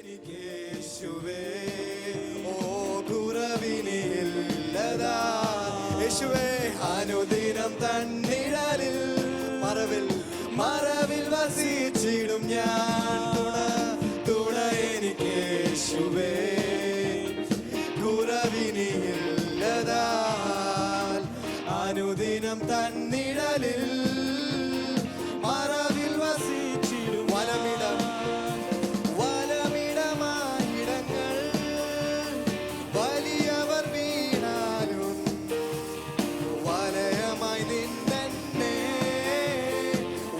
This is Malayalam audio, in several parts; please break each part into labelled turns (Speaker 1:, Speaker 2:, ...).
Speaker 1: യേശുവേ ഓ കുറവിനില്ലതാ യേശുവേ അനുദിനം തന്നിഴലിൽ മറവിൽ വസിച്ചിടും ഞാൻ തുണ എനിക്ക് യേശുവേ കുറവിനില്ലതാ അനുദിനം തന്നിഴലിൽ മറവിൽ വസിച്ചിടും വലമിടമായിടങ്ങൾ വലിയവർ വീണാലും വലയമായി നിന്നെ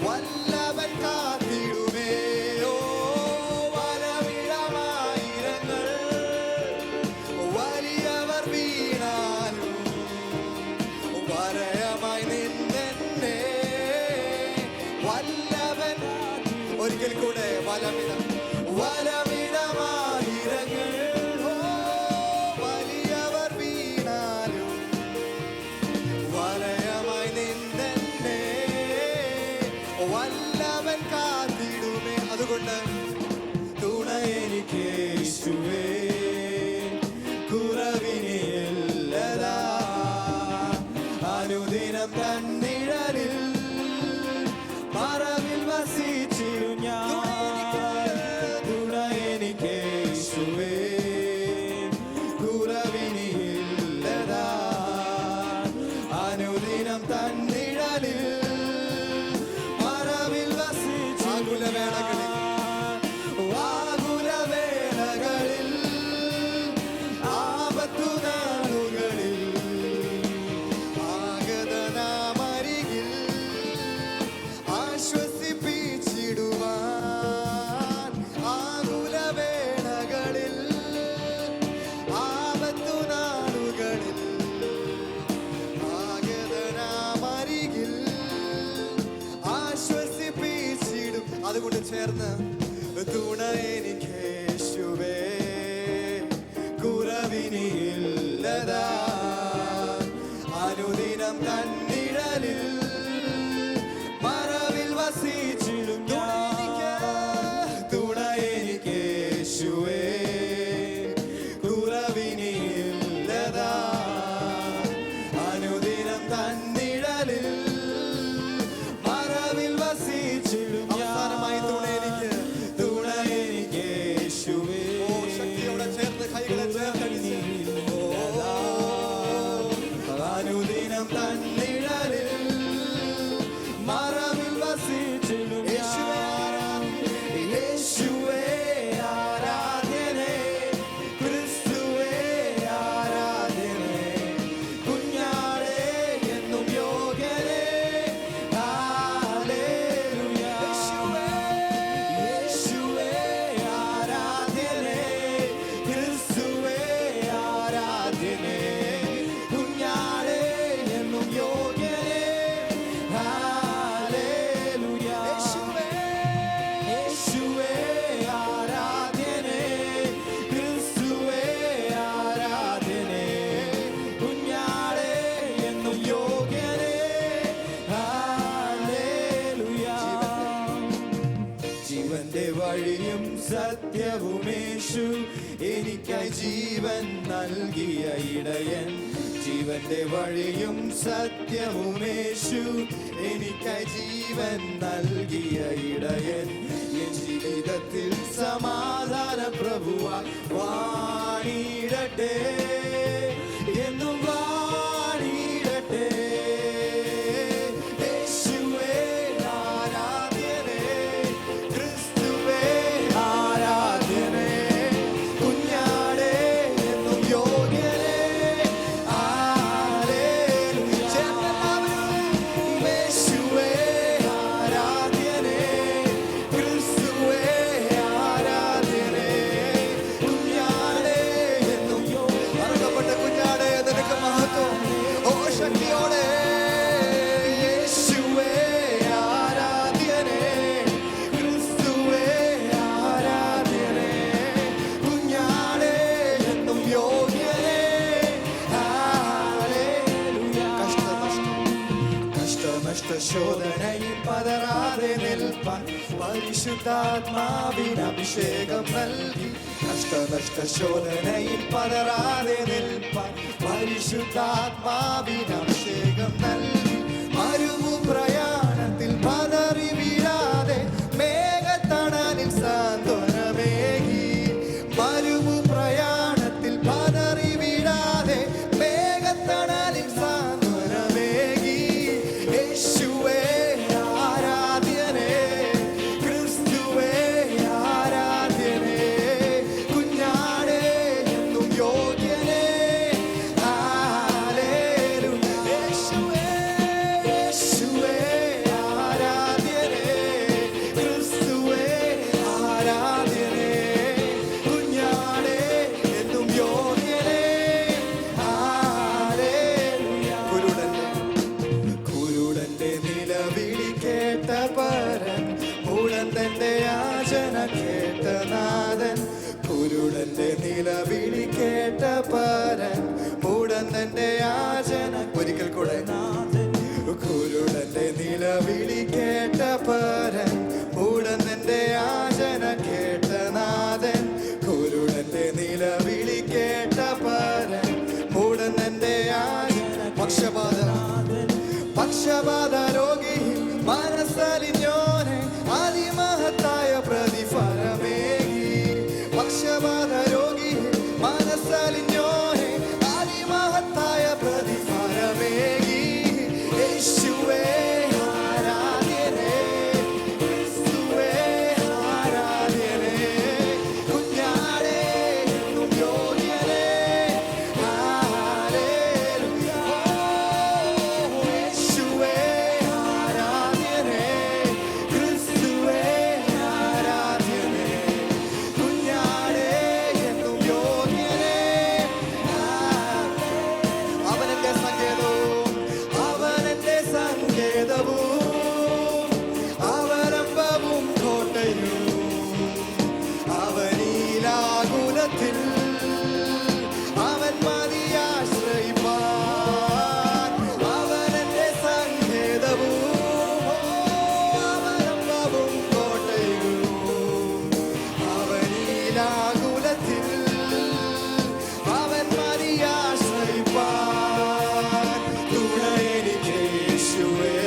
Speaker 1: വല്ലവൻ കാത്തിടുമേ ഓ വലമിടമായിടങ്ങൾ വലിയവർ വീണാലും വലയമായി നിന്നെ വല്ലവൻ ഒരിക്കൽ കൂടെ വലമിടമായിരങ്ങൾ വലിയവർ വീണാലും വലയമായി നിന്നെ വല്ലവൻ കാത്തിടുമേ അതുകൊണ്ട് തുണ എനിക്ക് യേശുവേ കുറവിനില്ലതാ അനുദിനം തന്നിഴലിൽ മറവിൽ വസിച്ചിടും ഞാൻ തുണ എനിക്ക് യേശുവേ കുറവിനില്ലതാ അനുദിനം തന്നിഴലിൽ മറവിൽ വസിച്ചിടും ആകുലവേളകളിൽ ആപത്തു നാളുകളിൽ ആഗതനാമരികിൽ ആശ്വസിപ്പിച്ചിടുവാൻ ആകുലവേളകളിൽ ആപത്തു നാളുകളിൽ ആഗതനാമരികിൽ ആശ്വസിപ്പിച്ചിടും അതുകൊണ്ട് ചേർന്ന് തുണ എനിക്ക് യേശുവേ കുറവിനില്ലതാ അനുദിനം തന്നിഴലിൽ മറവിൽ വസിച്ചിടും തുണ എനിക്ക് യേശുവേ കുറവിനില്ലതാ അനുദിനം തന്നിഴലിൽ മറവിൽ വസിച്ചിടും അവസാനമായി തുണ എനിക്ക് യേശുവേ ശക്തിയോടെ ചേർന്ന് കൈകളെ ചേർത്ത് അനുദിനം തന്നിഴലിൽ മറവിൽ വസിച്ചിടും യേശുവേ ആരാധനേ ക്രിസ്തുവേ ആരാധനേ കുഞ്ഞാടേ എന്നും യോഗ്യനേ ഹല്ലേലൂയ യേശുവേ ആരാധനേ ക്രിസ്തുവേ ആരാധനേ കുഞ്ഞാടേ എന്നും യോഗ്യനേ ഹല്ലേലൂയ യേശുവേ ആരാധനേ ക്രിസ്തുവേ ആരാധനേ കുഞ്ഞാടേ എന്നും യോഗ്യനേ ഹല്ലേലൂയ ജീവന്റെ വഴിയും സത്യവുമേശു എനിക്കായി ജീവൻ നൽകിയ ഇടയൻ ജീവന്റെ വഴിയും സത്യവുമേശു എനിക്കായി ജീവൻ നൽകിയ ഇടയൻ എൻ ജീവിതത്തിൽ സമാധാന പ്രഭുവായി വാണിടട്ടെ എന്നും വാണിടട്ടെ യേശുവേ ആരാധ്യനേ ക്രിസ്തുവേ ആരാധ്യനേ കുഞ്ഞാടേ എന്നും യോഗ്യനേ ഹല്ലേലൂയ യേശുവേ ആരാധ്യനേ ക്രിസ്തുവേ ആരാധ്യനേ കുഞ്ഞാടേ എന്നും യോഗ്യനേ കുഞ്ഞാടേ നിനക്ക് മഹത്വം ഓ ശക്തിയോടെ യേശുവേ ആരാധ്യനേ ക്രിസ്തുവേ ആരാധ്യനേ കുഞ്ഞാടേ എന്നും യോഗ്യനേ ഹല്ലേലൂയ കഷ്ടനഷ്ട ശോധനയിൽ പതറാതെ നിൽപ്പാൻ പരിശുദ്ധാത്മാവിന് അഭിഷേകം നൽകി ശോധനയിൽ പതറാതെ നിൽപ്പാൻ പരിശുദ്ധാത്മാവിനഭിഷേകം നൽകി. മരുഭൂ പ്രയാണത്തിൽ പതറി വീഴാതെ മേഘത്തണലിൽ സാന്ത്വനമേകി. മരുഭൂ പ്രയാണത്തിൽ പതറി വീഴാതെ മേഘത്തണലിൽ സാന്ത്വനമേകി. യേശുവേ ആരാധ്യനേ, ക്രിസ്തുവേ ആരാധ്യനേ, കുഞ്ഞാടേ എന്നും യോഗ്യനേ. ഹല്ലേലൂയ. യേശുവേ യേശുവേ ആരാധ്യനേ, ക്രിസ്തുവേ ആരാധ്യനേ, കുഞ്ഞാടേ എന്നും യോഗ്യനേ. ഹല്ലേലൂയ. കുരുടന്റെ നിലവിളി കേട്ട പരൻ, മൂടന്റെ യാചന കേട്ട നാഥൻ. കുരുടന്റെ നിലവിളി കേട്ട പരൻ, മൂടന്റെ യാചന. ഒരിക്കൽ കൂടെ നാഥൻ. കുരുടന്റെ നിലവിളി കേട്ട പരൻ, മൂടന്റെ യാചന കേട്ട നാഥൻ. കുരുടന്റെ നിലവിളി കേട്ട പരൻ, മൂടന്റെ യാചന. പക്ഷപാത രോഗി മനസ്സലിഞ്ഞോനെ അതിമഹത്തായ പ്രതിഫലമേകി. പക്ഷപാത രോഗി മനസ്സലിഞ്ഞോനെ അതിമഹത്തായ പ്രതിഫലമേകി. യേശുവേ ആരാധ്യനേ, ക്രിസ്തുവേ ആരാധ്യനേ, കുഞ്ഞാടേ എന്നും യോഗ്യനേ. ഹല്ലേലൂയ. യേശുവേ ആരാധ്യനേ, ക്രിസ്തുവേ ആരാധ്യനേ, കുഞ്ഞാടേ എന്നും യോഗ്യനേ. അവനെന്റെ സങ്കേതവും അവനെന്റെ സങ്കേതവും അവലംബവും കോട്ടയും. അവനീലാകുലത്തിൽ അവൻ മതിയാശ്രയിപ്പാൻ. അവനെന്റെ സങ്കേതവും അവലംബവും കോട്ടയും. അവനീലാകുലത്തിൽ അവൻ മതിയാശ്രയിപ്പാൻ. തുണ എനിക്ക് യേശുവേ,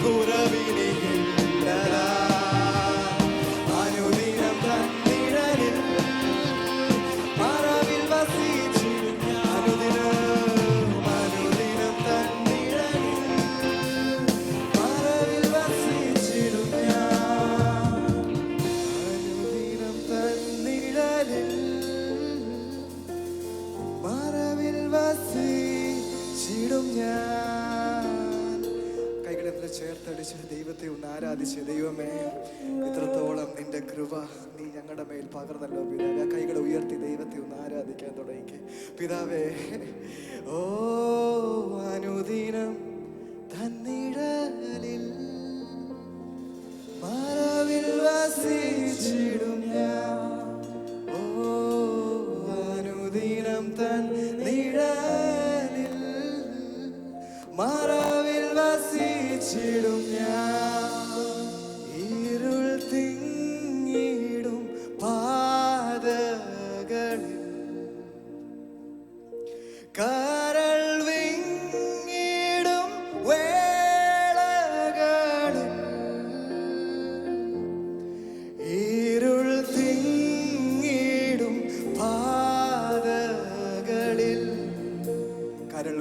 Speaker 1: കുറവിനിയില്ലതാ. അനുദിനം തന്നിഴലിൽ മറവിൽ വസിച്ചിടും ഞാൻ. അനുദിനം തന്നിഴലിൽ മറവിൽ വസിച്ചിടും ഞാൻ. അനുദിനം തന്നിഴലിൽ മറവിൽ വസിച്ചിടും ഞാൻ. കൈകളെ ചേർത്തടിച്ച് ദൈവത്തെ ഒന്ന് ആരാധിച്ച്, ദൈവമേ ഇത്രത്തോളം നിന്റെ കൃപ നീ ഞങ്ങളുടെ മേൽ പകർന്നല്ലോ പിതാവേ. ആ കൈകളെ ഉയർത്തി ദൈവത്തെ ഒന്ന് ആരാധിക്കാൻ തുടങ്ങി. പിതാവേ, ഓ അനുദിനം തന്നിഴലിൽ മറവിൽ വസിച്ചിടും ഞാൻ. ഓ അനുദിനം തന്നിഴലിൽ മറവിൽ വസിച്ചിടും ഞാൻ. ഇരുൾ തിങ്ങിടും പാതകളിൽ കരൾ വിങ്ങിടും വേളകളിൽ. ഇരുൾ തിങ്ങിടും പാതകളിൽ കരൾ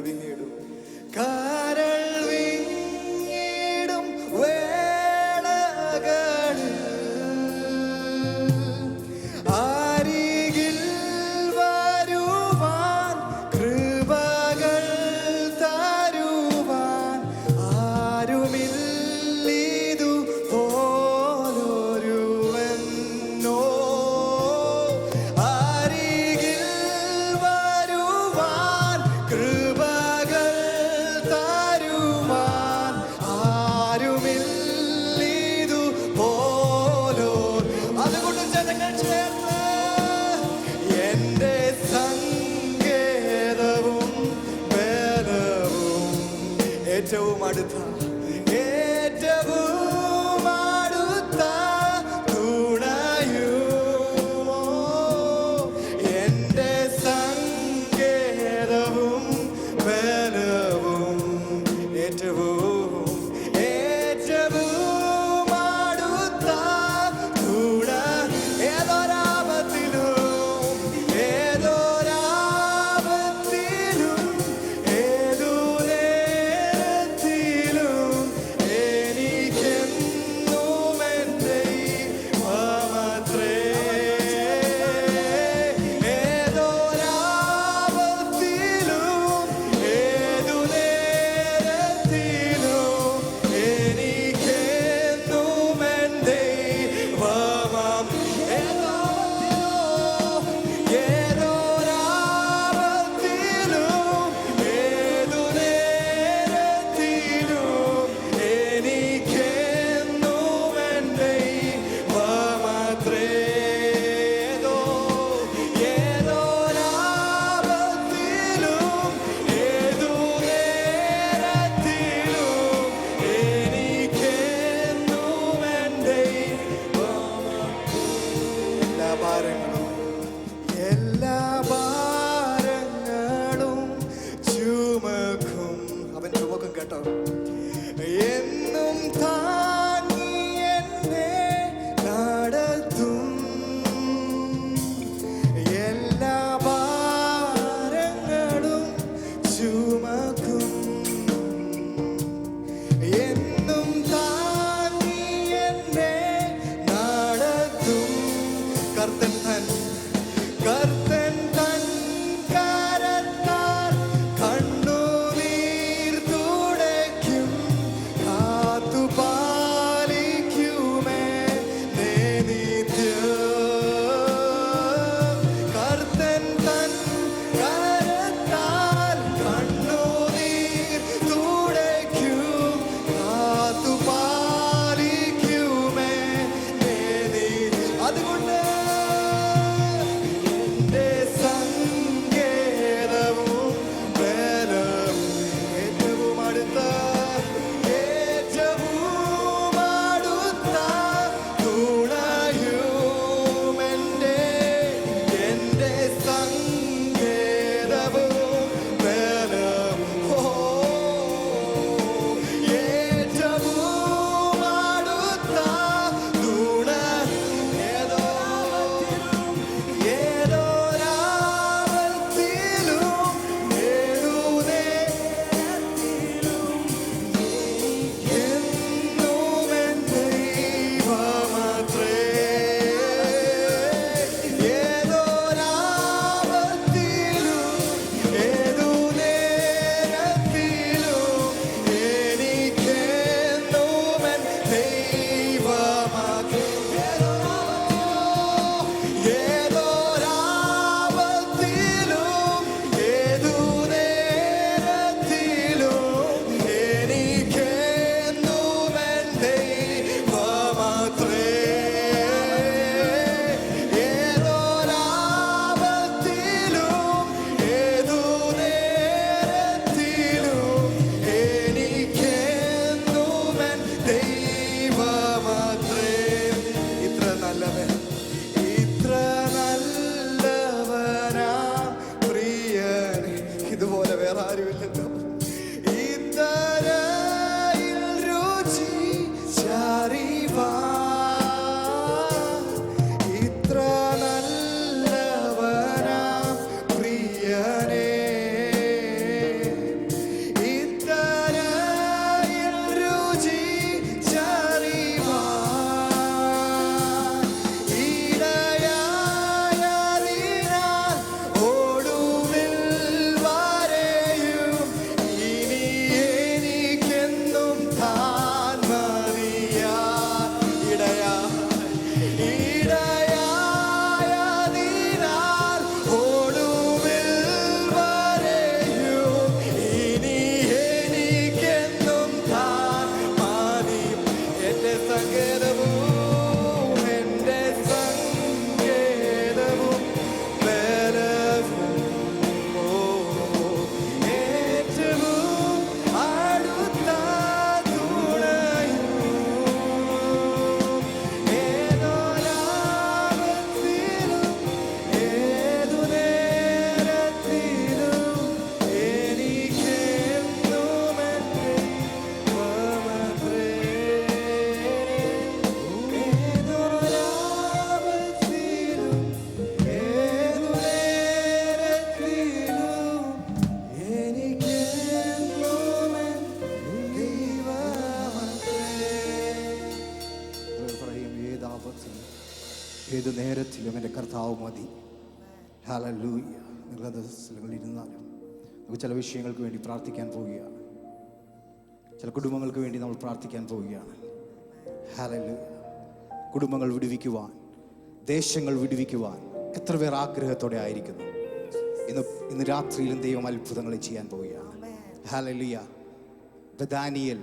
Speaker 1: വിങ്ങിടും വേളകളിൽ. അരികിൽ വരുവാൻ കൃപകൾ തരുവാൻ ആരുമില്ലിതു പോലൊരുവനോ. അരികിൽ വരുവാൻ കൃപകൾ തരുവാൻ ആരുമില്ലിതു പോലോ. അതുകൊണ്ട് ജനങ്ങൾ ചേർന്ന് എന്റെ സങ്കേതവും ബലവും ഏറ്റവും അടുത്ത തുണയും ഏത് നേരത്തിലും എൻ്റെ കർത്താവ് മതി. ഹല്ലേലൂയ. നിങ്ങളുടെ സ്ഥലങ്ങളിൽ ഇരുന്നാലും നമുക്ക് ചില വിഷയങ്ങൾക്ക് വേണ്ടി പ്രാർത്ഥിക്കാൻ പോവുകയാണ്. ചില കുടുംബങ്ങൾക്ക് വേണ്ടി നമ്മൾ പ്രാർത്ഥിക്കാൻ പോവുകയാണ്. ഹല്ലേലൂയ. കുടുംബങ്ങൾ വിടുവിക്കുവാൻ, ദേശങ്ങൾ വിടുവിക്കുവാൻ എത്ര പേർ ആഗ്രഹത്തോടെ ആയിരിക്കുന്നു. ഇന്ന് രാത്രിയിലും ദൈവം അത്ഭുതങ്ങൾ ചെയ്യാൻ പോവുകയാണ്. ഹല്ലേലൂയ. ബഥാനിയേൽ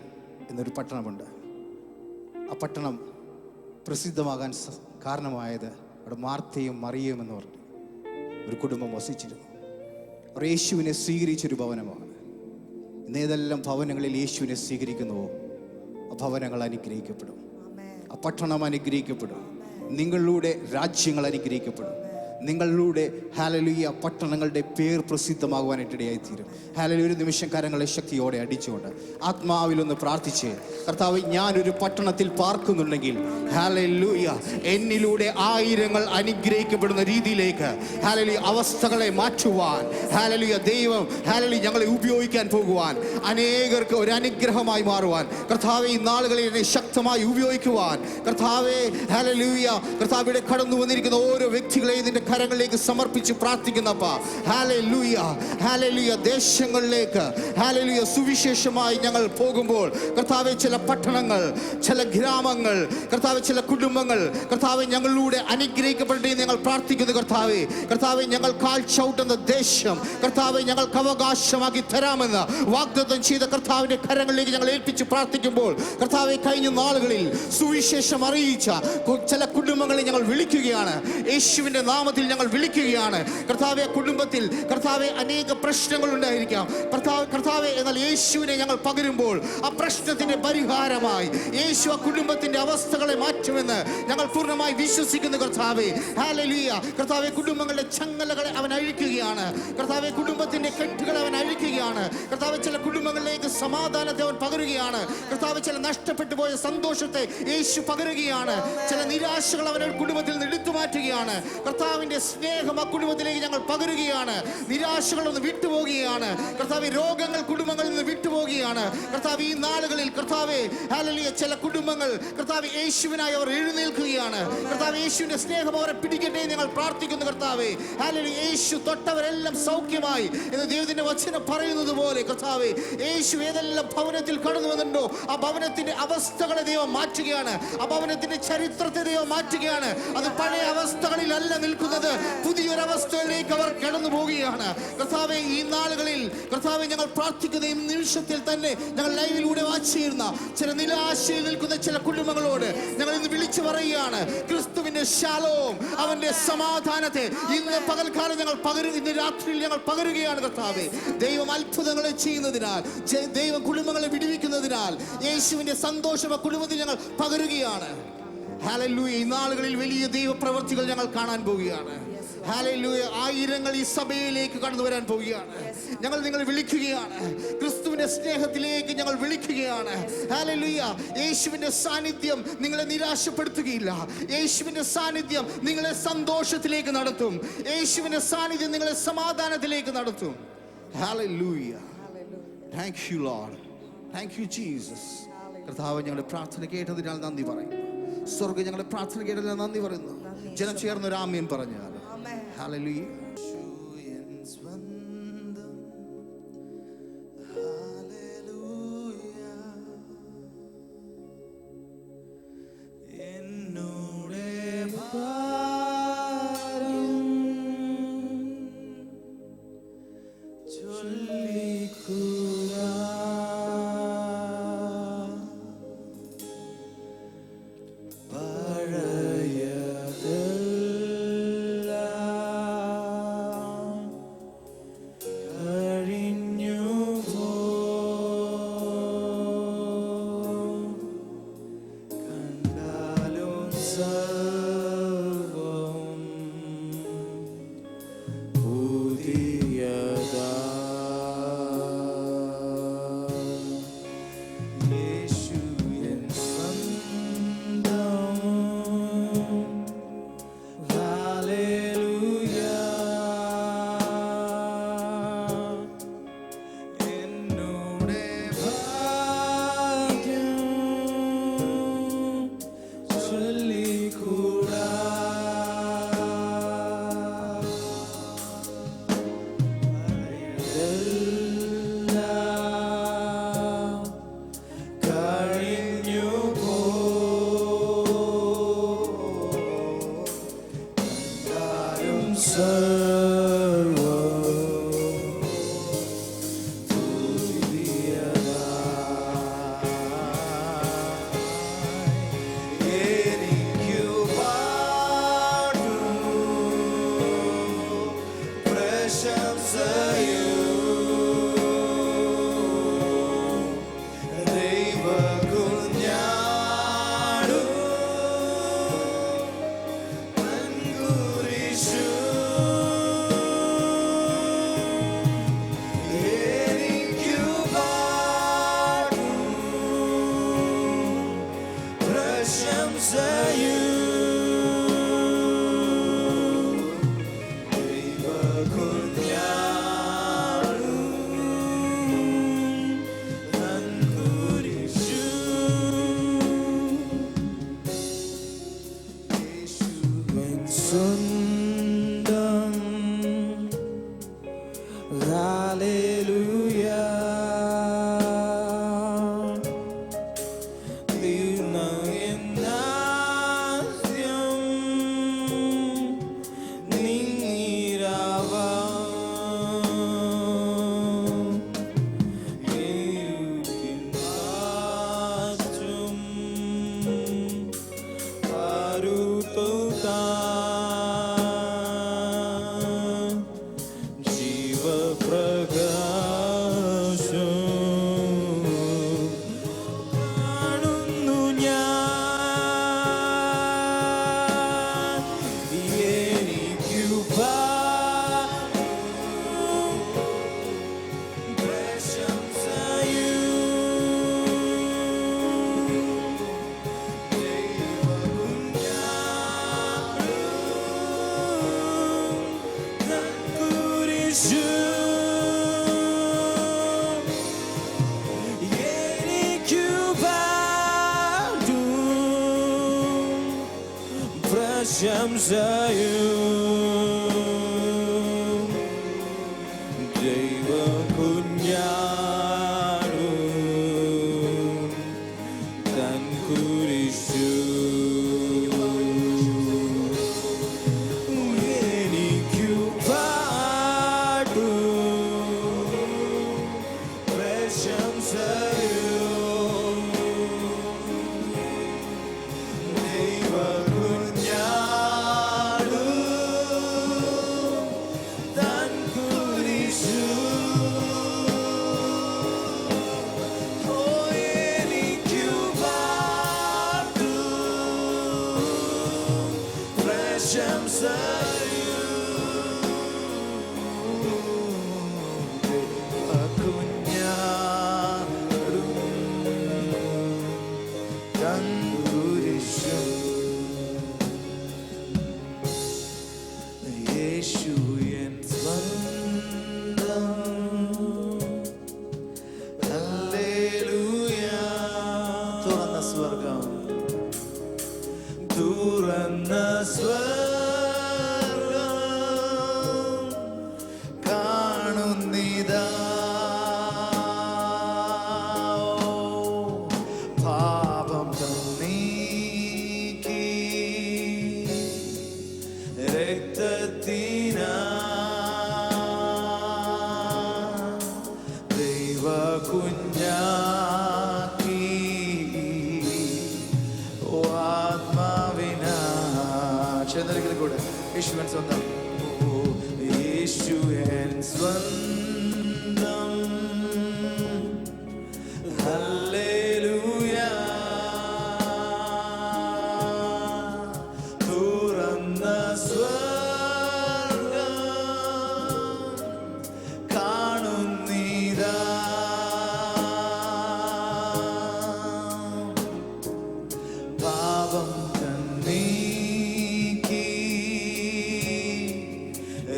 Speaker 1: എന്നൊരു പട്ടണമുണ്ട്. ആ പട്ടണം പ്രസിദ്ധമാകാൻ കാരണമായത് അവിടെ മാർത്തയും മറിയയും എന്ന് പറഞ്ഞ് ഒരു കുടുംബം വസിച്ചിരുന്നു. അവർ യേശുവിനെ സ്വീകരിച്ചൊരു ഭവനമാണ്. ഇന്ന് ഏതെല്ലാം ഭവനങ്ങളിൽ യേശുവിനെ സ്വീകരിക്കുന്നുവോ ആ ഭവനങ്ങൾ അനുഗ്രഹിക്കപ്പെടും, ആ പട്ടണം അനുഗ്രഹിക്കപ്പെടും, നിങ്ങളിലൂടെ രാജ്യങ്ങൾ അനുഗ്രഹിക്കപ്പെടും, നിങ്ങളിലൂടെ ഹല്ലേലൂയ പട്ടണങ്ങളുടെ പേർ പ്രസിദ്ധമാകുവാനായിട്ടിടയായിത്തീരും. ഹല്ലേലൂയ. ഒരു നിമിഷം കരങ്ങളെ ശക്തിയോടെ അടിച്ചുകൊണ്ട് ആത്മാവിലൊന്ന് പ്രാർത്ഥിച്ച്, കർത്താവേ, ഞാനൊരു പട്ടണത്തിൽ പാർക്കുന്നുണ്ടെങ്കിൽ ഹല്ലേലൂയ എന്നിലൂടെ ആയിരങ്ങൾ അനുഗ്രഹിക്കപ്പെടുന്ന രീതിയിലേക്ക് ഹല്ലേലൂയ അവസ്ഥകളെ മാറ്റുവാൻ ഹല്ലേലൂയ ദൈവം ഹല്ലേലൂയ ഞങ്ങളെ ഉപയോഗിക്കാൻ പോകുവാൻ, അനേകർക്ക് ഒരു അനുഗ്രഹമായി മാറുവാൻ കർത്താവേ ഈ നാളുകളിൽ എന്നെ ശക്തമായി ഉപയോഗിക്കുവാൻ കർത്താവേ ഹല്ലേലൂയ കർത്താവിടെ കടന്നു വന്നിരിക്കുന്ന ഓരോ വ്യക്തികളെയും നിന്റെ കരങ്ങളിലേക്ക് സമർപ്പിച്ച് പ്രാർത്ഥിക്കുന്നപ്പ ഹല്ലേലൂയ ഹല്ലേലൂയ ദേശങ്ങളിലേക്ക് ഹല്ലേലൂയ സുവിശേഷമായി ഞങ്ങൾ പോകുമ്പോൾ കർത്താവേ ചില പട്ടണങ്ങൾ, ചില ഗ്രാമങ്ങൾ, കർത്താവേ ചില കുടുംബങ്ങൾ കർത്താവേ ഞങ്ങളിലൂടെ അനുഗ്രഹിക്കപ്പെടട്ടെ ഞങ്ങൾ പ്രാർത്ഥിക്കുന്നു. കർത്താവേ ഞങ്ങൾ കാൽ ചവിട്ടുന്ന ദേശം കർത്താവേ ഞങ്ങൾക്ക് അവകാശമാക്കി തരാമെന്ന് വാഗ്ദത്തം ചെയ്ത കർത്താവിന്റെ കരങ്ങളിലേക്ക് ഞങ്ങൾ ഏൽപ്പിച്ച് പ്രാർത്ഥിക്കുമ്പോൾ കർത്താവേ കഴിഞ്ഞ നാളുകളിൽ സുവിശേഷം അറിയിച്ച ചില കുടുംബങ്ങളെ ഞങ്ങൾ വിളിക്കുകയാണ്. യേശുവിന്റെ നാമത്തിൽ ഞങ്ങൾ വിളിക്കുകയാണ്. കർത്താവേ കുടുംബത്തിൽ കർത്താവേ അനേക പ്രശ്നങ്ങൾ ഉണ്ടായിരിക്കാം കർത്താവേ, എന്നാൽ യേശുവിനെ ഞങ്ങൾ പകരുമ്പോൾ ആ പ്രശ്നത്തിന്റെ പരിഹാരമായി യേശു ആ കുടുംബത്തിന്റെ അവസ്ഥകളെ മാറ്റുമെന്ന് ഞങ്ങൾ പൂർണ്ണമായി വിശ്വസിക്കുന്നു. കർത്താവേ ഹല്ലേലൂയ. കർത്താവേ കുടുംബങ്ങളുടെ ചങ്ങലകളെ അവൻ അഴിക്കുകയാണ്. കർത്താവേ കുടുംബത്തിന്റെ കെട്ടുകളെ അവൻ അഴിക്കുകയാണ്. കർത്താവേ ചില കുടുംബങ്ങളിലേക്ക് സമാധാനത്തെ അവൻ പകരുകയാണ്. കർത്താവേ ചില നഷ്ടപ്പെട്ടു പോയ സന്തോഷത്തെ യേശു പകരുകയാണ്. ചില നിരാശകൾ അവൻ കുടുംബത്തിൽ നിന്ന് എടുത്തു മാറ്റുകയാണ്. കർത്താവിന്റെ സ്നേഹം ആ കുടുംബത്തിലേക്ക് ഞങ്ങൾ പകരുകയാണ്. നിരാശകളൊന്ന് വിട്ടുപോകുകയാണ്. കർത്താവേ രോഗങ്ങൾ കുടുംബങ്ങളിൽ നിന്ന് വിട്ടുപോകുകയാണ്. കർത്താവ് ഈ നാളുകളിൽ കർത്താവേ ഹല്ലേലൂയ ചില കുടുംബങ്ങൾ കർത്താവ് യേശുവിനായി അവർ എഴുന്നേൽക്കുകയാണ്. കർത്താവ് യേശുവിന്റെ സ്നേഹം അവരെ പിടിക്കട്ടെ ഞങ്ങൾ പ്രാർത്ഥിക്കുന്നു. കർത്താവേ ഹല്ലേലൂയ യേശു തൊട്ടവരെല്ലാം സൗഖ്യമായി എന്ന് ദൈവത്തിന്റെ വചനം പറയുന്നത് പോലെ കർത്താവേ യേശു ഏതെല്ലാം ഭവനത്തിൽ കടന്നു വന്നിട്ടുണ്ടോ ആ ഭവനത്തിന്റെ അവസ്ഥകളെ ദൈവം മാറ്റുകയാണ്. ആ ഭവനത്തിന്റെ ചരിത്രത്തെ ദൈവം മാറ്റുകയാണ്. അത് പഴയ അവസ്ഥകളിലല്ല നിൽക്കുന്നത്, പുതിയൊരവസ്ഥയിലേക്ക് അവർ കടന്നു പോവുകയാണ്. കർത്താവേ ഈ നാളുകളിൽ കർത്താവേ ഞങ്ങൾ പ്രാർത്ഥിക്കുന്ന ഈ നിമിഷത്തിൽ തന്നെ ഞങ്ങൾ ലൈവിലൂടെ വാച്ച് ചെയ്യുന്ന ചില നിരാശയിൽ നിൽക്കുന്ന ചില കുടുംബങ്ങളോട് ഞങ്ങൾ ഇന്ന് വിളിച്ചു പറയുകയാണ്. ക്രിസ്തുവിന്റെ ശാലോം അവന്റെ സമാധാനത്തെ ഇന്ന് പകൽക്കാലം ഞങ്ങൾ ഇന്ന് രാത്രിയിൽ ഞങ്ങൾ പകരുകയാണ്. കർത്താവേ ദൈവം അത്ഭുതങ്ങളെ ചെയ്യുന്നതിനാൽ, ദൈവം കുടുംബങ്ങളെ വിടുവിക്കുന്നതിനാൽ യേശുവിന്റെ സന്തോഷം ആ കുടുംബത്തിൽ ഞങ്ങൾ പകരുകയാണ്. ഹല്ലേലൂയ. ഈ നാളുകളിൽ വലിയ ദൈവപ്രവർത്തികൾ ഞങ്ങൾ കാണാൻ പോവുകയാണ്. ഹല്ലേലൂയ. ആയിരങ്ങൾ ഈ സഭയിലേക്ക് കടന്നു വരാൻ പോവുകയാണ്. ഞങ്ങൾ നിങ്ങളെ വിളിക്കുകയാണ്. ക്രിസ്തുവിന്റെ സ്നേഹത്തിലേക്ക് ഞങ്ങൾ വിളിക്കുകയാണ്. ഹല്ലേലൂയ. യേശുവിന്റെ സാന്നിധ്യം നിങ്ങളെ നിരാശപ്പെടുത്തുകയില്ല. യേശുവിന്റെ സാന്നിധ്യം നിങ്ങളെ സന്തോഷത്തിലേക്ക് നടത്തും. യേശുവിന്റെ സാന്നിധ്യം നിങ്ങളെ സമാധാനത്തിലേക്ക് നടത്തും. Hallelujah. Thank you Lord. Thank you Jesus. കർത്താവ് ഞങ്ങളുടെ പ്രാർത്ഥന കേട്ടതിനാൽ നന്ദി പറയുന്നു. സ്വർഗ്ഗം ഞങ്ങളുടെ പ്രാർത്ഥന കേട്ടതിനാൽ നന്ദി പറയുന്നു. ജനം ചേർന്നൊരു ആമേൻ പറഞ്ഞാൽ ഹല്ലേലൂയ.
Speaker 2: പഴയതെല്ലാം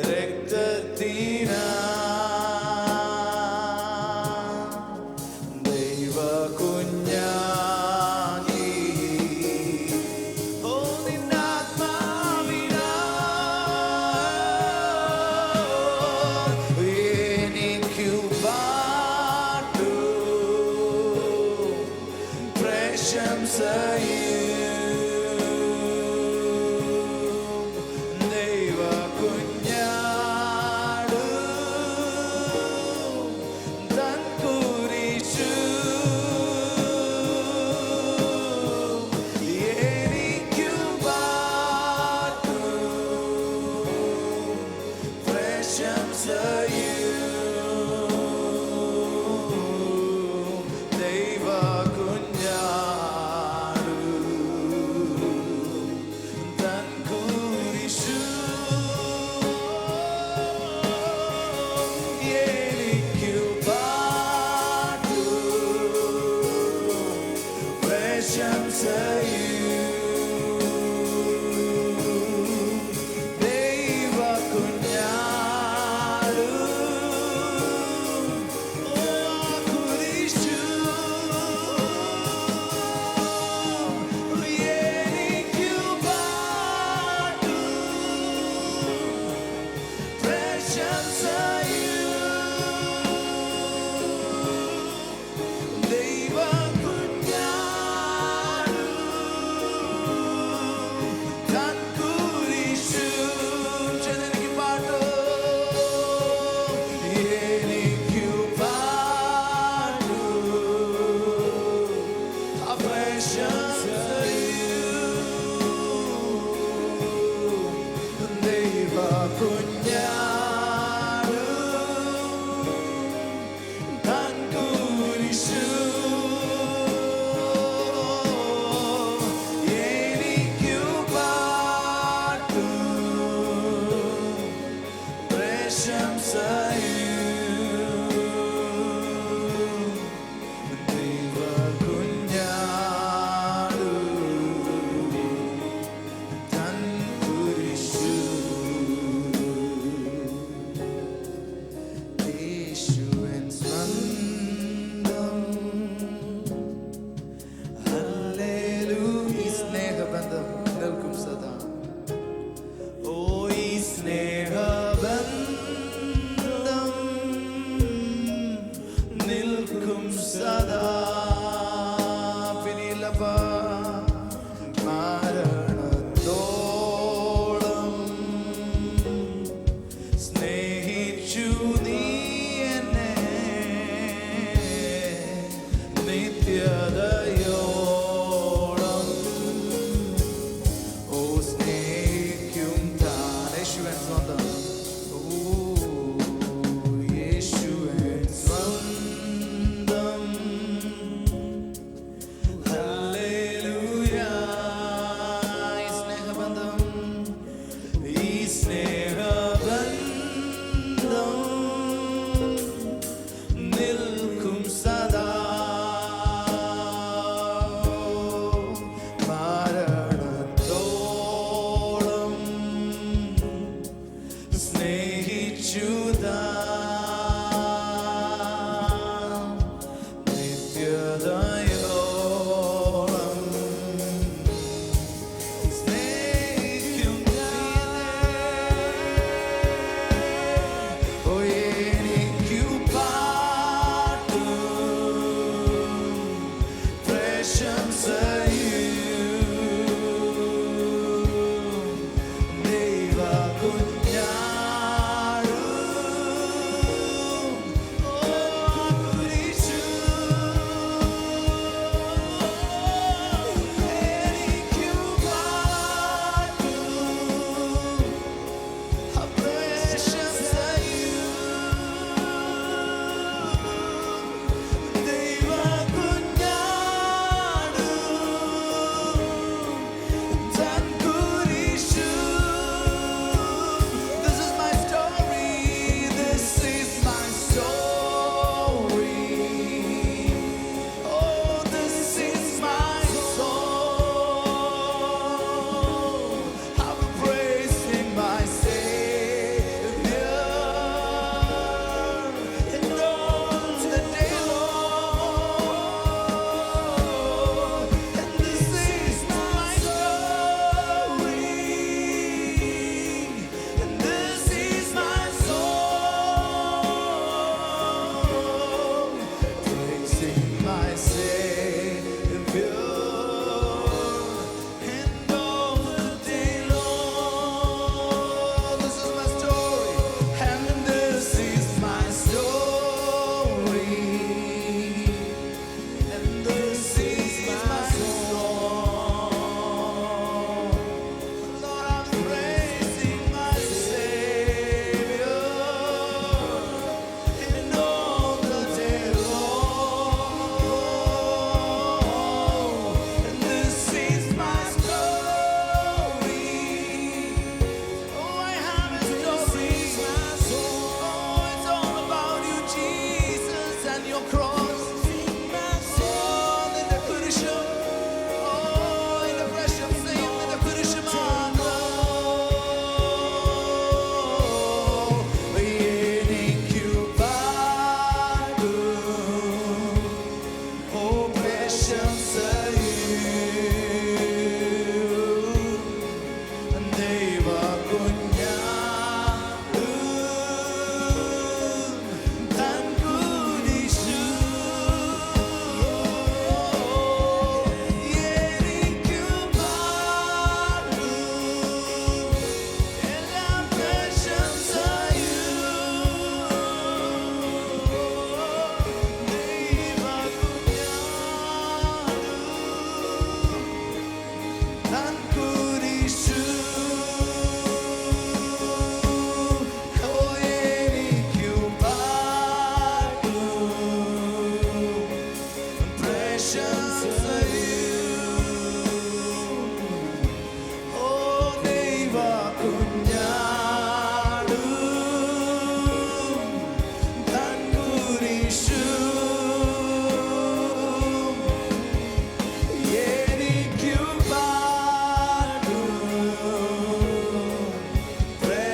Speaker 2: രക്തത്തിനാ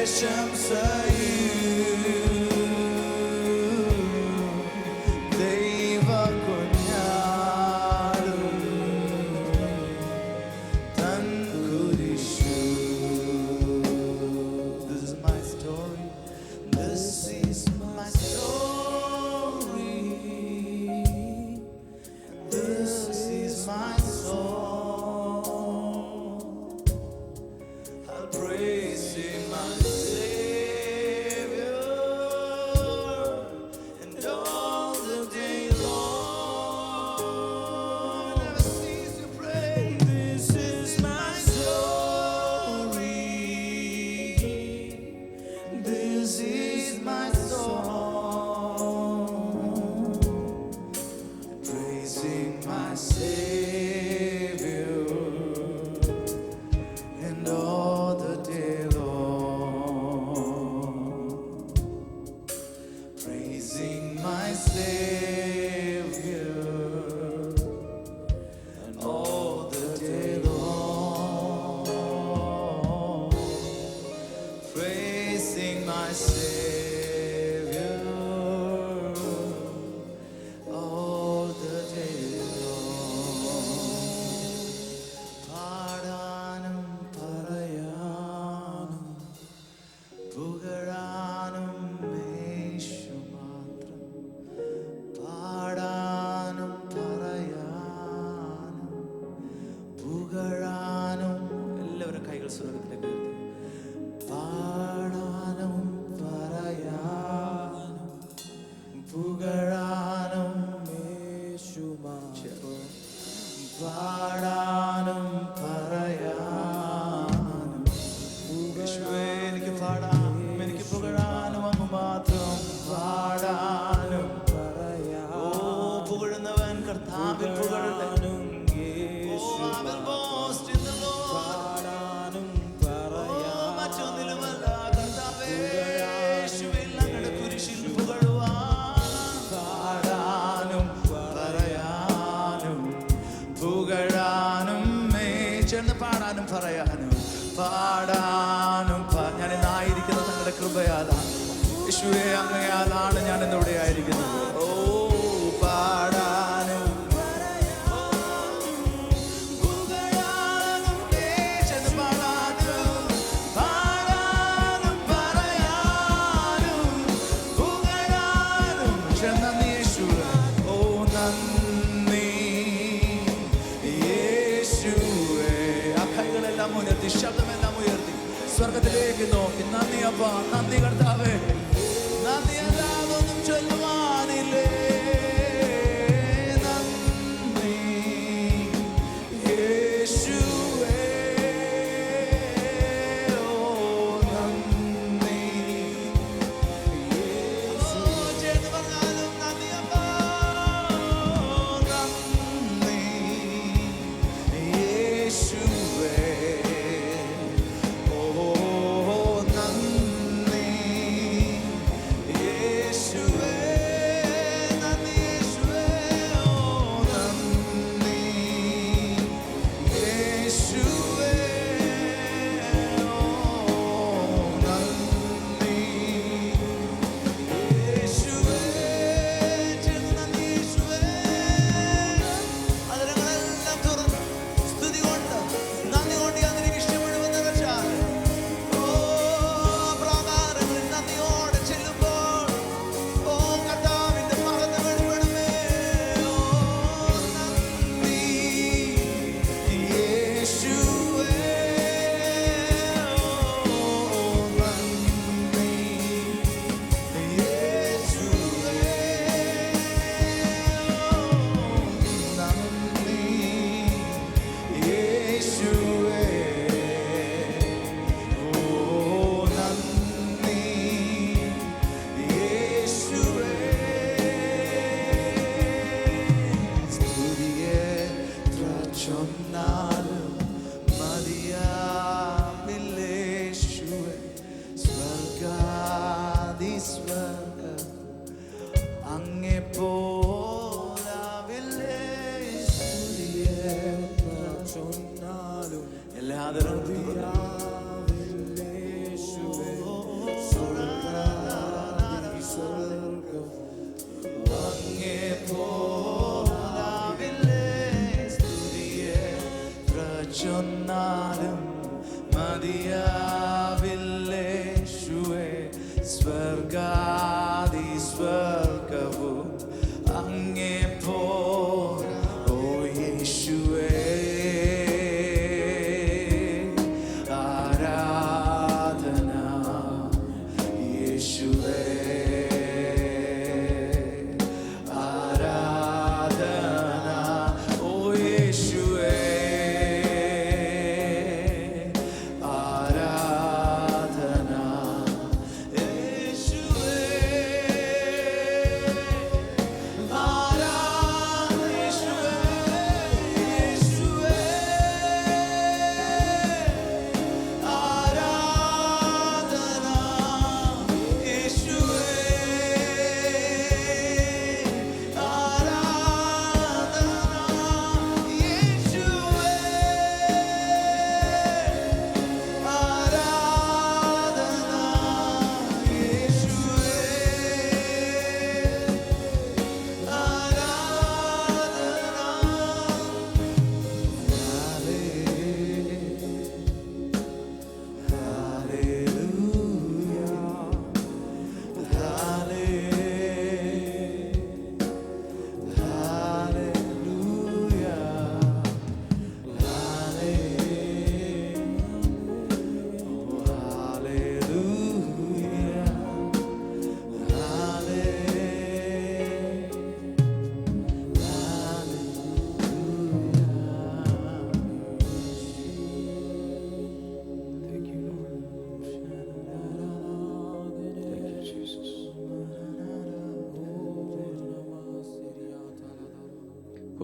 Speaker 2: യേശുവേ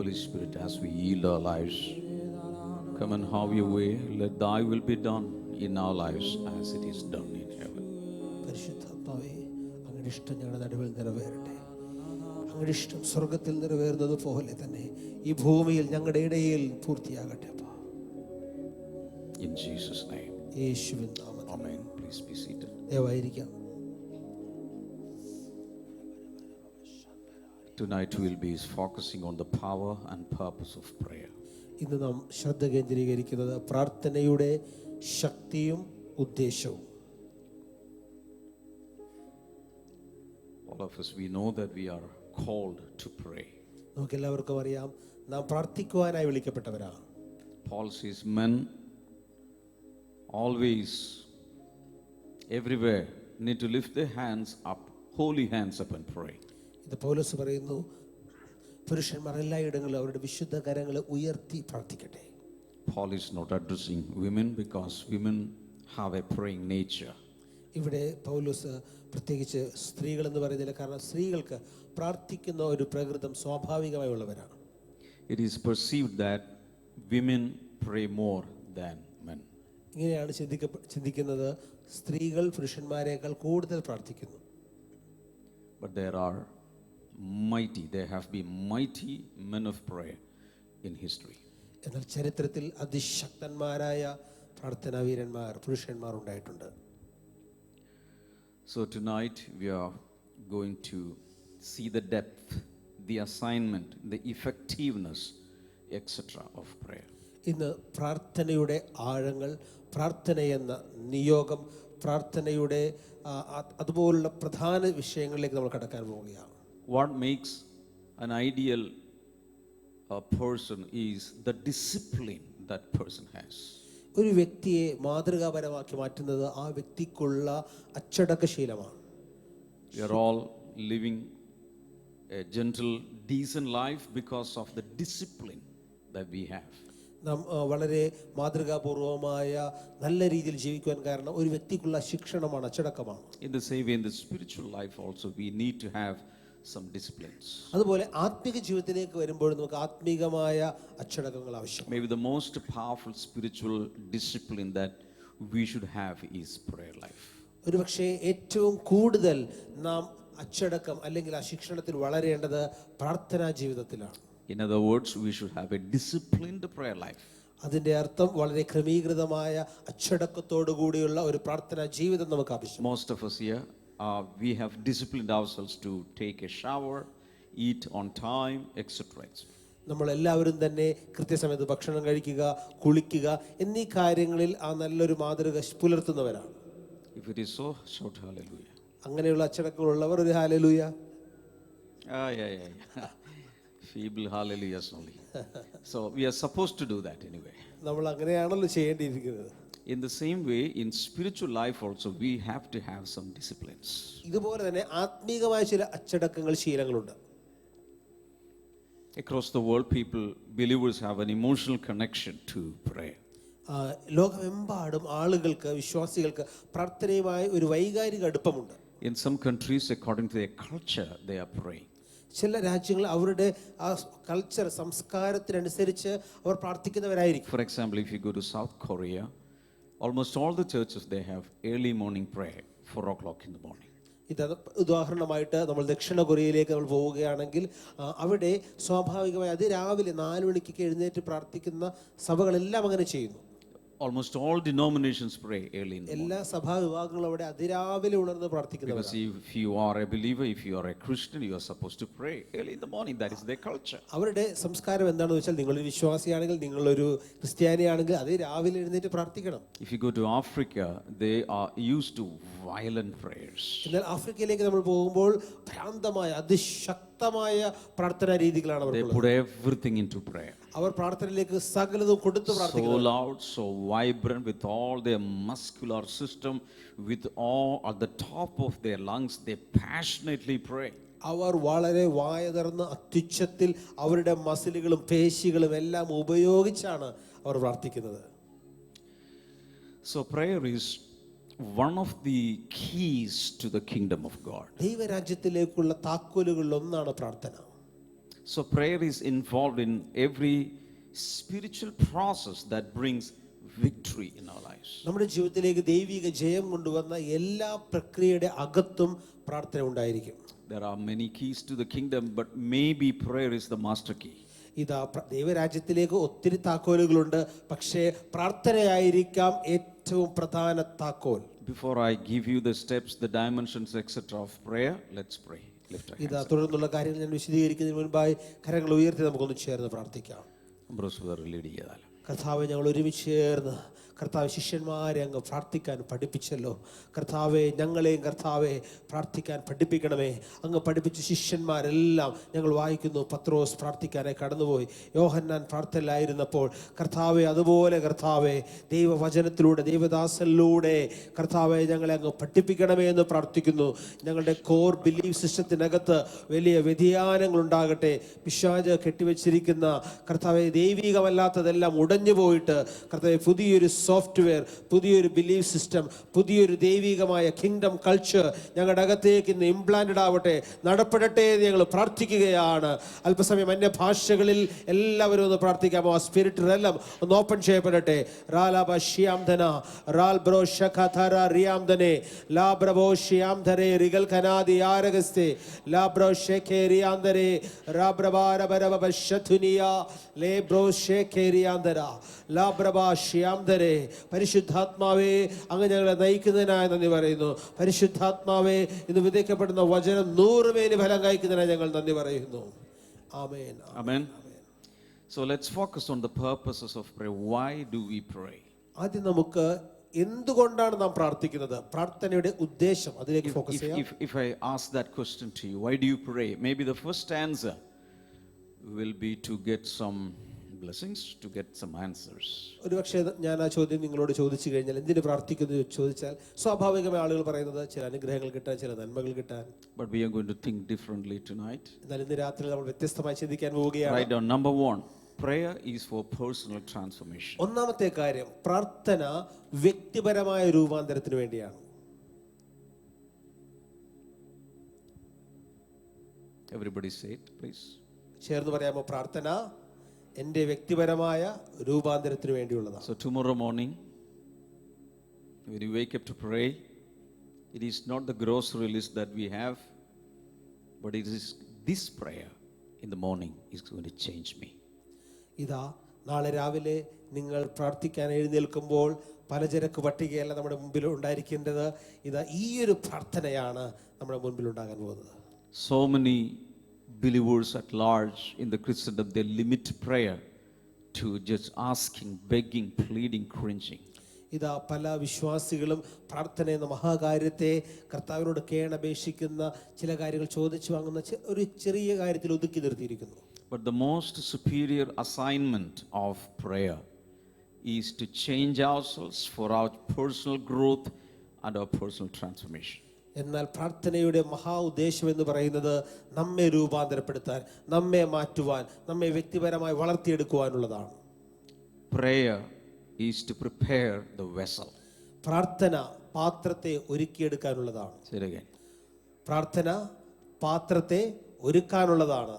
Speaker 2: Holy Spirit, as we yield our lives, come and have your way. Let thy will be done in our lives as it is done in heaven.
Speaker 3: പരിശുദ്ധാത്മാവേ, അങ്ങയുടെ ഇഷ്ടം ഞങ്ങളുടെ നടുവിൽ നിറവേറട്ടെ. അങ്ങയുടെ ഇഷ്ടം സ്വർഗത്തിൽ നിറവേറുന്നത് പോലെ തന്നെ ഈ ഭൂമിയിൽ ഞങ്ങളുടെ ഇടയിൽ പൂർത്തിയാകട്ടെ.
Speaker 2: In Jesus' name.
Speaker 3: യേശുവിൻ നാമത്തിൽ.
Speaker 2: Amen. Please be seated.
Speaker 3: ദയവായിരിക്കാം.
Speaker 2: Tonight we will be focusing on the power and purpose of prayer.
Speaker 3: ഇന്ന് നാം ശ്രദ്ധ കേന്ദ്രീകരിക്കുന്നത് പ്രാർത്ഥനയുടെ ശക്തിയും ഉദ്ദേശവും.
Speaker 2: All of us, we know that we are called to pray.
Speaker 3: നമുക്കെല്ലാവർക്കും അറിയാം, നാം പ്രാർത്ഥിക്കുവാനായി വിളിക്കപ്പെട്ടവരാണ്.
Speaker 2: Paul says men always, everywhere, need to lift their hands up, holy hands up, and pray.
Speaker 3: ഇത് പൗലോസ് പറയുന്നു, പുരുഷന്മാർ എല്ലായിടങ്ങളിലും അവരുടെ വിശുദ്ധ കരങ്ങളെ ഉയർത്തി പ്രാർത്ഥിക്കട്ടെ.
Speaker 2: Paul is not addressing women because women have a praying nature.
Speaker 3: ഇവിടെ പൗലോസ് പ്രത്യേകിച്ച് സ്ത്രീകളെന്ന് പറയുന്നില്ല, കാരണം സ്ത്രീകൾക്ക് പ്രാർത്ഥിക്കുന്ന ഒരു പ്രകൃതം സ്വാഭാവികമായി ഉള്ളവരാണ്.
Speaker 2: It is perceived that women pray more than men.
Speaker 3: ഇങ്ങനെയാണ് ചിന്തിക്കുന്നത്, സ്ത്രീകൾ പുരുഷന്മാരെക്കാൾ കൂടുതൽ പ്രാർത്ഥിക്കുന്നു.
Speaker 2: But there have been mighty men of prayer in history.
Speaker 3: എന്നാൽ ചരിത്രത്തിൽ അതിശക്തന്മാരായ പ്രാർത്ഥനാ വീരന്മാർ, പുരുഷന്മാർ ഉണ്ടായിട്ടുണ്ട്.
Speaker 2: So tonight we are going to see the depth, the assignment, the effectiveness, etc. of prayer.
Speaker 3: ഇന്ന് പ്രാർത്ഥനയുടെ ആഴങ്ങൾ, പ്രാർത്ഥനയെന്ന നിയോഗം, പ്രാർത്ഥനയുടെ അതുപോലുള്ള പ്രധാന വിഷയങ്ങളിലേക്ക് നമ്മൾ കടക്കാൻ പോവുകയാണ്.
Speaker 2: What makes an ideal person is the discipline that person has.
Speaker 3: ഒരു വ്യക്തിയെ മാതൃകാപരമാക്കി മാറ്റുന്നത് ആ വ്യക്തിക്കുള്ള അച്ചടക്കശീലമാണ്.
Speaker 2: We are all living a gentle, decent life because of the discipline that we have.
Speaker 3: നാം വളരെ മാതൃകാപൂർവമായ നല്ല രീതിയിൽ ജീവിക്കുവാൻ കാരണം ഒരു വ്യക്തിക്കുള്ള ശിക്ഷണമാണ്, അച്ചടക്കമാണ്.
Speaker 2: In the same way, in the spiritual life also, we need to have some disciplines.
Speaker 3: അതുപോലെ ആത്മീക ജീവിതത്തിലേക്ക് വരുമ്പോൾ നമുക്ക് ആത്മീകമായ അച്ചടക്കങ്ങൾ ആവശ്യമാണ്.
Speaker 2: Maybe the most powerful spiritual discipline that we should have is prayer life.
Speaker 3: ഒരുപക്ഷെ ഏറ്റവും കൂടുതൽ നാം അച്ചടക്കം അല്ലെങ്കിൽ ആ ശിക്ഷണത്തിൽ വളരേണ്ടത് പ്രാർത്ഥനാ ജീവിതത്തിലാണ്.
Speaker 2: In other words, we should have a disciplined prayer life.
Speaker 3: അതിന്റെ അർത്ഥം വളരെ ക്രമീകൃതമായ അച്ചടക്കത്തോടു കൂടിയുള്ള ഒരു പ്രാർത്ഥനാ ജീവിതം നമുക്ക് ആവശ്യമാണ്.
Speaker 2: Most of us here, we have disciplined ourselves to take a shower, eat on time, etc.
Speaker 3: നമ്മൾ എല്ലാവരും തന്നെ കൃത്യസമയത്ത് ഭക്ഷണം കഴിക്കുക, കുളിക്കുക എന്നീ കാര്യങ്ങളിൽ ആ നല്ലൊരു മാതൃക പുലർത്തുന്നവരാണ്.
Speaker 2: If it is so, shout hallelujah.
Speaker 3: അങ്ങനെയുള്ള അച്ചടക്കമുള്ളവർ ഒരു hallelujah.
Speaker 2: Yeah. Feeble hallelujahs only. So we are supposed to do that anyway.
Speaker 3: നമ്മൾ അങ്ങനെയാണല്ലോ ചെയ്യേണ്ടിയിരിക്കുന്നത്.
Speaker 2: In the same way, in spiritual life also, we have to have some disciplines.
Speaker 3: ഇതുപോലെ തന്നെ ആത്മീകമായ ചില അച്ചടക്കങ്ങൾ, ശീലങ്ങളുണ്ട്.
Speaker 2: Across the world, believers have an emotional connection to prayer.
Speaker 3: ലോകമെമ്പാടും ആളുകൾക്ക്, വിശ്വാസികൾക്ക് പ്രാർത്ഥനയുമായി ഒരു വൈകാരിക അടുപ്പമുണ്ട്.
Speaker 2: In some countries, according to their culture, they are praying.
Speaker 3: ചില രാജ്യങ്ങൾ അവരുടെ ആ കൾച്ചർ, സംസ്കാരത്തിനനുസരിച്ച് അവർ പ്രാർത്ഥിക്കുന്നവരായിരിക്കും.
Speaker 2: For example, if you go to South Korea, almost all the churches, they have early morning prayer, 4 o'clock in the morning.
Speaker 3: ഇത് ഉദാഹരണമായിട്ട് നമ്മൾ ദക്ഷിണ കൊറിയയിലേക്ക് നമ്മൾ പോവുകയാണെങ്കിൽ അവിടെ സ്വാഭാവികമായി അതിരാവിലെ 4 മണിക്ക് എഴുന്നേറ്റ് പ്രാർത്ഥിക്കുന്ന സഭകളെല്ലാം അങ്ങനെ ചെയ്യുന്നു.
Speaker 2: Almost all denominations pray early in the morning.
Speaker 3: എല്ലാ സഭാ വിഭാഗങ്ങളും അവിടെ അതിരാവിലെ ഉണർന്ന് പ്രാർത്ഥിക്കുന്നവരാണ്.
Speaker 2: Because if you are a believer, if you are a Christian, you are supposed to pray early in the morning. That is their culture.
Speaker 3: അവരുടെ സംസ്കാരം എന്താണെന്ന് വെച്ചാൽ, നിങ്ങളൊരു വിശ്വാസിയാണെങ്കിൽ, നിങ്ങളൊരു ക്രിസ്ത്യാനിയാണെങ്കിൽ അത് രാവിലെ എഴുന്നേറ്റ് പ്രാർത്ഥിക്കണം.
Speaker 2: If you go to Africa, they are used to violent prayers.
Speaker 3: എന്നാൽ ആഫ്രിക്കയിലേക്ക് നമ്മൾ പോകുമ്പോൾ ഭ്രാന്തമായ അതിശക്തമായ പ്രാർത്ഥനാ രീതികളാണ്
Speaker 2: They
Speaker 3: അവർക്കുള്ളത്.
Speaker 2: put everything into prayer.
Speaker 3: അവർ പ്രാർത്ഥനയിലേക്ക് സകലതും കൊടുത്തു
Speaker 2: So
Speaker 3: പ്രാർത്ഥിക്കുന്നു.
Speaker 2: loud, so vibrant, with all their muscular system, with all at the top of their lungs, they passionately pray.
Speaker 3: അവർ വളരെ വായതർന്ന് അത്യുച്ചത്തിൽ അവരുടെ മസിലുകളും പേശികളും എല്ലാം ഉപയോഗിച്ചാണ് അവർ പ്രാർത്ഥിക്കുന്നത്.
Speaker 2: So prayer is one of the keys to the kingdom of God.
Speaker 3: ദൈവരാജ്യത്തിലേക്കുള്ള താക്കോലുകളിൽ ഒന്നാണ് പ്രാർത്ഥന.
Speaker 2: So prayer is involved in every spiritual process that brings victory in our lives.
Speaker 3: നമ്മുടെ ജീവിതത്തിലേക്ക് ദൈവിക ജയം കൊണ്ടുവന്ന എല്ലാ പ്രക്രിയയുടെ അകത്തും പ്രാർത്ഥന ഉണ്ടായിരിക്കും.
Speaker 2: There are many keys to the kingdom, but maybe prayer is the master key.
Speaker 3: ഇതാ ദൈവരാജ്യത്തിലേക്ക് ഒത്തിരി താക്കോലുകളുണ്ട്, പക്ഷേ പ്രാർത്ഥനയായിരിക്കാം ഏറ്റവും പ്രധാന താക്കോൽ.
Speaker 2: Before I give you the steps, the dimensions, etc. of prayer, let's pray. Lift our
Speaker 3: ഇതാ
Speaker 2: hands.
Speaker 3: തുടർന്നുള്ള കാര്യങ്ങൾ ഞാൻ വിശദീകരിക്കുന്നതിന് മുൻപായി കരങ്ങൾ ഉയർത്തി നമുക്കൊന്ന് ചേർന്ന് പ്രാർത്ഥിക്കാം.
Speaker 2: Ambrose brother lead ചെയ്താൽ.
Speaker 3: കർത്താവെ, ഞങ്ങൾ ഒരുമിച്ച് ചേർന്ന് കർത്താവ് ശിഷ്യന്മാരെ അങ്ങ് പ്രാർത്ഥിക്കാൻ പഠിപ്പിച്ചല്ലോ. കർത്താവെ, ഞങ്ങളെയും കർത്താവെ പ്രാർത്ഥിക്കാൻ പഠിപ്പിക്കണമേ. അങ്ങ് പഠിപ്പിച്ച ശിഷ്യന്മാരെല്ലാം ഞങ്ങൾ വായിക്കുന്നു. പത്രോസ് പ്രാർത്ഥിക്കാനായി കടന്നുപോയി. യോഹന്നാൻ പ്രാർത്ഥനയിലായിരുന്നപ്പോൾ കർത്താവെ അതുപോലെ കർത്താവെ ദൈവവചനത്തിലൂടെ ദൈവദാസനിലൂടെ കർത്താവെ ഞങ്ങളെ അങ്ങ് പഠിപ്പിക്കണമേ എന്ന് പ്രാർത്ഥിക്കുന്നു. ഞങ്ങളുടെ കോർ ബിലീഫ് സിസ്റ്റത്തിനകത്ത് വലിയ വ്യതിയാനങ്ങൾ ഉണ്ടാകട്ടെ. പിശാച് കെട്ടിവെച്ചിരിക്കുന്ന കർത്താവെ ദൈവികമല്ലാത്തതെല്ലാം ഉടഞ്ഞു പോയിട്ട് കർത്താവെ പുതിയൊരു സോഫ്റ്റ്വെയർ, പുതിയൊരു ബിലീഫ് സിസ്റ്റം, പുതിയൊരു ദൈവികമായ കിങ്ഡം കൾച്ചർ ഞങ്ങളുടെ അകത്തേക്ക് ഇന്ന് ഇംപ്ലാന്റഡ് ആവട്ടെ, നടപ്പെടട്ടെ എന്ന് ഞങ്ങൾ പ്രാർത്ഥിക്കുകയാണ്. അല്പസമയം അന്യഭാഷകളിൽ എല്ലാവരും ഒന്ന് പ്രാർത്ഥിക്കാമോ? ആ സ്പിരിറ്റ് എല്ലാം ഒന്ന് ഓപ്പൺ ചെയ്യപ്പെടട്ടെ. റാലാബ ഷിയാംധന റാൽ ബ്രോ ഷഖധര റിയാംധനെ ലാബ്രബോ ഷിയാംധരെ റിഗൽ ഖനാദി ആരഗസ്തെ ലാബ്രോ ഷേഖേ റിയാംധരെ റാബ്രബാരബരബ ശതുനിയ ലേബ്രോ ഷേഖേ റിയാംധര ലാബ്രബ ഷിയാംധരെ. പരിശുദ്ധാത്മാവേ, അങ്ങ് ഞങ്ങളെ നയിക്കുന്നതിനായി നന്ദി പറയുന്നു. പരിശുദ്ധാത്മാവേ, ഇന്ന് വിതയ്ക്കപ്പെടുന്ന വചനം 100 മേനി ഫലം കായ്ക്കുന്നതിനായി ഞങ്ങൾ നന്ദി പറയുന്നു. ആമേൻ.
Speaker 2: Amen. So let's focus on the purposes of prayer. Why do we pray?
Speaker 3: ആദ്യം നമുക്ക് എന്തുകൊണ്ടാണ് നാം പ്രാർത്ഥിക്കുന്നത്, പ്രാർത്ഥനയുടെ ഉദ്ദേശം, അതിലേക്ക് ഫോക്കസ് ചെയ്യാം.
Speaker 2: If I ask that question to you, why do you pray? Maybe the first answer will be to get some blessings, to get some answers.
Speaker 3: ഒരുപക്ഷെ ഞാൻ ആ ചോദ്യം നിങ്ങളോട് ചോദിച്ചു കഴിഞ്ഞാൽ എന്തിനു പ്രാർത്ഥിക്കുന്നു ചോദിച്ചാൽ സ്വാഭാവികമായി ആളുകൾ പറയുന്നത് ചില അനുഗ്രഹങ്ങൾ കിട്ടാൻ, ചില നന്മകൾ കിട്ടാൻ.
Speaker 2: But we are going to think differently tonight.
Speaker 3: എന്നാൽ ഇന്ന് രാത്രി നമ്മൾ വ്യത്യസ്തമായി ചിന്തിക്കാൻ പോവുകയാണ്.
Speaker 2: Write down number 1. Prayer is for personal transformation.
Speaker 3: ഒന്നാമത്തെ കാര്യം, പ്രാർത്ഥന വ്യക്തിപരമായ രൂപാന്തരത്തിന് വേണ്ടിയാണ്.
Speaker 2: Everybody say it, please.
Speaker 3: ചേർന്ന് പറയാമോ? പ്രാർത്ഥന എൻ്റെ വ്യക്തിപരമായ രൂപാന്തരത്തിന് വേണ്ടിയുള്ളതാണ്.
Speaker 2: So tomorrow morning, when you wake up to pray, it is not the grocery list that we have, but it is this prayer in the morning is going to change me.
Speaker 3: ഇതാ നാളെ രാവിലെ നിങ്ങൾ പ്രാർത്ഥിക്കാൻ എഴുന്നേൽക്കുമ്പോൾ പലചരക്ക് പട്ടികയല്ല നമ്മുടെ മുമ്പിൽ ഉണ്ടായിരിക്കേണ്ടത്. ഇതാ ഈ ഒരു പ്രാർത്ഥനയാണ് നമ്മുടെ മുൻപിൽ ഉണ്ടാകാൻ പോകുന്നത്.
Speaker 2: So many believers at large in the Christendom, they limit prayer to just asking, begging, pleading, cringing.
Speaker 3: ഇതാ പല വിശ്വാസികളും പ്രാർത്ഥന എന്ന മഹാകാര്യത്തെ കർത്താവിനോട് കേണപേക്ഷിക്കുന്ന, ചില കാര്യങ്ങൾ ചോദിച്ചു വാങ്ങുന്ന ഒരു ചെറിയ കാര്യത്തിൽ ഒതുക്കി നിർത്തിയിരിക്കുന്നു.
Speaker 2: But the most superior assignment of prayer is to change ourselves for our personal growth and our personal transformation.
Speaker 3: എന്നാൽ പ്രാർത്ഥനയുടെ മഹാ ഉദ്ദേശം എന്ന് പറയുന്നത് നമ്മെ രൂപാന്തരപ്പെടുത്താൻ, നമ്മെ മാറ്റുവാൻ, നമ്മെ വ്യക്തിപരമായി വളർത്തിയെടുക്കുവാനുള്ളതാണ്.
Speaker 2: Prayer is to prepare the vessel.
Speaker 3: പ്രാർത്ഥന പാത്രത്തെ ഒരുക്കിയെടുക്കാനുള്ളതാണ്.
Speaker 2: Say it again.
Speaker 3: പ്രാർത്ഥന പാത്രത്തെ ഒരുക്കാനുള്ളതാണ്.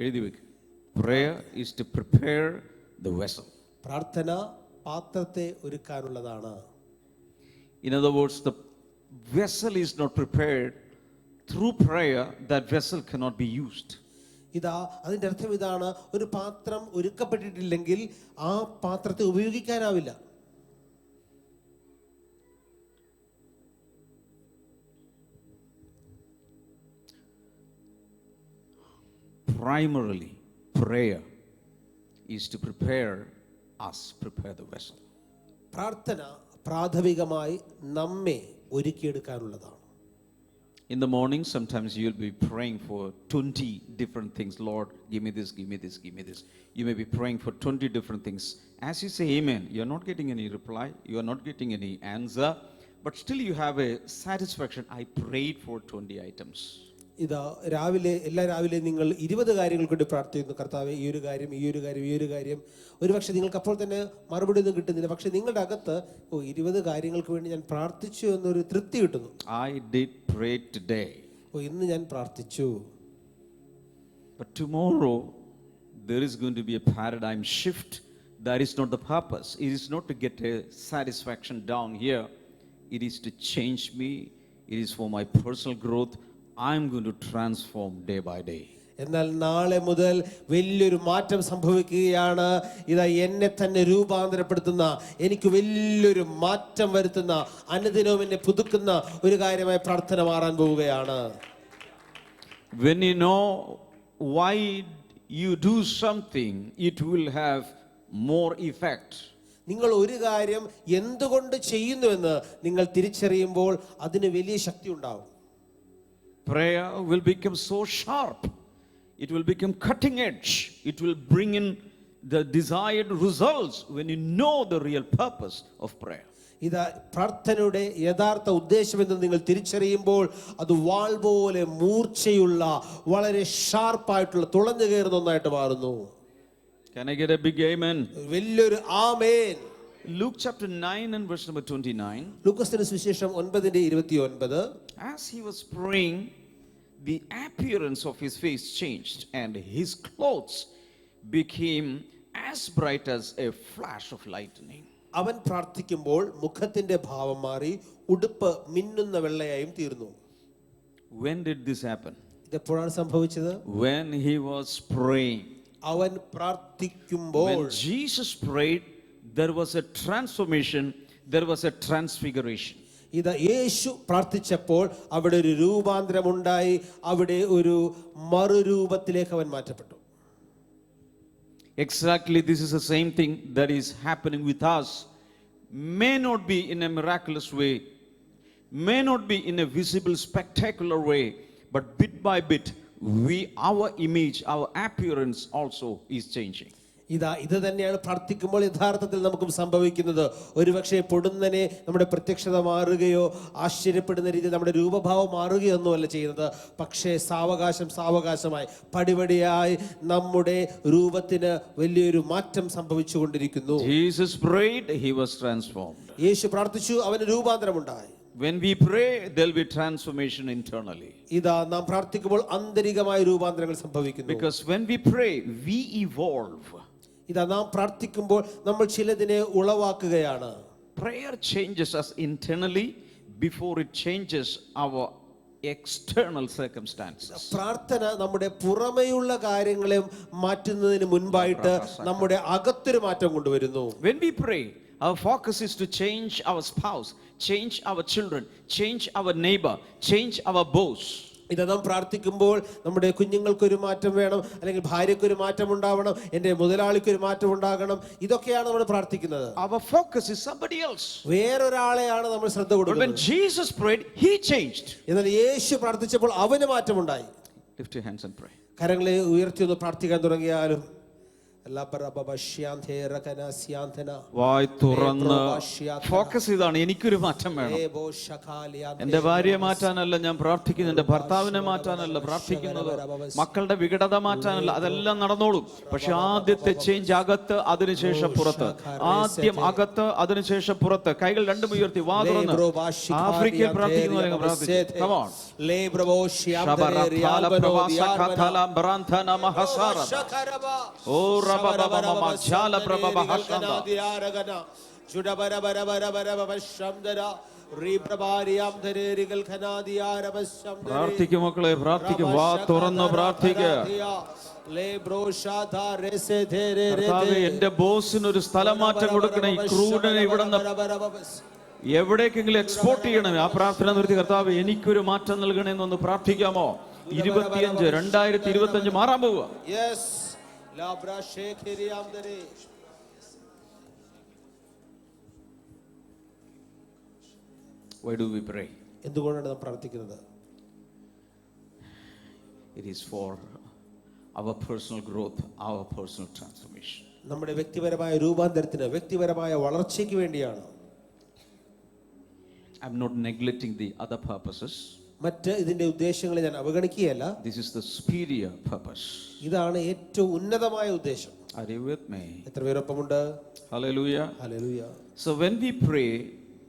Speaker 2: എഴുതി വെക്ക്. Prayer is to prepare the vessel.
Speaker 3: പ്രാർത്ഥന പാത്രത്തെ ഒരുക്കാനുള്ളതാണ്.
Speaker 2: In other words, the vessel is not prepared through prayer, that vessel cannot be used.
Speaker 3: ഇതാ അതിൻ്റെ അർത്ഥം ഇതാണ്, ഒരു പാത്രം ഒരുക്കപ്പെട്ടിട്ടില്ലെങ്കിൽ ആ പാത്രത്തെ ഉപയോഗിക്കാനാവില്ല.
Speaker 2: Primarily, prayer is to prepare us, prepare the vessel.
Speaker 3: പ്രാർത്ഥന പ്രാഥമികമായി നമ്മെ ഒരുക്കിയെടുക്കാനുള്ളതാണ്.
Speaker 2: In the morning, sometimes you'll be praying for 20 different things. Lord, give me this, give me this, give me this. You may be praying for 20 different things. As you say amen, you're not getting any reply, you are not getting any answer, but still you have a satisfaction. I prayed for 20 items.
Speaker 3: ഇതാ എല്ലാ രാവിലെ നിങ്ങൾ 20 കാര്യങ്ങൾ കൊണ്ട് പ്രാർത്ഥിക്കുന്നു. കർത്താവേ, ഈ ഒരു കാര്യം, ഈ ഒരു കാര്യം, ഈ ഒരു കാര്യം. ഒരുപക്ഷെ നിങ്ങൾക്ക് അപ്പോൾ തന്നെ മറുപടി ഒന്നും കിട്ടുന്നില്ല, പക്ഷെ നിങ്ങളുടെ അകത്ത് 20 കാര്യങ്ങൾക്ക് വേണ്ടി ഞാൻ പ്രാർത്ഥിച്ചു എന്നൊരു തൃപ്തി കിട്ടുന്നു.
Speaker 2: I did pray today.
Speaker 3: ഇന്ന് ഞാൻ പ്രാർത്ഥിച്ചു.
Speaker 2: But tomorrow, there is going to be a paradigm shift. That is not the purpose. It is not to get a satisfaction down here. It is to change me. It is for my personal growth. I am going to transform day by day.
Speaker 3: എന്നാൽ നാളെ മുതൽ വലിയൊരു മാറ്റം സംഭവിക്കുകയാണ്. ഇതാ എന്നെ തന്നെ രൂപാന്തരപ്പെടുത്തുന്ന, എനിക്ക് വലിയൊരു മാറ്റം വരുത്തുന്ന, അനുദിനവും എന്നെ പുതുക്കുന്ന ഒരു കാര്യമായി പ്രാർത്ഥന മാറാൻ പോവുകയാണ്.
Speaker 2: When you know why you do something, it will have more effect.
Speaker 3: നിങ്ങൾ ഒരു കാര്യം എന്തുകൊണ്ട് ചെയ്യുന്നുവെന്ന് നിങ്ങൾ തിരിച്ചറിയുമ്പോൾ അതിന് വലിയ ശക്തി ഉണ്ടാവും.
Speaker 2: Prayer will become so sharp. It will become cutting edge. It will bring in the desired results when you know the real purpose of prayer.
Speaker 3: ഇതാ പ്രാർത്ഥനയുടെ യഥാർത്ഥ ഉദ്ദേശം എന്ന് നിങ്ങൾ തിരിച്ചറിയുമ്പോൾ അത് വാൾ പോലെ മൂർച്ചയുള്ള, വളരെ ഷാർപ്പായിട്ടുള്ള, തുളഞ്ഞു കയറുന്ന ഒന്നായിട്ട് മാറുന്നു.
Speaker 2: Can I get a big amen?
Speaker 3: വലിയൊരു ആമേൻ.
Speaker 2: Luke chapter 9 and verse number 29.
Speaker 3: ലൂക്കോസിന്റെ സുവിശേഷം 9:29.
Speaker 2: As he was praying, the appearance of his face changed, and his clothes became as bright as a flash of lightning.
Speaker 3: അവൻ പ്രാർത്ഥിക്കുമ്പോൾ മുഖത്തിന്റെ ഭാവം മാറി, ഉടുപ്പ് മിന്നുന്ന വെള്ളയായും തീർന്നു.
Speaker 2: When did this happen?
Speaker 3: ഇതെപ്പോഴാണ് സംഭവിച്ചത്?
Speaker 2: When he was praying.
Speaker 3: അവൻ പ്രാർത്ഥിക്കുമ്പോൾ.
Speaker 2: When Jesus prayed, there was a transformation, there was a transfiguration.
Speaker 3: ഇതാ യേശു പ്രാർത്ഥിച്ചപ്പോൾ അവിടെ ഒരു രൂപാന്തരം ഉണ്ടായി, അവിടെ ഒരു മറുരൂപത്തിലേക്ക് അവൻ മാറ്റപ്പെട്ടു.
Speaker 2: Exactly, this is the same thing that is happening with us. May not be in a miraculous way, may not be in a visible, spectacular way, but bit by bit, our image, our appearance also is changing.
Speaker 3: ഇത് തന്നെയാണ് പ്രാർത്ഥിക്കുമ്പോൾ യഥാർത്ഥത്തിൽ നമുക്കും സംഭവിക്കുന്നത്. ഒരുപക്ഷെ പൊടുന്നനെ നമ്മുടെ പ്രത്യക്ഷത മാറുകയോ ആശ്ചര്യപ്പെടുന്ന രീതിയിൽ നമ്മുടെ രൂപഭാവം മാറുകയോ ഒന്നുമല്ല ചെയ്യുന്നത്. പക്ഷേ സാവകാശമായി പടിപടിയായി നമ്മുടെ രൂപത്തിന് വലിയൊരു മാറ്റം സംഭവിച്ചുകൊണ്ടിരിക്കുന്നു.
Speaker 2: Jesus prayed, he was transformed.
Speaker 3: യേശു പ്രാർത്ഥിച്ചു, അവന് രൂപാന്തരമുണ്ടായി.
Speaker 2: When we pray, there will be transformation internally.
Speaker 3: ഇതാ നാം പ്രാർത്ഥിക്കുമ്പോൾ ആന്തരികമായ രൂപാന്തരങ്ങൾ സംഭവിക്കുന്നു.
Speaker 2: Because when we pray, we evolve.
Speaker 3: ഇതാ നാം പ്രാർത്ഥിക്കുമ്പോൾ നമ്മൾ ചിലതിനെ ഉളവാക്കുകയാണ്.
Speaker 2: Prayer changes us internally before it changes our external circumstances.
Speaker 3: പ്രാർത്ഥന നമ്മുടെ പുറമേയുള്ള കാര്യങ്ങളെ മാറ്റുന്നതിന് മുൻപായിട്ട് നമ്മുടെ അകത്തൊരു മാറ്റം കൊണ്ടുവരുന്നു.
Speaker 2: When we pray, our focus is to change our spouse, change our children, change our neighbor, change our boss.
Speaker 3: ഇത് നാം പ്രാർത്ഥിക്കുമ്പോൾ നമ്മുടെ കുഞ്ഞുങ്ങൾക്കൊരു മാറ്റം വേണം, അല്ലെങ്കിൽ ഭാര്യയ്ക്കൊരു മാറ്റം ഉണ്ടാവണം, എൻ്റെ മുതലാളിക്കൊരു മാറ്റം ഉണ്ടാകണം. ഇതൊക്കെയാണ് നമ്മൾ പ്രാർത്ഥിക്കുന്നത്.
Speaker 2: Our focus is somebody else.
Speaker 3: വേറൊരാളെയാണ് നമ്മൾ ശ്രദ്ധ കൊടുക്കുന്നത്.
Speaker 2: But when Jesus prayed, he changed.
Speaker 3: എന്നാൽ യേശു പ്രാർത്ഥിച്ചപ്പോൾ അവന് മാറ്റമുണ്ടായി.
Speaker 2: Lift your hands and pray.
Speaker 3: കരങ്ങളെ ഉയർത്തി ഒന്ന് പ്രാർത്ഥിക്കാൻ തുടങ്ങിയാലും
Speaker 2: വായ് തുറന്ന് ഫോക്കസ് ചെയ്താണ്, എനിക്കൊരു മാറ്റം വേണം. എന്റെ ഭാര്യയെ മാറ്റാനല്ല ഞാൻ പ്രാർത്ഥിക്കുന്നത്, എന്റെ ഭർത്താവിനെ മാറ്റാനല്ല പ്രാർത്ഥിക്കുന്നത്, മക്കളുടെ വികടത മാറ്റാനല്ല, അതെല്ലാം നടന്നോളും. പക്ഷെ ആദ്യത്തെ ചേഞ്ച് അകത്ത്, അതിനുശേഷം പുറത്ത്. ആദ്യം അകത്ത്, അതിനുശേഷം പുറത്ത്. കൈകൾ രണ്ടും ഉയർത്തി വാ തുറന്ന് ആഫ്രിക്കയിൽ പ്രാർത്ഥിക്കുന്നവരെ പ്രാർത്ഥിക്കും മക്കളെ, പ്രാർത്ഥിക്കും. വാ തുറന്ന് പ്രാർത്ഥിക്കുക. എന്റെ ബോസിനൊരു സ്ഥലമാറ്റം കൊടുക്കണേ, ഈ ക്രൂഡിനെ ഇവിടെ എവിടേക്കെങ്കിലും എക്സ്പോർട്ട് ചെയ്യണമേ. ആ പ്രാർത്ഥന നിർത്തി, കർത്താവ് എനിക്കൊരു മാറ്റം നൽകണമെന്നൊന്ന് പ്രാർത്ഥിക്കാമോ? 2025 മാറാൻ പോവുക. Why do we pray?
Speaker 3: എന്തുകൊണ്ടാണ് നാം പ്രാർത്ഥിക്കുന്നത്?
Speaker 2: It is for our personal growth, our personal transformation.
Speaker 3: നമ്മുടെ വ്യക്തിപരമായ രൂപാന്തരത്തിന്, വ്യക്തിപരമായ വളർച്ചയ്ക്ക് വേണ്ടിയാണ്.
Speaker 2: I'm not neglecting the other purposes.
Speaker 3: മറ്റ് ഇതിന്റെ ഉദ്ദേശങ്ങളെ ഞാൻ അവഗണിക്കുകയല്ല.
Speaker 2: This is the superior purpose.
Speaker 3: ഇതാണ് ഏറ്റവും ഉന്നതമായ ഉദ്ദേശം.
Speaker 2: Are you with me?
Speaker 3: എത്ര പേരൊപ്പമുണ്ട്?
Speaker 2: Hallelujah.
Speaker 3: Hallelujah.
Speaker 2: So when we pray,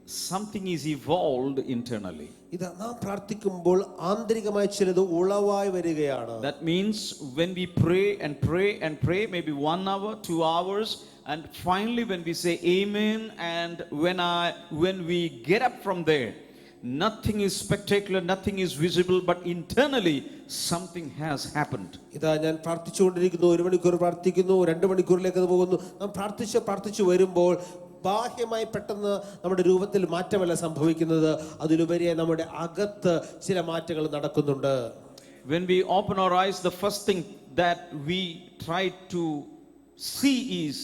Speaker 2: something is evolved internally.
Speaker 3: ഇത് നാം പ്രാർത്ഥിക്കുമ്പോൾ ആന്തരികമായി ചിലത് ഉളവായി വരികയാണ്.
Speaker 2: That means when we pray and pray and pray, maybe 1 hour, 2 hours, and finally when we say amen, and when we get up from there, nothing is spectacular, nothing is visible, but internally something has happened.
Speaker 3: ഇതാ ഞാൻ പ്രാർത്ഥിച്ചുകൊണ്ടിരിക്കുന്നു, 1 മണിക്കൂർ പ്രാർത്ഥിക്കുന്നു, 2 മണിക്കൂറിലേക്ക് അത് പോകുന്നു. നാം പ്രാർത്ഥിച്ചു വരുമ്പോൾ ബാഹ്യമായി പെട്ടെന്ന് നമ്മുടെ രൂപത്തിൽ മാറ്റമല്ല സംഭവിക്കുന്നത്, അതിലുപരിയായി നമ്മുടെ അകത്ത് ചില മാറ്റങ്ങൾ നടക്കുന്നുണ്ട്.
Speaker 2: When we open our eyes, the first thing that we try to see is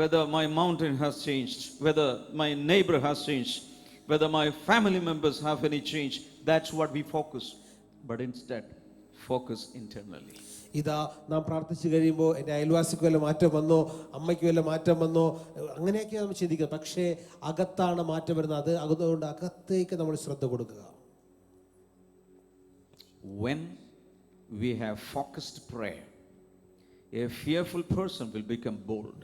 Speaker 2: whether my mountain has changed, whether my neighbor has changed, whether my family members have any change. That's what we focus. But instead, focus internally.
Speaker 3: ഇതാ നാം പ്രാർത്ഥിച്ചു കഴിയുമ്പോൾ എൻ്റെ അയൽവാസിക്ക് വല്ല മാറ്റം വന്നോ, അമ്മയ്ക്ക് വല്ല മാറ്റം വന്നോ, അങ്ങനെയൊക്കെ നമ്മൾ ചിന്തിക്കുക. പക്ഷേ അകത്താണ് മാറ്റം വരുന്നത്. അതുകൊണ്ട് അകത്തേക്ക് നമ്മൾ ശ്രദ്ധ കൊടുക്കുക.
Speaker 2: When we have focused prayer, a fearful person will become bold.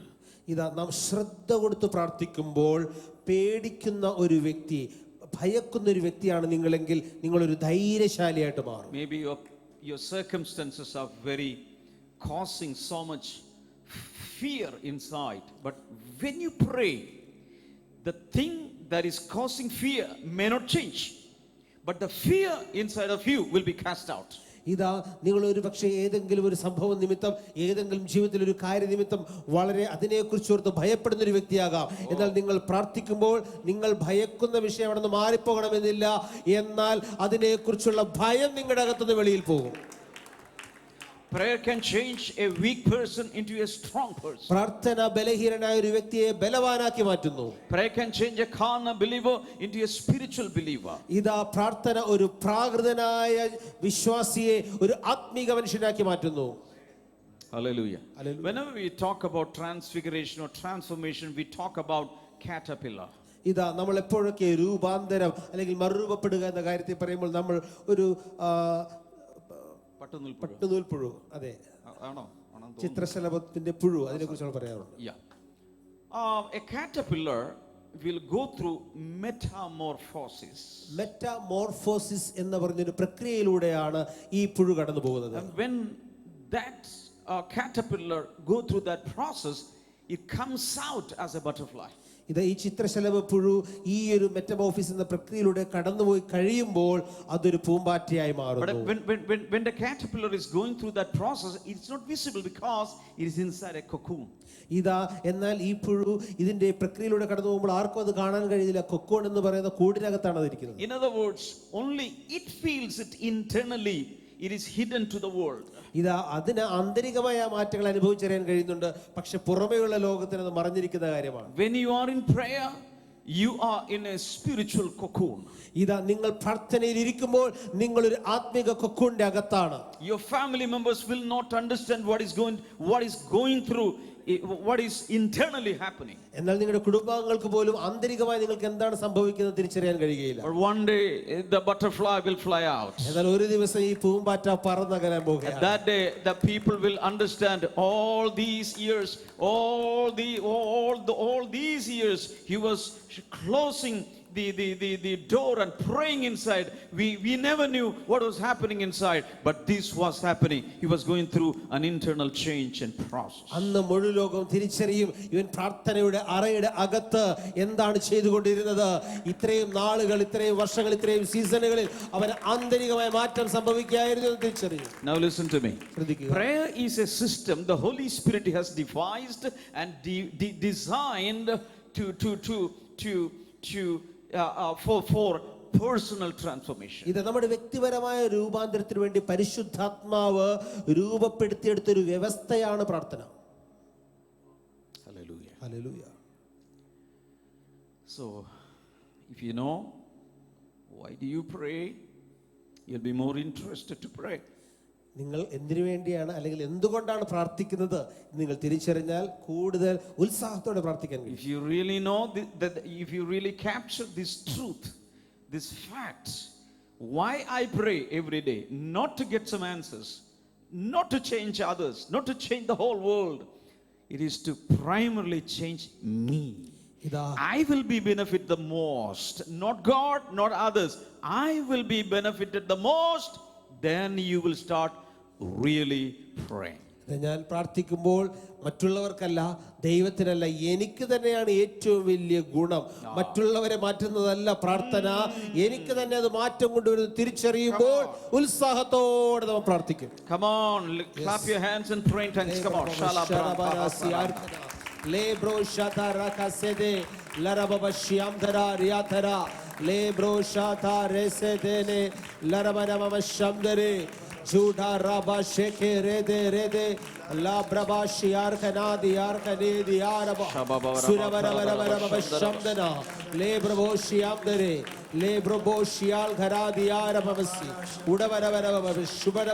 Speaker 3: ഇതാ നാം ശ്രദ്ധ കൊടുത്ത് പ്രാർത്ഥിക്കുമ്പോൾ പേടിക്കുന്ന ഒരു വ്യക്തി, ഭയക്കുന്ന ഒരു വ്യക്തിയാണ് നിങ്ങളെങ്കിൽ നിങ്ങളൊരു ധൈര്യശാലിയായിട്ട് മാറും.
Speaker 2: Maybe your circumstances are very causing so much fear inside, but when you pray, the thing that is causing fear may not change, but the fear inside of you will be cast out.
Speaker 3: ഇതാ നിങ്ങൾ ഒരു പക്ഷേ ഏതെങ്കിലും ഒരു സംഭവം നിമിത്തം, ഏതെങ്കിലും ജീവിതത്തിൽ ഒരു കാര്യനിമിത്തം വളരെ അതിനെക്കുറിച്ച് ഓർത്ത് ഭയപ്പെടുന്ന ഒരു വ്യക്തിയാകാം. എന്നാൽ നിങ്ങൾ പ്രാർത്ഥിക്കുമ്പോൾ നിങ്ങൾ ഭയക്കുന്ന വിഷയം അവിടെ നിന്ന് മാറിപ്പോകണമെന്നില്ല, എന്നാൽ അതിനെക്കുറിച്ചുള്ള ഭയം നിങ്ങളുടെ അകത്തുനിന്ന് വെളിയിൽ പോകും.
Speaker 2: Prayer can change a weak person into a strong person.
Speaker 3: പ്രാർത്ഥന ബലഹീനനായ ഒരു വ്യക്തിയെ ബലവാനാക്കി മാറ്റുന്നു.
Speaker 2: Prayer can change a carnal believer into a spiritual believer.
Speaker 3: ഇതാ പ്രാർത്ഥന ഒരു പ്രാകൃതനായ വിശ്വാസിയെ ഒരു ആത്മീക മനുഷ്യനാക്കി മാറ്റുന്നു.
Speaker 2: Hallelujah.
Speaker 3: Hallelujah.
Speaker 2: Whenever we talk about transfiguration or transformation, we talk about caterpillar.
Speaker 3: ഇതാ നമ്മൾ എപ്പോഴൊക്കെ രൂപാന്തരം അല്ലെങ്കിൽ മറുരൂപപ്പെടുക എന്ന കാര്യത്തിൽ പറയുമ്പോൾ നമ്മൾ ഒരു പട്ടുനൂൽപ്പുഴു, അതെ, ചിത്രശലഭത്തിന്റെ പുഴു, അതിനെ കുറിച്ച് പറയാറുണ്ട്.
Speaker 2: A caterpillar will go through metamorphosis.
Speaker 3: Metamorphosis എന്ന് പറഞ്ഞൊരു പ്രക്രിയയിലൂടെയാണ് ഈ പുഴു കടന്നു പോകുന്നത്.
Speaker 2: And when that caterpillar go through that process, it comes out as a butterfly.
Speaker 3: ഇത് ഈ ചിത്രശലഭ പുഴു ഈ ഒരു മെറ്റമോർഫോസിസ് എന്ന പ്രക്രിയയിലൂടെ കടന്നുപോയി കഴിയുമ്പോൾ അതൊരു പൂമ്പാറ്റയായി മാറുന്നു.
Speaker 2: But when the caterpillar is going through that process, it's not visible because it is inside a cocoon.
Speaker 3: ഇതാ എന്നാൽ ഈ പുഴു ഇതിന്റെ പ്രക്രിയയിലൂടെ കടന്നു പോകുമ്പോൾ ആർക്കും അത് കാണാൻ കഴിയില്ല. കൊക്കോൺ എന്ന് പറയുന്ന കൂടിനകത്താണ് അത് ഇരിക്കുന്നത്.
Speaker 2: In other words, only it feels it internally. It is hidden to the world.
Speaker 3: ഇതാ അതിന് ആന്തരികമായ മാറ്റങ്ങൾ അനുഭവിച്ചറിയാൻ കഴിയുന്നുണ്ട്, പക്ഷെ പുറമേയുള്ള ലോകത്തിന് അത് മറഞ്ഞിരിക്കുന്ന കാര്യമാണ്.
Speaker 2: When you are in prayer, you are in a spiritual cocoon.
Speaker 3: ഇതാ നിങ്ങൾ പ്രാർത്ഥനയിൽ ഇരിക്കുമ്പോൾ നിങ്ങൾ ഒരു ആത്മീക കൊക്കൂണിന്റെ അകത്താണ്.
Speaker 2: Your family members will not understand what is going through, what is internally happening.
Speaker 3: എന്നാൽ നിങ്ങളുടെ കുടുംബാംഗങ്ങൾക്ക് പോലും ആന്തരികമായി നിങ്ങൾക്ക് എന്താണ് സംഭവിക്കുന്നത് തിരിച്ചറിയാൻ കഴിയുകയില്ല.
Speaker 2: But one day the butterfly will fly out.
Speaker 3: എന്നാൽ ഒരു ദിവസം ഈ പൂമ്പാറ്റ പറന്നകലാൻ പോകുകയാണ്.
Speaker 2: That day the people will understand all these years, all these years he was closing the door and praying inside. We never knew what was happening inside, but this was happening. He was going through an internal change and process.
Speaker 3: അന്ന് മുഴു ലോകം തിരിച്ചറിയും ഇവൻ പ്രാർത്ഥനയുടെ അറയുടെ അകത്ത് എന്താണ് ചെയ്തുകൊണ്ടിരുന്നത്. ഇത്രയും നാളുകൾ, ഇത്രയും വർഷങ്ങൾ, ഇത്രയും സീസണുകളിൽ അവന് ആന്തരികമായ മാറ്റം സംഭവിക്കുകയായിരുന്നു എന്ന് തിരിച്ചറിയും.
Speaker 2: Now listen to me. Prayer is a system the Holy Spirit has devised and designed for personal transformation.
Speaker 3: ഇത് നമ്മുടെ വ്യക്തിപരമായ രൂപാന്തരത്തിന് വേണ്ടി പരിശുദ്ധാത്മാവ് രൂപപ്പെടുത്തിയെടുത്ത ഒരു വ്യവസ്ഥയാണ് പ്രാർത്ഥന.
Speaker 2: Hallelujah.
Speaker 3: Hallelujah.
Speaker 2: So if you know why do you pray, you'll be more interested to pray.
Speaker 3: നിങ്ങൾ എന്തിനു വേണ്ടിയാണ് അല്ലെങ്കിൽ എന്തുകൊണ്ടാണ് പ്രാർത്ഥിക്കുന്നത് നിങ്ങൾ തിരിച്ചറിഞ്ഞാൽ കൂടുതൽ ഉത്സാഹത്തോടെ പ്രാർത്ഥിക്കാൻ കഴിയും.
Speaker 2: If you really know that, if you really capture this truth, this fact, why I pray every day, not to get some answers, not to change others, not to change the whole world, it is to primarily change me.
Speaker 3: ഇതാ
Speaker 2: I will be benefit the most, not God, not others. I will be benefited the most. Then you will start really praying.
Speaker 3: ഞാൻ പ്രാർത്ഥിക്കുമ്പോൾ മറ്റുള്ളവർക്കല്ല, ദൈവത്തിനല്ല, എനിക്ക് തന്നെയാണ് ഏറ്റവും വലിയ ഗുണം. മറ്റുള്ളവരെ മാറ്റുന്നതല്ല പ്രാർത്ഥന, എനിക്ക് തന്നെ അത് മാറ്റം കൊണ്ടുവരുന്നത് തിരിച്ചറിയുമ്പോൾ ഉത്സാഹത്തോടെ നമ്മൾ പ്രാർത്ഥിക്കും.
Speaker 2: Come on, clap your hands and pray in tongues. Come on.
Speaker 3: Lebro shata rakasede larababa shyamdara riyatara lebro shata resedene larababa shamdare juda raba sheke rede la braba shiar kanadi yar kanedi yaraba surabara shamdana lebro shyamdare lebro shial gharadi yarabasi udavara shubara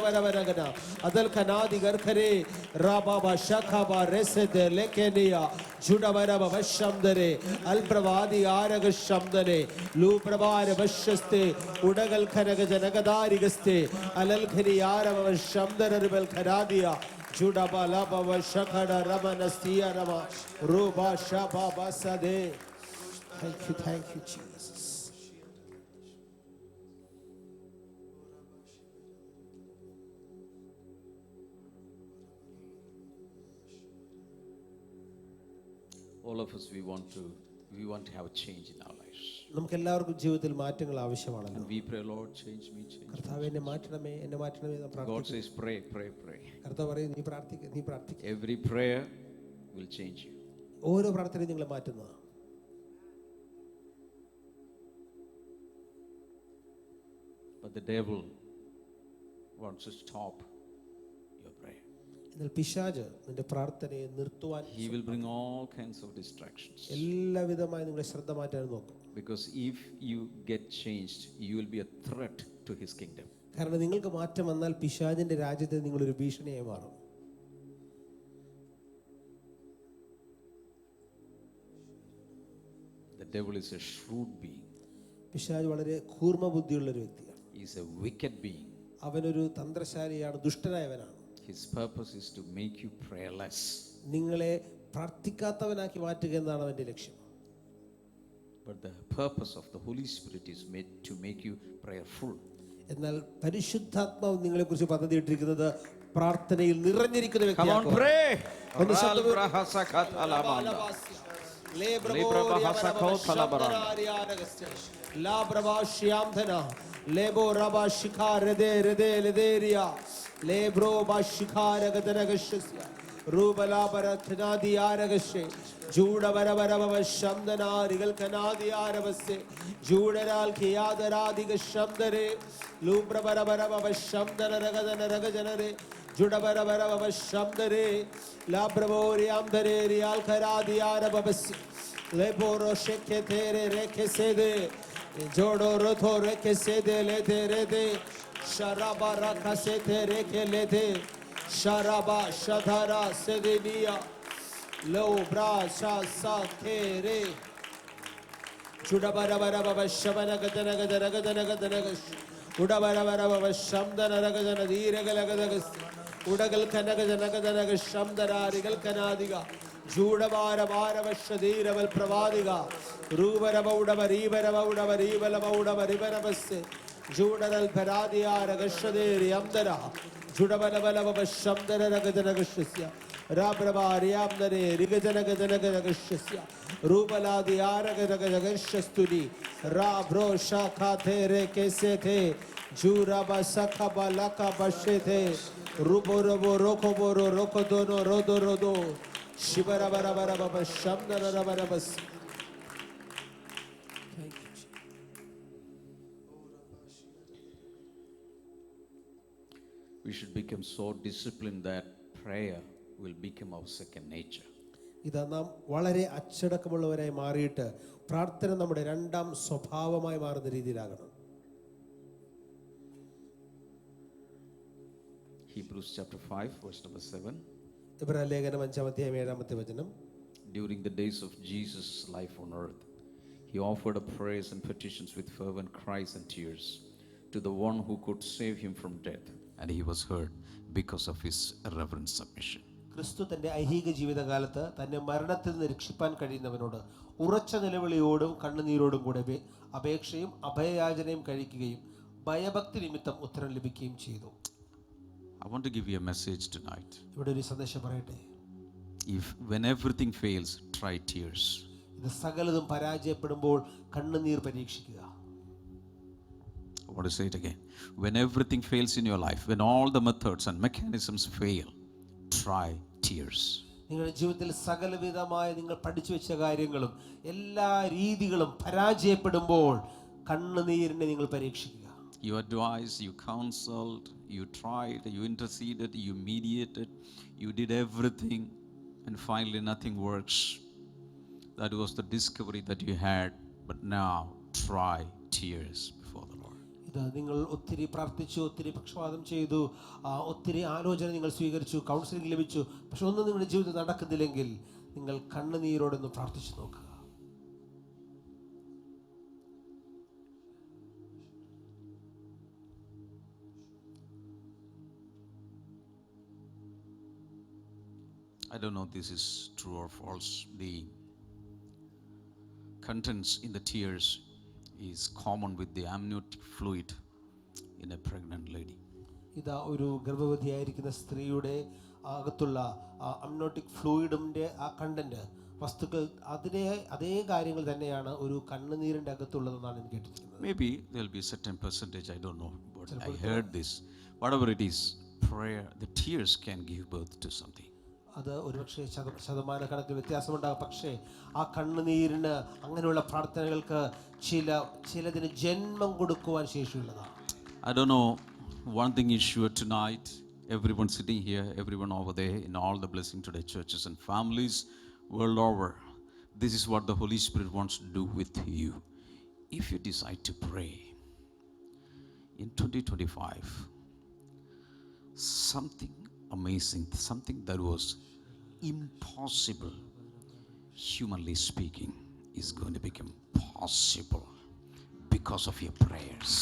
Speaker 3: adal kanadi garkhare rababa shakhaba resede lekenia judavara shamdare alpravadi araga shamdane lupravara vashaste udagal khanaga janagadarigaste alal khari yaraba shamdare bel kharadia judabala baba shakhada ramanastia rama ruba shaba basade. Thank you Jesus.
Speaker 2: All of us, we want to have a change in our lives.
Speaker 3: നമുക്ക് എല്ലാവർക്കും ജീവിതത്തിൽ മാറ്റങ്ങൾ ആവശ്യമാണല്ലോ.
Speaker 2: And we pray, Lord, change me, change me.
Speaker 3: കർത്താവേ എന്നെ മാറ്റണമേ നാം
Speaker 2: God
Speaker 3: പ്രാർത്ഥിക്കുന്നു.
Speaker 2: says, pray.
Speaker 3: കർത്താവ് പറയും നീ പ്രാർത്ഥിക്കുക.
Speaker 2: Every prayer will change you.
Speaker 3: ഓരോ പ്രാർത്ഥനയും നിങ്ങളെ മാറ്റുന്നതാണ്.
Speaker 2: But the devil wants to stop your prayer.
Speaker 3: എന്നാൽ പിശാച് നിന്റെ പ്രാർത്ഥനയെ നിർത്തുവാൻ
Speaker 2: He will bring all kinds of distractions.
Speaker 3: എല്ലാവിധമായി നിങ്ങളെ ശ്രദ്ധ മാറ്റാൻ നോക്കും.
Speaker 2: Because if you get changed, you will be a threat to his kingdom.
Speaker 3: കാരണം നിങ്ങൾക്ക് മാറ്റം വന്നാൽ പിശാചിന്റെ രാജ്യത്തെ നിങ്ങളൊരു ഭീഷണിയായി മാറും.
Speaker 2: The devil is a shrewd being.
Speaker 3: പിശാച് വളരെ കൂർമ്മ ബുദ്ധിയുള്ള ഒരു വ്യക്തിയാണ്.
Speaker 2: He is a wicked being.
Speaker 3: അവനൊരു തന്ത്രശാലിയാണ്, ദുഷ്ടനായവനാണ്.
Speaker 2: His purpose is to make you prayerless.
Speaker 3: നിങ്ങളെ പ്രാർത്ഥിക്കാത്തവനാക്കി മാറ്റുക എന്നതാണ് അവന്റെ ലക്ഷ്യം.
Speaker 2: But the purpose of the Holy Spirit is made to make you prayerful.
Speaker 3: എന്നാൽ പരിശുദ്ധാത്മാവ് നിങ്ങളെ കുറിച്ച് പദ്ധതി ഇട്ടിരിക്കുന്നത് പ്രാർത്ഥനയിൽ നിറഞ്ഞിരിക്കുന്ന
Speaker 2: Come on,
Speaker 3: വ്യക്തിയാക്കുക.
Speaker 2: pray.
Speaker 3: ഒന്ന്
Speaker 2: Ral
Speaker 3: ശബ്ദം
Speaker 2: brahasakathalamanda.
Speaker 3: Lebo raba shikha rede lederia lebro ba shikha ragadanagasya rubala barathna diaragashe juda barabara shamdana rigal kanadi arabase judaral kiyadara diga shamdare lubra barabara shamdana ragajanare juda barabara shamdare labrabori amdare rial karadi arabase leboro sheke tere reke sede जोड़ो रथो रेखे से दे ले दे रे दे शराबा रखा से थे रेखे ले दे शराबा शधारा से दे निया लो ब्रा शा सा थे रे चुड़ा बरा बरा बाबा शबना गदना गदना गदना गदना गश उड़ा बरा बरा बाबा शमदना रगदना धीरे गला गदगस उड़गल कना गदना गदना गश शमदना रिगल कना दिगा जूडवार वार वशदीर वल प्रवादिगा रूबर बौडव रीबर बौडव रीबल बौडव रिबर बस्से जूडरल फरादिया रगशदेर यमदरा जुडबल बल बब शमदर रगदन गशस्य राब्रवा रियामदरे रिगजन गदन गशस्य रूबलादिया रगदन गशस्तुनि राब्रो शाखा थे रे कैसे थे जूरा बसखा बलका बशे थे रूबो रबो रोको बोरो रोको दोनो रोदो रोदो Shibara bara bara baba shamdara bara bas. Thank you.
Speaker 2: We should become so disciplined that prayer will become our second nature.
Speaker 3: ഇതാ നാം വളരെ അച്ചടക്കമുള്ളവരായി മാറിയിട്ട് പ്രാർത്ഥന നമ്മുടെ രണ്ടാം സ്വഭാവമായി മാറുന്ന രീതിയിലാകണം.
Speaker 2: Hebrews chapter 5 verse number 7.
Speaker 3: Ibrahim 5:7
Speaker 2: During the days of Jesus' life on earth, he offered up prayers and petitions with fervent cries and tears to the one who could save him from death, and he was heard because of his reverent submission.
Speaker 3: ക്രിസ്തു തന്റെ ഐഹിക ജീവിതകാലത്ത് തന്നെ മരണത്തിൽ നിന്ന് രക്ഷിപ്പാൻ കഴിയുന്നവനോട് ഉറച്ച നിലവിളിയോടും കണ്ണുനീരോടും കൂടെ അപേക്ഷയും അഭയയാചനയും കഴിക്കുകയും ഭയഭക്തി നിമിത്തം ഉത്തരം ലഭിക്കുകയും ചെയ്തു.
Speaker 2: I want to give you a message tonight.
Speaker 3: ഇവിടെ ഒരു സന്ദേശം പറയട്ടെ.
Speaker 2: When everything fails, try tears.
Speaker 3: ഇത് സകലതും പരാജയപ്പെടുമ്പോൾ കണ്ണുനീർ പരീക്ഷിക്കുക.
Speaker 2: I want to say it again. When everything fails in your life, when all the methods and mechanisms fail, try tears.
Speaker 3: നിങ്ങളുടെ ജീവിതത്തിൽ സകലവിധമായ നിങ്ങൾ പഠിച്ചു വെച്ച കാര്യങ്ങളും എല്ലാ രീതികളും പരാജയപ്പെടുമ്പോൾ കണ്ണുനീരിനെ നിങ്ങൾ പരീക്ഷിക്കുക.
Speaker 2: You advised, you counseled, you tried, you interceded, you mediated, you did everything, and finally nothing works. That was the discovery that you had, but now try tears before the Lord.
Speaker 3: ഇത് നിങ്ങൾ ഒത്തിരി പ്രാർത്ഥിച്ചു, ഒത്തിരി പക്ഷപാതം ചെയ്തു, ഒത്തിരി ആലോചന നിങ്ങൾ സ്വീകരിച്ചു, കൗൺസിലിംഗ് ലഭിച്ചു, പക്ഷെ ഒന്നും നിങ്ങളുടെ ജീവിതത്തിൽ നടക്കുന്നില്ലെങ്കിൽ നിങ്ങൾ കണ്ണുനീരോടൊന്ന് പ്രാർത്ഥിച്ചു നോക്കുക.
Speaker 2: I don't know if this is true or false. The contents in the tears is common with the amniotic fluid in a pregnant lady.
Speaker 3: ഇതാ ഒരു ഗർഭവതിയായിരിക്കുന്ന സ്ത്രീയുടെ അകത്തുള്ള അമ്നോട്ടിക് ഫ്ലൂയിഡിൻ്റെ ആ കണ്ടന്റ് വസ്തുക്കൾ അതേ കാര്യങ്ങൾ തന്നെയാണ് ഒരു കണ്ണുനീരിൻ്റെ അകത്തുള്ളതെന്നാണ് എനിക്ക് കേട്ടിരിക്കുന്നത്.
Speaker 2: Maybe there'll be a certain percentage, I don't know, but I heard this. Whatever it is, prayer, the tears can give birth to something.
Speaker 3: അത് ഒരുപക്ഷെ ശതമാനക്കണക്കിന് വ്യത്യാസമുണ്ടാകും. പക്ഷേ ആ കണ്ണുനീരിന് അങ്ങനെയുള്ള പ്രാർത്ഥനകൾക്ക് ചിലതിന് ജന്മം കൊടുക്കുവാൻ ശേഷിയുള്ളതാണ്.
Speaker 2: I don't know, one thing is sure tonight, everyone sitting here, everyone over there, in all the Blessing Today churches and families world over, this is what the Holy Spirit wants to do with you. If you decide to pray in 2025, something amazing, something that was impossible, humanly speaking, is going to become possible because of your prayers.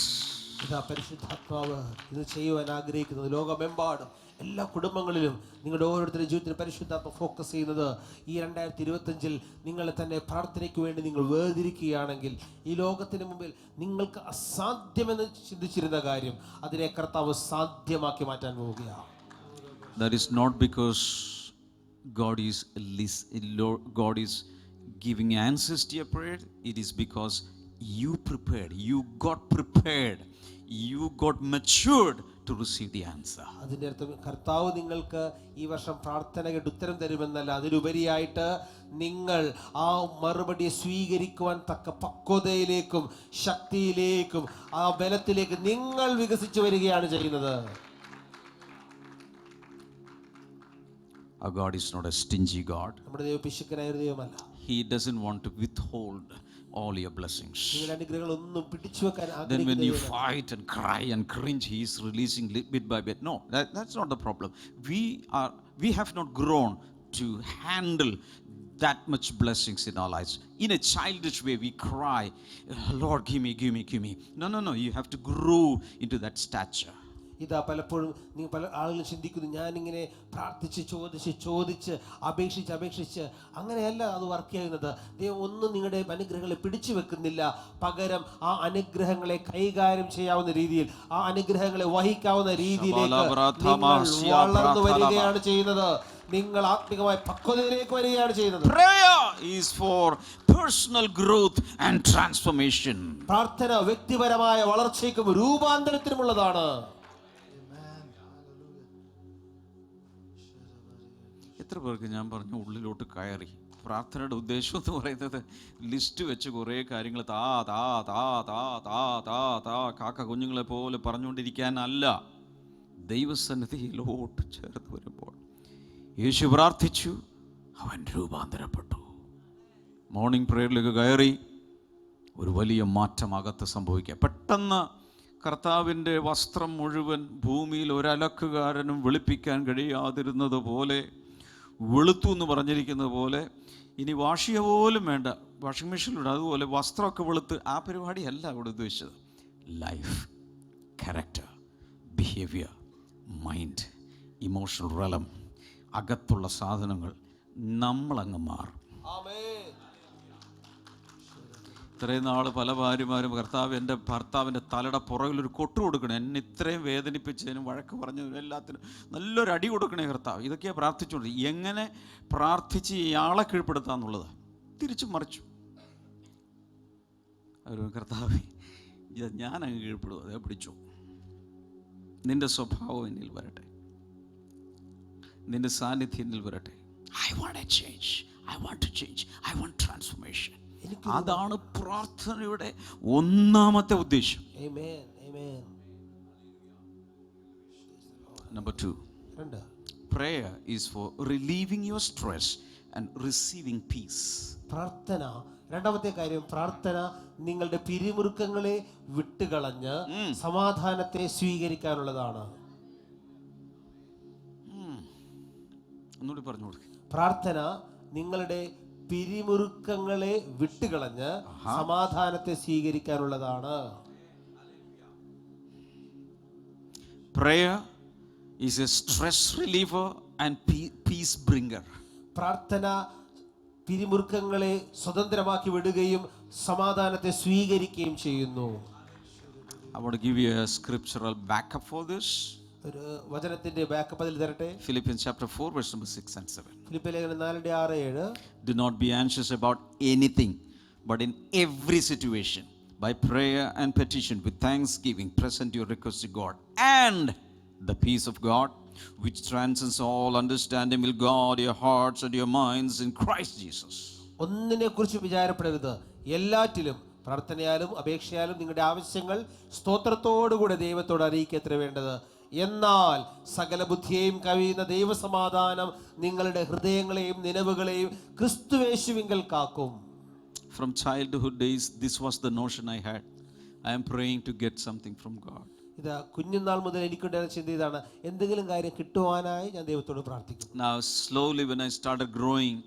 Speaker 3: ഇതാ പരിശുദ്ധാത്മാവ് ഇത് ചെയ്യുവാൻ ആഗ്രഹിക്കുന്നത് ലോകമെമ്പാടും എല്ലാ കുടുംബങ്ങളിലും നിങ്ങളുടെ ഓരോരുത്തരുടെ ജീവിതത്തിൽ പരിശുദ്ധാത്മ ഫോക്കസ് ചെയ്യുന്നത് ഈ 2025 നിങ്ങളെ തന്നെ പ്രാർത്ഥനയ്ക്ക് വേണ്ടി നിങ്ങൾ വേർതിരിക്കുകയാണെങ്കിൽ ഈ ലോകത്തിന് മുമ്പിൽ നിങ്ങൾക്ക് അസാധ്യമെന്ന് ചിന്തിച്ചിരുന്ന കാര്യം അതിനെ കർത്താവ് സാധ്യമാക്കി മാറ്റാൻ പോവുകയാണ്.
Speaker 2: That is not because God is giving answers to your prayer. It is because you prepared, you got prepared, you got matured to receive the answer.
Speaker 3: അതിൻ്റെ അർത്ഥം കർത്താവ് നിങ്ങൾക്ക് ഈ വർഷം പ്രാർത്ഥന കേട്ട് ഉത്തരം തരുമെന്നല്ല, അതിലുപരിയായിട്ട് നിങ്ങൾ ആ മറുപടിയെ സ്വീകരിക്കുവാൻ തക്ക പക്വതയിലേക്കും ശക്തിയിലേക്കും ആ ബലത്തിലേക്ക് നിങ്ങൾ വികസിച്ചു വരികയാണ് ചെയ്യുന്നത്.
Speaker 2: Our God is not a stingy God.
Speaker 3: നമ്മുടെ ദൈവം പിശുക്കനായ ഒരു ദൈവമല്ല.
Speaker 2: He doesn't want to withhold all your blessings.
Speaker 3: നിങ്ങളുടെ അനുഗ്രഹങ്ങളൊന്നും പിടിച്ചു വെക്കാൻ
Speaker 2: Then
Speaker 3: ആഗ്രഹിക്കുന്ന
Speaker 2: when you
Speaker 3: ദൈവമല്ല.
Speaker 2: fight and cry and cringe, He is releasing bit by bit. No, that's not the problem. We have not grown to handle that much blessings in our lives. In a childish way, we cry, Lord, give me, give me, give me. No. You have to grow into that stature.
Speaker 3: ഇതാ പലപ്പോഴും നിങ്ങൾ പല ആളുകളും ചിന്തിക്കുന്നു, ഞാനിങ്ങനെ പ്രാർത്ഥിച്ച് ചോദിച്ച് അപേക്ഷിച്ച് അങ്ങനെയല്ല അത് വർക്ക് ചെയ്യുന്നത്. ദൈവം ഒന്നും നിങ്ങളുടെ അനുഗ്രഹങ്ങളെ പിടിച്ചു വെക്കുന്നില്ല. പകരം ആ അനുഗ്രഹങ്ങളെ കൈകാര്യം ചെയ്യാവുന്ന രീതിയിൽ, ആ അനുഗ്രഹങ്ങളെ വഹിക്കാവുന്ന രീതിയിലേക്ക് വളർന്നു വരികയാണ് ചെയ്യുന്നത്. നിങ്ങൾ ആത്മികമായ പക്വതയിലേക്ക് വരികയാണ് ചെയ്യുന്നത്.
Speaker 2: Prayer is for personal growth and transformation.
Speaker 3: പ്രാർത്ഥന വ്യക്തിപരമായ വളർച്ചയ്ക്കും രൂപാന്തരത്തിനുമുള്ളതാണ്.
Speaker 2: എത്ര പേർക്ക് ഞാൻ പറഞ്ഞു ഉള്ളിലോട്ട് കയറി. പ്രാർത്ഥനയുടെ ഉദ്ദേശം എന്ന് പറയുന്നത് ലിസ്റ്റ് വെച്ച് കുറേ കാര്യങ്ങൾ കാക്ക കുഞ്ഞുങ്ങളെ പോലെ പറഞ്ഞുകൊണ്ടിരിക്കാനല്ല. ദൈവസന്നിധിയിലോട്ട് ചേർന്ന് വരുമ്പോൾ യേശു പ്രാർത്ഥിച്ചു, അവൻ രൂപാന്തരപ്പെട്ടു. മോർണിംഗ് പ്രേയറിലേക്ക് കയറി ഒരു വലിയ മാറ്റം അകത്ത് സംഭവിക്കുക. പെട്ടെന്ന് കർത്താവിൻ്റെ വസ്ത്രം മുഴുവൻ ഭൂമിയിൽ ഒരലക്കുകാരനും വെളുപ്പിക്കാൻ കഴിയാതിരുന്നത് പോലെ വെളുത്തു എന്ന് പറഞ്ഞിരിക്കുന്നത് പോലെ, ഇനി വാഷിയ പോലും വേണ്ട, വാഷിംഗ് മെഷീനിലൂടെ അതുപോലെ വസ്ത്രമൊക്കെ വെളുത്ത്, ആ പരിപാടിയല്ല അവിടെ ഉദ്ദേശിച്ചത്. Life, character, behaviour, mind, emotional realm, അകത്തുള്ള സാധനങ്ങൾ നമ്മളങ്ങ് മാറും. ഇത്രയും നാൾ പല ഭാര്യമാരും എൻ്റെ ഭർത്താവിൻ്റെ തലയുടെ പുറകിലൊരു കൊട്ടു കൊടുക്കണേ, എന്നെ ഇത്രയും വേദനിപ്പിച്ചതിനും വഴക്ക് പറഞ്ഞതിനും എല്ലാത്തിനും നല്ലൊരു അടി കൊടുക്കണേ കർത്താവ്. ഇതൊക്കെയാണ് പ്രാർത്ഥിച്ചുകൊണ്ട് എങ്ങനെ പ്രാർത്ഥിച്ച് ഇയാളെ കീഴ്പ്പെടുത്താന്നുള്ളത്. തിരിച്ചു മറിച്ചു അവർ, കർത്താവ് ഞാൻ അങ്ങ് കീഴ്പ്പെടും, അതേ പിടിച്ചു. നിന്റെ സ്വഭാവം എന്നിൽ വരട്ടെ, നിന്റെ സാന്നിധ്യം എന്നിൽ വരട്ടെ. I want a change, I want to change, I want transformation. അതാണ് പ്രാർത്ഥനയുടെ ഒന്നാമത്തെ ഉദ്ദേശം.
Speaker 3: Amen, amen.
Speaker 2: Number 2, prayer is for relieving your stress and receiving peace.
Speaker 3: പ്രാർത്ഥന, രണ്ടാമത്തെ കാര്യം, പ്രാർത്ഥന നിങ്ങളുടെ പിരിമുറുക്കങ്ങളെ വിട്ടുകളഞ്ഞ് സമാധാനത്തെ സ്വീകരിക്കാനുള്ളതാണ്.
Speaker 2: ഒന്നുകൂടി പറഞ്ഞു കൊടുക്കുക.
Speaker 3: പ്രാർത്ഥന നിങ്ങളുടെ പിരിമുറുക്കങ്ങളെ വിട്ടുകളഞ്ഞ് സമാധാനത്തെ സ്വീകരിക്കാനുള്ളതാണ്.
Speaker 2: Prayer is a stress reliever and peace bringer.
Speaker 3: പ്രാർത്ഥന പിരിമുറുക്കങ്ങളെ സ്വതന്ത്രമാക്കി വിടുകയും സമാധാനത്തെ സ്വീകരിക്കുകയും ചെയ്യുന്നു.
Speaker 2: I want to give you a scriptural backup for this.
Speaker 3: ഒരു വചനത്തിന്റെ ബാക്കപ്പ് അതിൽ തരട്ടെ.
Speaker 2: Philippians chapter 4 verse number 6 and 7.
Speaker 3: ഫിലിപ്പിയ ലേഖനം 4:6-7.
Speaker 2: Do not be anxious about anything, but in every situation, by prayer and petition, with thanksgiving, present your requests to God, and the peace of God, which transcends all understanding, will guard your hearts and your minds in Christ Jesus.
Speaker 3: ഒന്നിനെ കുറിച്ച് വിചാരപ്പെടരുത്, എല്ലാറ്റിലും പ്രാർത്ഥനയാലും അപേക്ഷയാലും നിങ്ങളുടെ ആവശ്യങ്ങൾ സ്തോത്രത്തോടുകൂടെ ദൈവത്തോട് അറിയിക്കത്ര വേണ്ടത്. എന്നാൽ സകല ബുദ്ധിയെയും കവിയുന്ന ദൈവസമാധാനം നിങ്ങളുടെ ഹൃദയങ്ങളെയും നിലവുകളെയും ക്രിസ്തുയേശുവിങ്കൽ കാക്കും.
Speaker 2: From childhood days, this was the notion I had. I am praying to get something from God.
Speaker 3: ഇതാ കുഞ്ഞുനാൾ മുതൽ എനിക്കുണ്ടായിരുന്ന ചിന്ത ഇതാണ്, എന്തെങ്കിലും കാര്യം കിട്ടുവാനായി ഞാൻ ദൈവത്തോട് പ്രാർത്ഥിക്കും.
Speaker 2: Now slowly when I started growing,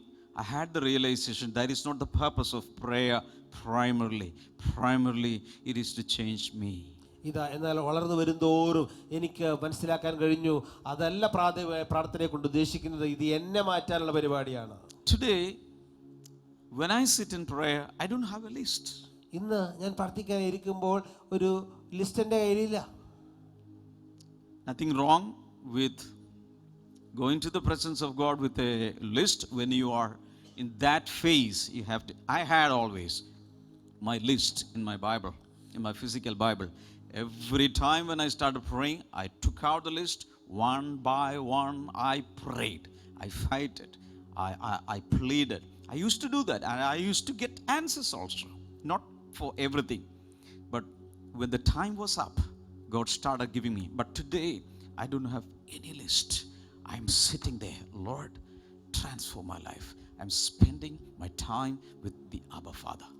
Speaker 2: I had the realization that is not the purpose of prayer primarily it is to change me.
Speaker 3: ഇതാ എന്നാൽ വളർന്നു വരുന്തോറും എനിക്ക് മനസ്സിലാക്കാൻ കഴിഞ്ഞു, അതല്ല പ്രാർത്ഥനയെ കൊണ്ട് ഉദ്ദേശിക്കുന്നത്, ഇത് എന്നെ മാറ്റാനുള്ള പരിപാടിയാണ്.
Speaker 2: Today when I sit in prayer, I don't have a list.
Speaker 3: ഇന്ന് ഞാൻ പ്രാർത്ഥിക്കാൻ ഇരിക്കുമ്പോൾ ഒരു ലിസ്റ്റ് എൻ്റെ കയ്യിലില്ല.
Speaker 2: Nothing wrong with going to the presence of God with a list. When you are in that phase, you have to. I had always my list in my Bible, in my physical Bible. Every time when I started praying, I took out the list one by one. I prayed, I fighted, I pleaded. I used to do that, and I used to get answers also, not for everything, but when the time was up, God started giving me. But today I don't have any list. I'm sitting there, Lord, transform my life. I'm spending my time with the Abba Father.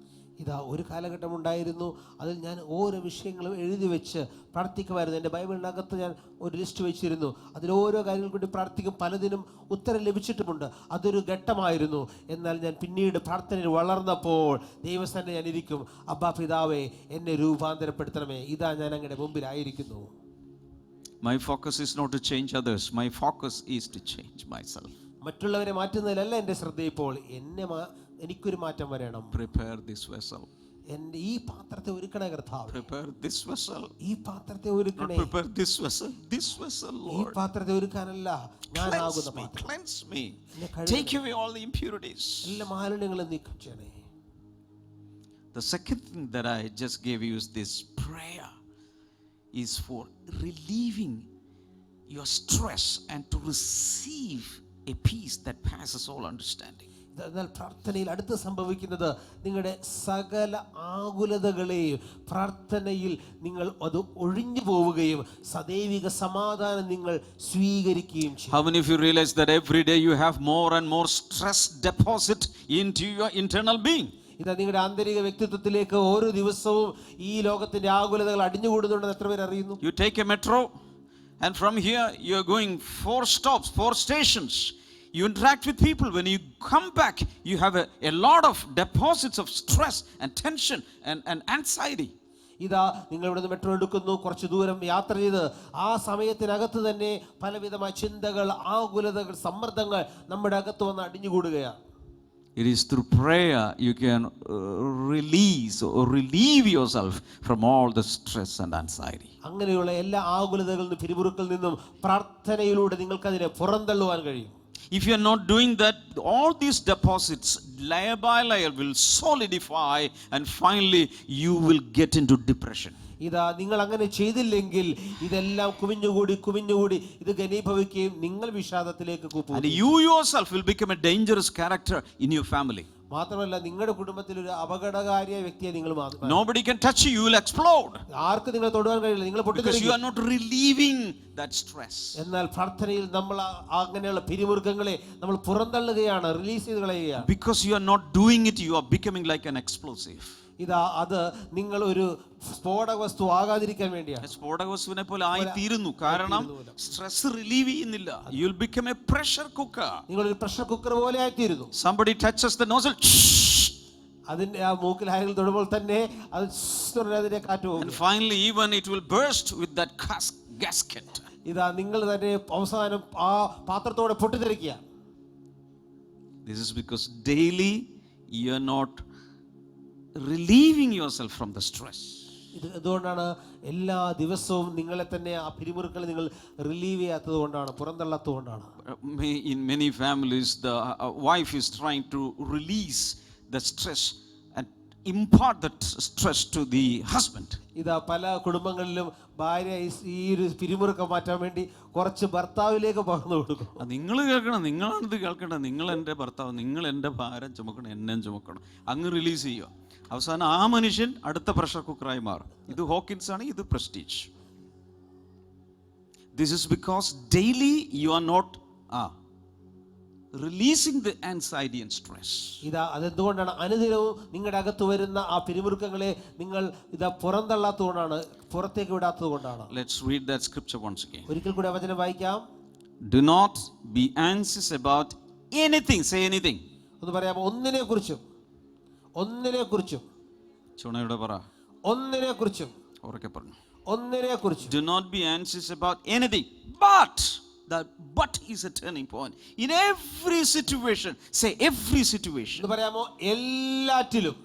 Speaker 3: ഇതാ ഒരു കാലഘട്ടം ഉണ്ടായിരുന്നു, അതിൽ ഞാൻ ഓരോ വിഷയങ്ങളും എഴുതി വെച്ച് പ്രാർത്ഥിക്കുമായിരുന്നു. എൻ്റെ ബൈബിളിനകത്ത് ഞാൻ ഒരു ലിസ്റ്റ് വെച്ചിരുന്നു, അതിൽ ഓരോ കാര്യങ്ങൾ കൊണ്ട് പ്രാർത്ഥിക്കും. പലതിനും ഉത്തരം ലഭിച്ചിട്ടുമുണ്ട്, അതൊരു ഘട്ടമായിരുന്നു. എന്നാൽ ഞാൻ പിന്നീട് പ്രാർത്ഥനയിൽ വളർന്നപ്പോൾ ദൈവസ്ഥാനത്ത് ഞാൻ ഇരിക്കും, അബ്ബാ പിതാവേ എന്നെ രൂപാന്തരപ്പെടുത്തണമേ, ഇതാ ഞാൻ അങ്ങയുടെ മുമ്പിലായിരിക്കുന്നു.
Speaker 2: My focus is not to change others, my focus is to change myself.
Speaker 3: മറ്റുള്ളവരെ മാറ്റുന്നതിലല്ല എൻ്റെ ശ്രദ്ധ, ഇപ്പോൾ എനിക്കൊരു മാറ്റം വരണം.
Speaker 2: Prepare this vessel.
Speaker 3: എൻ്റെ ഈ പാത്രത്തെ ഒരുക്കണേ കർത്താവേ.
Speaker 2: Prepare this vessel.
Speaker 3: ഈ പാത്രത്തെ ഒരുക്കണേ.
Speaker 2: Not prepare this vessel, Lord.
Speaker 3: ഈ പാത്രത്തെ ഒരുക്കാനല്ല, ഞാനാകുന്ന പാത്രം.
Speaker 2: Cleanse me. Take away all the impurities.
Speaker 3: എല്ലാ മാലിന്യങ്ങളും നീക്കം ചെയ്യണേ.
Speaker 2: The second thing that I just gave you is this: prayer is for relieving your stress and to receive a peace that passes all understanding.
Speaker 3: എന്നാൽ പ്രാർത്ഥനയിൽ അടുത്ത് സംഭവിക്കുന്നത്, നിങ്ങളുടെ സകല ആകുലതകളെയും പ്രാർത്ഥനയിൽ നിങ്ങൾ അത് ഒഴിഞ്ഞു പോവുകയും സദൈവിക സമാധാനം നിങ്ങൾ സ്വീകരിക്കുകയും ചെയ്യും.
Speaker 2: How many of you realize that every day you have more and more stress deposit into your internal being?
Speaker 3: ഇതാ നിങ്ങളുടെ ആന്തരിക വ്യക്തിത്വത്തിലേക്ക് ഓരോ ദിവസവും ഈ ലോകത്തിന്റെ ആകുലതകൾ അടിഞ്ഞുകൂടുന്നുണ്ടെന്ന് എത്ര പേർ അറിയുന്നു?
Speaker 2: You take a metro and from here you are going 4 stops, 4 stations. You interact with people. When you come back, you have a lot of deposits of stress and tension and anxiety.
Speaker 3: ഇതാ നിങ്ങൾ ഇവിടുന്ന് മെട്രോ എടുക്കുന്നു, കുറച്ച് ദൂരം യാത്ര ചെയ്ത് ആ സമയത്തിനകത്ത് തന്നെ പലവിധമായ ചിന്തകൾ, ആകുലതകൾ, സമ്മർദ്ദങ്ങൾ നമ്മുടെ അകത്ത് വന്ന് അടിഞ്ഞുകൂടുകയാണ്.
Speaker 2: It is through prayer you can release or relieve yourself from all the stress and anxiety.
Speaker 3: അങ്ങനെയുള്ള എല്ലാ ആകുലതകളിൽ നിന്നും പിരിമുറുക്കളിൽ നിന്നും പ്രാർത്ഥനയിലൂടെ നിങ്ങൾക്ക് അതിനെ പുറന്തള്ളുവാൻ കഴിയും.
Speaker 2: If you are not doing that, all these deposits layer by layer will solidify and finally you will get into depression.
Speaker 3: ഇതാ നിങ്ങൾ അങ്ങനെ ചെയ്തില്ലെങ്കിൽ ഇതെല്ലാം കുമിഞ്ഞുകൂടി ഇത് ഘനീഭവിക്കുകയും നിങ്ങൾ വിഷാദത്തിലേക്ക് കൂപ്പും.
Speaker 2: And you yourself will become a dangerous character in your family.
Speaker 3: മാത്രമല്ല നിങ്ങളുടെ കുടുംബത്തിൽ ഒരു അപകടകാരിയായ വ്യക്തിയെ നിങ്ങൾ മാറും.
Speaker 2: Nobody can touch you, you will explode.
Speaker 3: ആർക്കും നിങ്ങളെ തൊടുവാൻ കഴിയില്ല, നിങ്ങൾ
Speaker 2: Because you
Speaker 3: പൊട്ടിത്തെറിക്കും.
Speaker 2: are not relieving that stress.
Speaker 3: എന്നാൽ പ്രാർത്ഥനയിൽ നമ്മൾ അങ്ങനെയുള്ള പിരിമുറുക്കങ്ങളെ നമ്മൾ പുറന്തള്ളുകയാണ്, റിലീസ് ചെയ്ത് കളയുകയാണ്.
Speaker 2: Because you are not doing it, you are becoming like an explosive.
Speaker 3: ഇതാ അത് നിങ്ങൾ ഒരു സ്ഫോടക വസ്തു ആകാതിരിക്കാൻ വേണ്ടിയാണ്.
Speaker 2: സ്ഫോടക വസ്തുവിനെ പോലെ ആയിത്തീരുന്നു. കാരണം സ്ട്രെസ് റിലീവ് ചെയ്യുന്നില്ല. You will become a pressure cooker.
Speaker 3: നിങ്ങൾ ഒരു പ്രഷർ കുക്കർ പോലെ ആയിത്തീരുന്നു.
Speaker 2: Somebody touches the nozzle.
Speaker 3: അതിന്റെ ആ മൂക്കിൽ ആരെങ്കിലും തൊടുമ്പോൾ തന്നെ അത് അതിനെ കാറ്റ് പോകും.
Speaker 2: And finally even it will burst with that gasket.
Speaker 3: ഇതാ നിങ്ങൾ തന്നെ അവസാനം ആ പാത്രത്തോടെ പൊട്ടിത്തെറിക്കുക.
Speaker 2: This is because daily you are not relieving yourself from the stress.
Speaker 3: ഇതുകൊണ്ടാണ് എല്ലാ ദിവസവും നിങ്ങളെ തന്നെ ആ പിരിമുറുക്കൾ നിങ്ങൾ റിലീവ് ചെയ്യാത്തത് കൊണ്ടാണ്, പുറന്തള്ളാത്തത് കൊണ്ടാണ്.
Speaker 2: In many families the wife is trying to release the stress and impart that stress to the husband.
Speaker 3: ഇതാ പല കുടുംബങ്ങളിലും ഭാര്യ ഈ ഒരു പിരിമുറുക്കം മാറ്റാൻ വേണ്ടി കുറച്ച് ഭർത്താവിലേക്ക് പകർന്നു കൊടുക്കും.
Speaker 2: നിങ്ങൾ കേൾക്കണം, നിങ്ങളാണിത് കേൾക്കേണ്ടത്. നിങ്ങൾ എൻ്റെ ഭർത്താവ്, നിങ്ങൾ എൻ്റെ ഭാരം ചുമക്കണം, എന്നെ ചുമക്കണം, അങ്ങ് റിലീസ് ചെയ്യുക. അവസാനം ആ മനുഷ്യൻ അടുത്ത പ്രഷർ കുക്കറായി മാറും. ഇത് ഹോക്കിൻസ് ആണ്, ഇത് prestige. This is because daily you are not releasing the anxiety and stress.
Speaker 3: ഇതാ അതെന്തുകൊണ്ടാണ് അനുദിനവും നിങ്ങളുടെ അകത്ത് വരുന്ന ആ പിരിമുറുക്കങ്ങളെ നിങ്ങൾ ഇതാ പുറന്തള്ളാത്തതുകൊണ്ടാണ്, പുറത്തേക്ക് വിടാത്തത് കൊണ്ടാണ്.
Speaker 2: Let's read that scripture once again.
Speaker 3: ഒരിക്കൽ കൂടി വചനം വായിക്കാം.
Speaker 2: Do not be anxious about anything. Say anything.
Speaker 3: ഒന്ന് പറയാമോ? ഒന്നിനെ കുറിച്ചും
Speaker 2: ചുണയുടെ പറ.
Speaker 3: ഒന്നിനെ കുറിച്ചും
Speaker 2: ഉറക്കെ പറഞ്ഞു.
Speaker 3: ഒന്നിനെ കുറിച്ചും.
Speaker 2: Do not be anxious about anything, but that but is a turning point in every situation. Say every situation.
Speaker 3: എന്ന് പറയാമോ? എല്ലാറ്റിലും,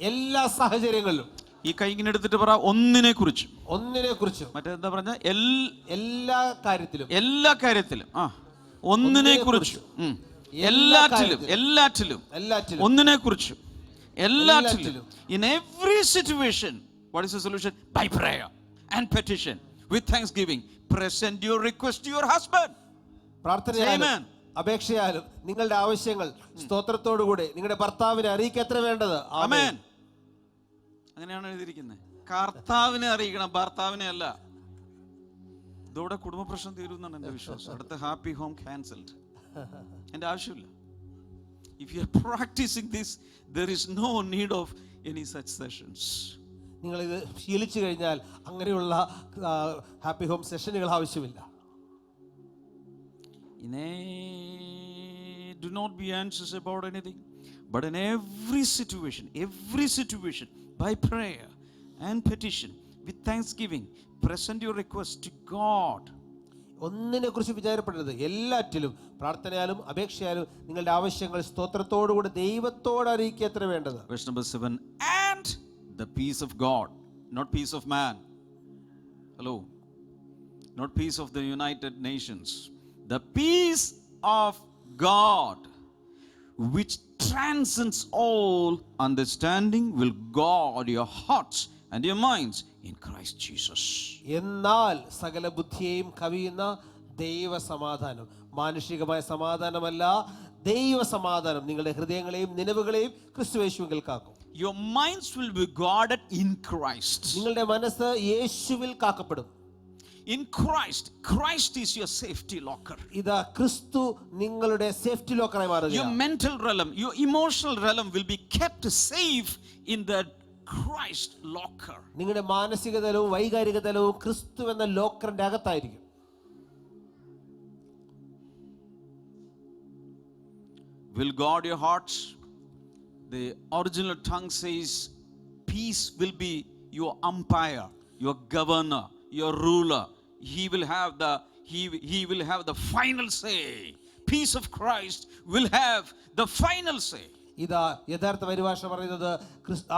Speaker 3: എല്ലാ സാഹചര്യങ്ങളിലും.
Speaker 2: ഈ കൈ ഇങ്ങനെ എടുത്തിട്ട് പറ, ഒന്നിനെ കുറിച്ചും. മറ്റേന്താ പറഞ്ഞ?
Speaker 3: എല്ലാ കാര്യത്തിലും.
Speaker 2: ഒന്നിനെ കുറിച്ചും, എല്ലാറ്റിലും, ഒന്നിനെ കുറിച്ചും, എല്ലാറ്റിലും. In every situation, what is the solution? By prayer and petition with thanksgiving present your request to your husband.
Speaker 3: പ്രാർത്ഥനയാലും അപേക്ഷയാലും നിങ്ങളുടെ ആവശ്യങ്ങൾ സ്തോത്രത്തോടുകൂടി നിങ്ങളുടെ ഭർത്താവിനെ അറിയിക്കുക. എത്ര വേണ്ടത്?
Speaker 2: ആമേൻ. അങ്ങനെയാണ് എഴുതിയിരിക്കുന്നത്. കർത്താവിനെ അറിയിക്കണം, ഭർത്താവിനെ അല്ല. ഇതോടെ കുടുംബ പ്രശ്നം തീരുമെന്നാണ് എൻ്റെ വിശ്വാസം. അടുത്ത ഹാപ്പി ഹോം ക്യാൻസൽഡ്. എൻ്റെ ആവശ്യമില്ല. If you are practicing this, there is no need of any such sessions.
Speaker 3: നിങ്ങൾ ഇത് ശീലിച്ചു കഴിഞ്ഞാൽ അങ്ങനെയുള്ള ഹാപ്പി ഹോം സെഷനുകൾ ആവശ്യമില്ല.
Speaker 2: Do not be anxious about anything, but in every situation, by prayer and petition with thanksgiving, present your request to God.
Speaker 3: ഒന്നിനെ കുറിച്ച് വിചാരപ്പെടരുത്, എല്ലാറ്റിലും പ്രാർത്ഥനയാലും അപേക്ഷയാലും നിങ്ങളുടെ ആവശ്യങ്ങൾ സ്തോത്രത്തോടുകൂടി ദൈവത്തോട് അറിയിക്കുക. എത്ര വേണ്ടത്?
Speaker 2: Verse number 7, and the peace of God, not peace of man. Hello, not peace of the United Nations. The peace of God, which transcends all understanding, will guard your hearts and your minds in Christ Jesus.
Speaker 3: എന്നാൽ സകല ബുദ്ധിയെയും കവിയുന്ന ദൈവ സമാധാനം, മാനുഷികമായ സമാധാനമല്ല, ദൈവ സമാധാനം നിങ്ങളുടെ ഹൃദയങ്ങളെയും നിലവുകളെയും ക്രിസ്തുയേശുവിൽ കാക്കും.
Speaker 2: Your minds will be guarded in Christ.
Speaker 3: നിങ്ങളുടെ മനസ്സ് യേശുവിൽ കാക്കപ്പെടും.
Speaker 2: In Christ, Christ is your safety locker.
Speaker 3: ഇതാ ക്രിസ്തു നിങ്ങളുടെ സേഫ്റ്റി ലോക്കറായി മാറുകയാണ്.
Speaker 2: Your mental realm, your emotional realm will be kept safe in the Christ locker.
Speaker 3: നിങ്ങളുടെ മാനസിക തലവും വൈകാരിക തലവും ക്രിസ്തു എന്ന ലോക്കറിന്റെ അകത്തായിരിക്കും.
Speaker 2: Will guard your hearts. The original tongue says peace will be your umpire, your governor, your ruler. He will have the final say. peace of Christ will have the final say.
Speaker 3: ഇതാ യഥാർത്ഥ പരിഭാഷ പറയുന്നത്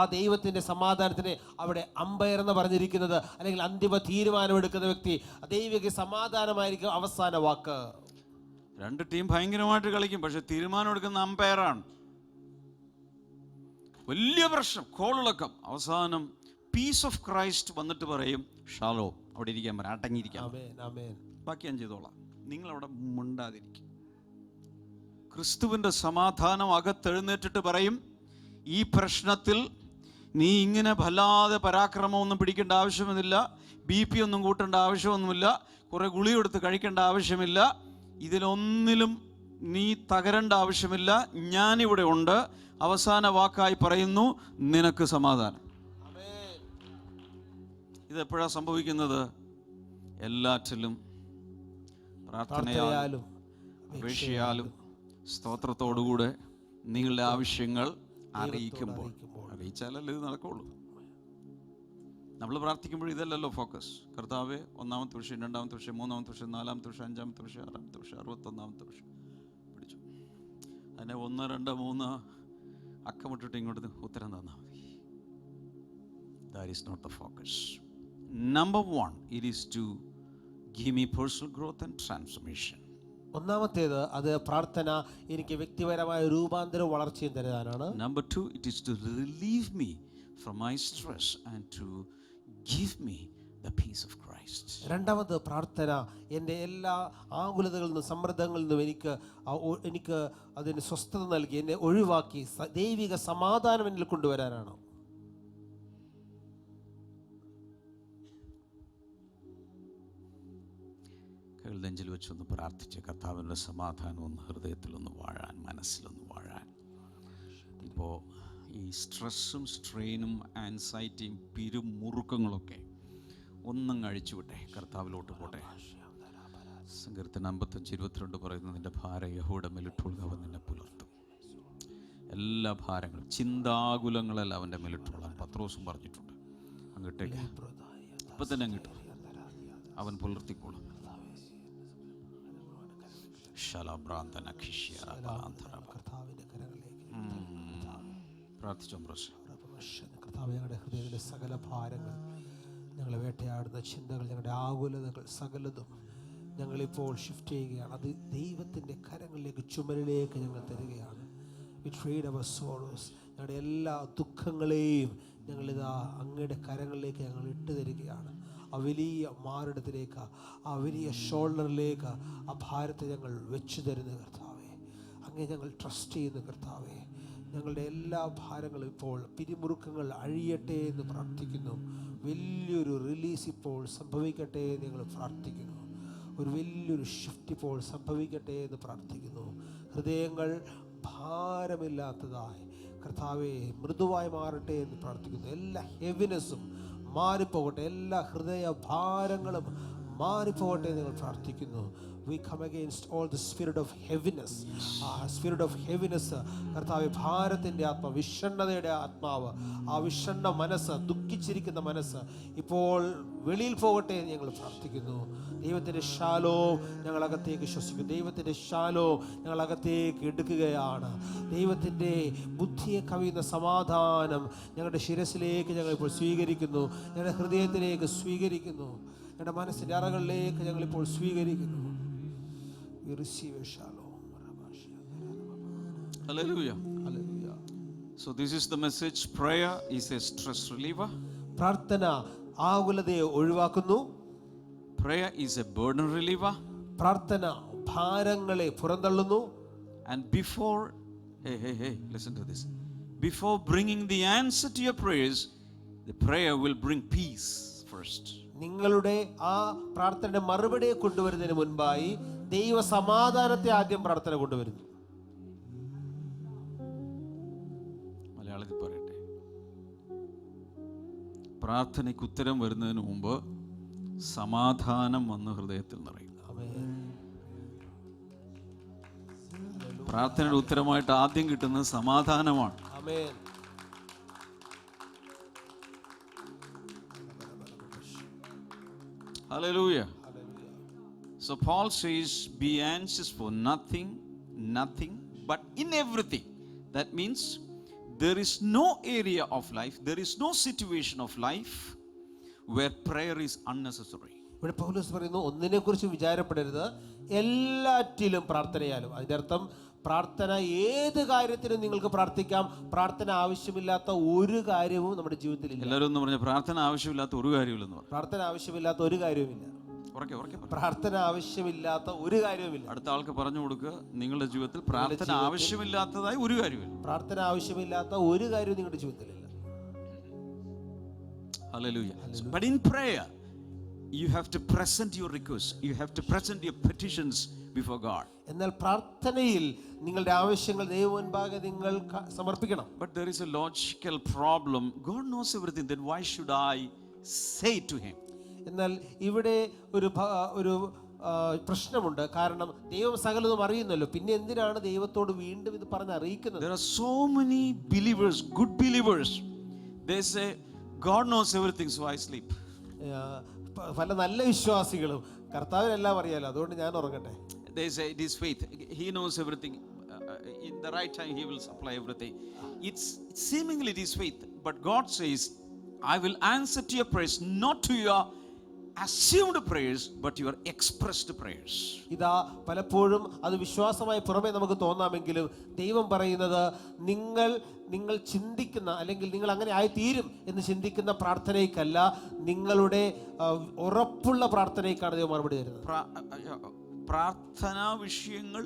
Speaker 3: ആ ദൈവത്തിന്റെ സമാധാനത്തിന് അവിടെ അമ്പയർ എന്ന് പറഞ്ഞിരിക്കുന്നത്, അല്ലെങ്കിൽ അന്തിമ തീരുമാനമെടുക്കുന്ന വ്യക്തി, ദൈവിക സമാധാനമായിരിക്കും അവസാന വാക്ക്.
Speaker 2: രണ്ട് ടീം ഭയങ്കരമായിട്ട് കളിക്കും, പക്ഷെ തീരുമാനം എടുക്കുന്ന അമ്പയറാണ്. വലിയ പ്രശ്നം, കോളിളക്കം. അവസാനം പീസ് ഓഫ് ക്രൈസ്റ്റ് വന്നിട്ട് പറയും, ഷാലോ, അവിടെ ഇരിക്കാൻ പറ, അടങ്ങിയിരിക്കാം, ബാക്കി ഞാൻ ചെയ്തോളാം, നിങ്ങൾ അവിടെ മുണ്ടാതിരിക്കും. ക്രിസ്തുവിൻ്റെ സമാധാനം അകത്തെഴുന്നേറ്റിട്ട് പറയും, ഈ പ്രശ്നത്തിൽ നീ ഇങ്ങനെ വല്ലാതെ പരാക്രമമൊന്നും പിടിക്കേണ്ട ആവശ്യമൊന്നുമില്ല, BP ഒന്നും കൂട്ടേണ്ട ആവശ്യമൊന്നുമില്ല, കുറേ ഗുളിക എടുത്ത് കഴിക്കേണ്ട ആവശ്യമില്ല, ഇതിലൊന്നിലും നീ തകരേണ്ട ആവശ്യമില്ല, ഞാനിവിടെ ഉണ്ട്. അവസാന വാക്കായി പറയുന്നു, നിനക്ക് സമാധാനം. ഇതെപ്പോഴാണ് സംഭവിക്കുന്നത്? എല്ലാറ്റിലും പ്രാർത്ഥനയാലും അപേക്ഷയാലും സ്തോത്രത്തോടുകൂടെ നിങ്ങളുടെ ആവശ്യങ്ങൾ അറിയിക്കുമ്പോൾ. അറിയിച്ചാലല്ലേ ഇത് നടക്കുള്ളൂ. നമ്മൾ പ്രാർത്ഥിക്കുമ്പോൾ ഇതല്ലല്ലോ ഫോക്കസ്. കർത്താവേ, 1-ാമത്തെ വിഷയം, 2-ാമത്തെ വിഷയം, 3-ാമത്തെ വിഷയം, 4-ാമത്തെ വിഷയം, 5-ാമത്തെ വിഷയം, 6-ാമത്തെ വിഷയം, 61-ാമത്തെ വിഷയം പിടിച്ചു. അതിനെ 1, 2, 3 അക്കമിട്ടിട്ട് ഇങ്ങോട്ട് ഉത്തരം തന്നാൽ മതി. That is not the focus. Number 1, it is to give me personal growth and transformation.
Speaker 3: ഒന്നാമത്തേത്, അത് പ്രാർത്ഥന എനിക്ക് വ്യക്തിപരമായ രൂപാന്തരവും വളർച്ചയും തരാനാണ്.
Speaker 2: Number 2, it is to relieve me from my stress and to give me the peace of Christ.
Speaker 3: രണ്ടാമത്, പ്രാർത്ഥന എൻ്റെ എല്ലാ ആകുലതകളിൽ നിന്നും സമ്മർദ്ദങ്ങളിൽ നിന്നും എനിക്ക് അതിന് സ്വസ്ഥത നൽകി എന്നെ ഒഴിവാക്കി ദൈവിക സമാധാനം എന്നിൽ കൊണ്ടുവരാനാണ്.
Speaker 2: നെഞ്ചിൽ വെച്ചൊന്ന് പ്രാർത്ഥിച്ച് കർത്താവിൻ്റെ സമാധാനം ഒന്ന് ഹൃദയത്തിലൊന്ന് വാഴാൻ, മനസ്സിലൊന്ന് വാഴാൻ. ഇപ്പോൾ ഈ സ്ട്രെസ്സും സ്ട്രെയിനും ആൻസൈറ്റിയും പിരിമുറുക്കങ്ങളൊക്കെ ഒന്നും അഴിച്ചു വിട്ടെ, കർത്താവിലോട്ട് പോട്ടെ. സങ്കീർത്തനം 55:22 പറയുന്നത്, നിന്റെ ഭാരം യഹോവയുടെ മേലിട്ടുകൊള്ളുക, അവൻ നിന്നെ പുലർത്തും. എല്ലാ ഭാരങ്ങളും ചിന്താകുലങ്ങളെല്ലാം അവൻ്റെ മേലിട്ടുകൊള്ളാൻ പത്രോസും പറഞ്ഞിട്ടുണ്ട്. അങ്ങോട്ടേക്ക് ഇപ്പം തന്നെ അങ്ങോട്ട് അവൻ പുലർത്തിക്കോളും.
Speaker 3: ഞങ്ങളുടെ ഹൃദയത്തിലെ സകല ഭാരങ്ങൾ, ഞങ്ങളെ വേട്ടയാടുന്ന ചിന്തകൾ, ഞങ്ങളുടെ ആകുലതകൾ സകലതും ഞങ്ങളിപ്പോൾ ഷിഫ്റ്റ് ചെയ്യുകയാണ്. അത് ദൈവത്തിൻ്റെ കരങ്ങളിലേക്ക്, ചുമലിലേക്ക് ഞങ്ങൾ തരികയാണ്. വി ട്രേഡ് അവർ സോറോസ്, ഞങ്ങളുടെ എല്ലാ ദുഃഖങ്ങളെയും ഞങ്ങളിതാ അങ്ങയുടെ കരങ്ങളിലേക്ക് ഞങ്ങൾ ഇട്ട് തരികയാണ്. ആ വലിയ മാറിടത്തിലേക്ക്, ആ വലിയ ഷോൾഡറിലേക്ക് ആ ഭാരത്തെ ഞങ്ങൾ വെച്ചു തരുന്ന കർത്താവേ, അങ്ങേ ഞങ്ങൾ ട്രസ്റ്റ് ചെയ്യുന്ന കർത്താവേ. ഞങ്ങളുടെ എല്ലാ ഭാരങ്ങളും ഇപ്പോൾ പിരിമുറുക്കങ്ങൾ അഴിയട്ടെ എന്ന് പ്രാർത്ഥിക്കുന്നു. വലിയൊരു റിലീസ് ഇപ്പോൾ സംഭവിക്കട്ടെ എന്ന് ഞങ്ങൾ പ്രാർത്ഥിക്കുന്നു. ഒരു വലിയൊരു ഷിഫ്റ്റ് ഇപ്പോൾ സംഭവിക്കട്ടെ എന്ന് പ്രാർത്ഥിക്കുന്നു. ഹൃദയങ്ങൾ ഭാരമില്ലാത്തതായി കർത്താവേ മൃദുവായി മാറട്ടെ എന്ന് പ്രാർത്ഥിക്കുന്നു. എല്ലാ ഹെവിനെസ്സും മാറിപ്പോകട്ടെ, എല്ലാ ഹൃദയ ഭാരങ്ങളും മാറിപ്പോകട്ടെ എന്ന് ഞങ്ങൾ പ്രാർത്ഥിക്കുന്നു. We come against all the spirit of heaviness. Spirit of heaviness, കർത്താവേ, ഭാരത്തിൻ്റെ ആത്മാവ്, വിഷണ്ണതയുടെ ആത്മാവ്, ആ വിഷണ്ണ മനസ്സ്, ദുഃഖിച്ചിരിക്കുന്ന മനസ്സ് ഇപ്പോൾ വെളിയിൽ പോകട്ടെ എന്ന് ഞങ്ങൾ പ്രാർത്ഥിക്കുന്നു. ദൈവത്തിൻ്റെ ശാലോ ഞങ്ങളകത്തേക്ക് ശ്വസിക്കുന്നു. ദൈവത്തിൻ്റെ ശാലോ ഞങ്ങളകത്തേക്ക് എടുക്കുകയാണ്. ദൈവത്തിൻ്റെ ബുദ്ധിയെ കവിയുന്ന സമാധാനം ഞങ്ങളുടെ ശിരസിലേക്ക് ഞങ്ങൾ ഇപ്പോൾ സ്വീകരിക്കുന്നു. ഞങ്ങളുടെ ഹൃദയത്തിലേക്ക് സ്വീകരിക്കുന്നു. ഞങ്ങളുടെ മനസ്സിൻ്റെ അറകളിലേക്ക് ഞങ്ങളിപ്പോൾ സ്വീകരിക്കുന്നു. We receive a shalom.
Speaker 2: Hallelujah.
Speaker 3: Hallelujah.
Speaker 2: So this is the message. Prayer is a stress reliever.
Speaker 3: പ്രാർത്ഥന ആകുലതയെ ഒഴിവാക്കുന്നു.
Speaker 2: Prayer is a burden reliever.
Speaker 3: പ്രാർത്ഥന ഭാരങ്ങളെ പുറന്തള്ളുന്നു.
Speaker 2: And before, hey, listen to this. Before bringing the answer to your prayers, the prayer will bring peace first.
Speaker 3: നിങ്ങളുടെ ആ പ്രാർത്ഥനയുടെ മറുപടിയെ കൊണ്ടുവരുന്നതിന് മുൻപായി ദൈവ സമാധാനത്തെ ആദ്യം പ്രാർത്ഥന കൊണ്ടുവരുന്നു.
Speaker 2: മലയാളത്തിൽ പറയട്ടെ, പ്രാർത്ഥനയ്ക്ക് ഉത്തരം വരുന്നതിന് മുമ്പ് സമാധാനം വന്ന് ഹൃദയത്തിൽ നിറയും. പ്രാർത്ഥനയുടെ ഉത്തരമായിട്ട് ആദ്യം കിട്ടുന്നത് സമാധാനമാണ്. Hallelujah. So Paul says, be anxious for nothing, but in everything. That means there is no area of life, there is no situation of life where prayer is unnecessary.
Speaker 3: ഇവിടെ പൗലോസ് പറയുന്നു, ഒന്നിനെ കുറിച്ച് വിചാരപ്പെടരുത്, എല്ലാറ്റിലും പ്രാർത്ഥനയാലും. അതിൻ്റെ അർത്ഥം പ്രാർത്ഥന ഏത് കാര്യത്തിനും നിങ്ങൾക്ക് പ്രാർത്ഥിക്കാം. പ്രാർത്ഥന ആവശ്യമില്ലാത്ത ഒരു കാര്യവും നമ്മുടെ ജീവിതത്തിൽ ഇല്ല.
Speaker 2: എല്ലാവരും ഒന്ന് പറഞ്ഞ പ്രാർത്ഥന ആവശ്യമില്ലാത്ത ഒരു കാര്യമില്ലെന്ന് പറഞ്ഞു.
Speaker 3: പ്രാർത്ഥന ആവശ്യമില്ലാത്ത ഒരു കാര്യവുമില്ല. പ്രാർത്ഥന ആവശ്യമില്ലാത്ത ഒരു കാര്യവുമില്ല.
Speaker 2: അടുത്ത ആൾക്ക് പറഞ്ഞു കൊടുക്കുക, നിങ്ങളുടെ ജീവിതത്തിൽ പ്രാർത്ഥന ആവശ്യമില്ലാത്തതായി ഒരു കാര്യമില്ല.
Speaker 3: പ്രാർത്ഥന ആവശ്യമില്ലാത്ത ഒരു കാര്യവും നിങ്ങളുടെ ജീവിതത്തിലില്ല.
Speaker 2: Hallelujah. But in prayer you have to present your requests, you have to present your petitions before God.
Speaker 3: എന്നാൽ പ്രാർത്ഥനയിൽ നിങ്ങളുടെ ആവശ്യങ്ങൾ ദൈവമുൻപാകെ നിങ്ങൾ സമർപ്പിക്കണം.
Speaker 2: But there is a logical problem. God knows everything, then why should I say to him?
Speaker 3: എന്നാൽ ഇവിടെ ഒരു പ്രശ്നമുണ്ട്. കാരണം ദൈവം സകലതും അറിയുന്നല്ലോ, പിന്നെ എന്തിനാണ് ദൈവത്തോട് വീണ്ടും ഇത് പറഞ്ഞ് അറിയിക്കുന്നത്?
Speaker 2: There are so many believers, good believers, they say God knows everything, so I sleep.
Speaker 3: പല നല്ല വിശ്വാസികളും കർത്താവിനെല്ലാം അറിയാലോ, അതുകൊണ്ട് ഞാൻ ഉറങ്ങട്ടെ.
Speaker 2: They say it is faith, he knows everything, in the right time he will supply everything. It's seemingly it is faith, but God says I will answer to your prayers, not to your assumed prayers but your expressed prayers.
Speaker 3: ഇതാ പലപ്പോഴും അത് വിശ്വാസമായി പുറമേ നമുക്ക് തോന്നാമെങ്കിലും ദൈവം പറയുന്നത് നിങ്ങൾ ചിന്തിക്കുന്ന, അല്ലെങ്കിൽ നിങ്ങൾ അങ്ങനെ ആയിത്തീരും എന്ന് ചിന്തിക്കുന്ന പ്രാർത്ഥനയ്ക്കല്ല, നിങ്ങളുടെ ഉറപ്പുള്ള പ്രാർത്ഥനയ്ക്കാണ് ദൈവം മറുപടി തരുന്നത്.
Speaker 2: പ്രാർത്ഥനാ വിഷയങ്ങൾ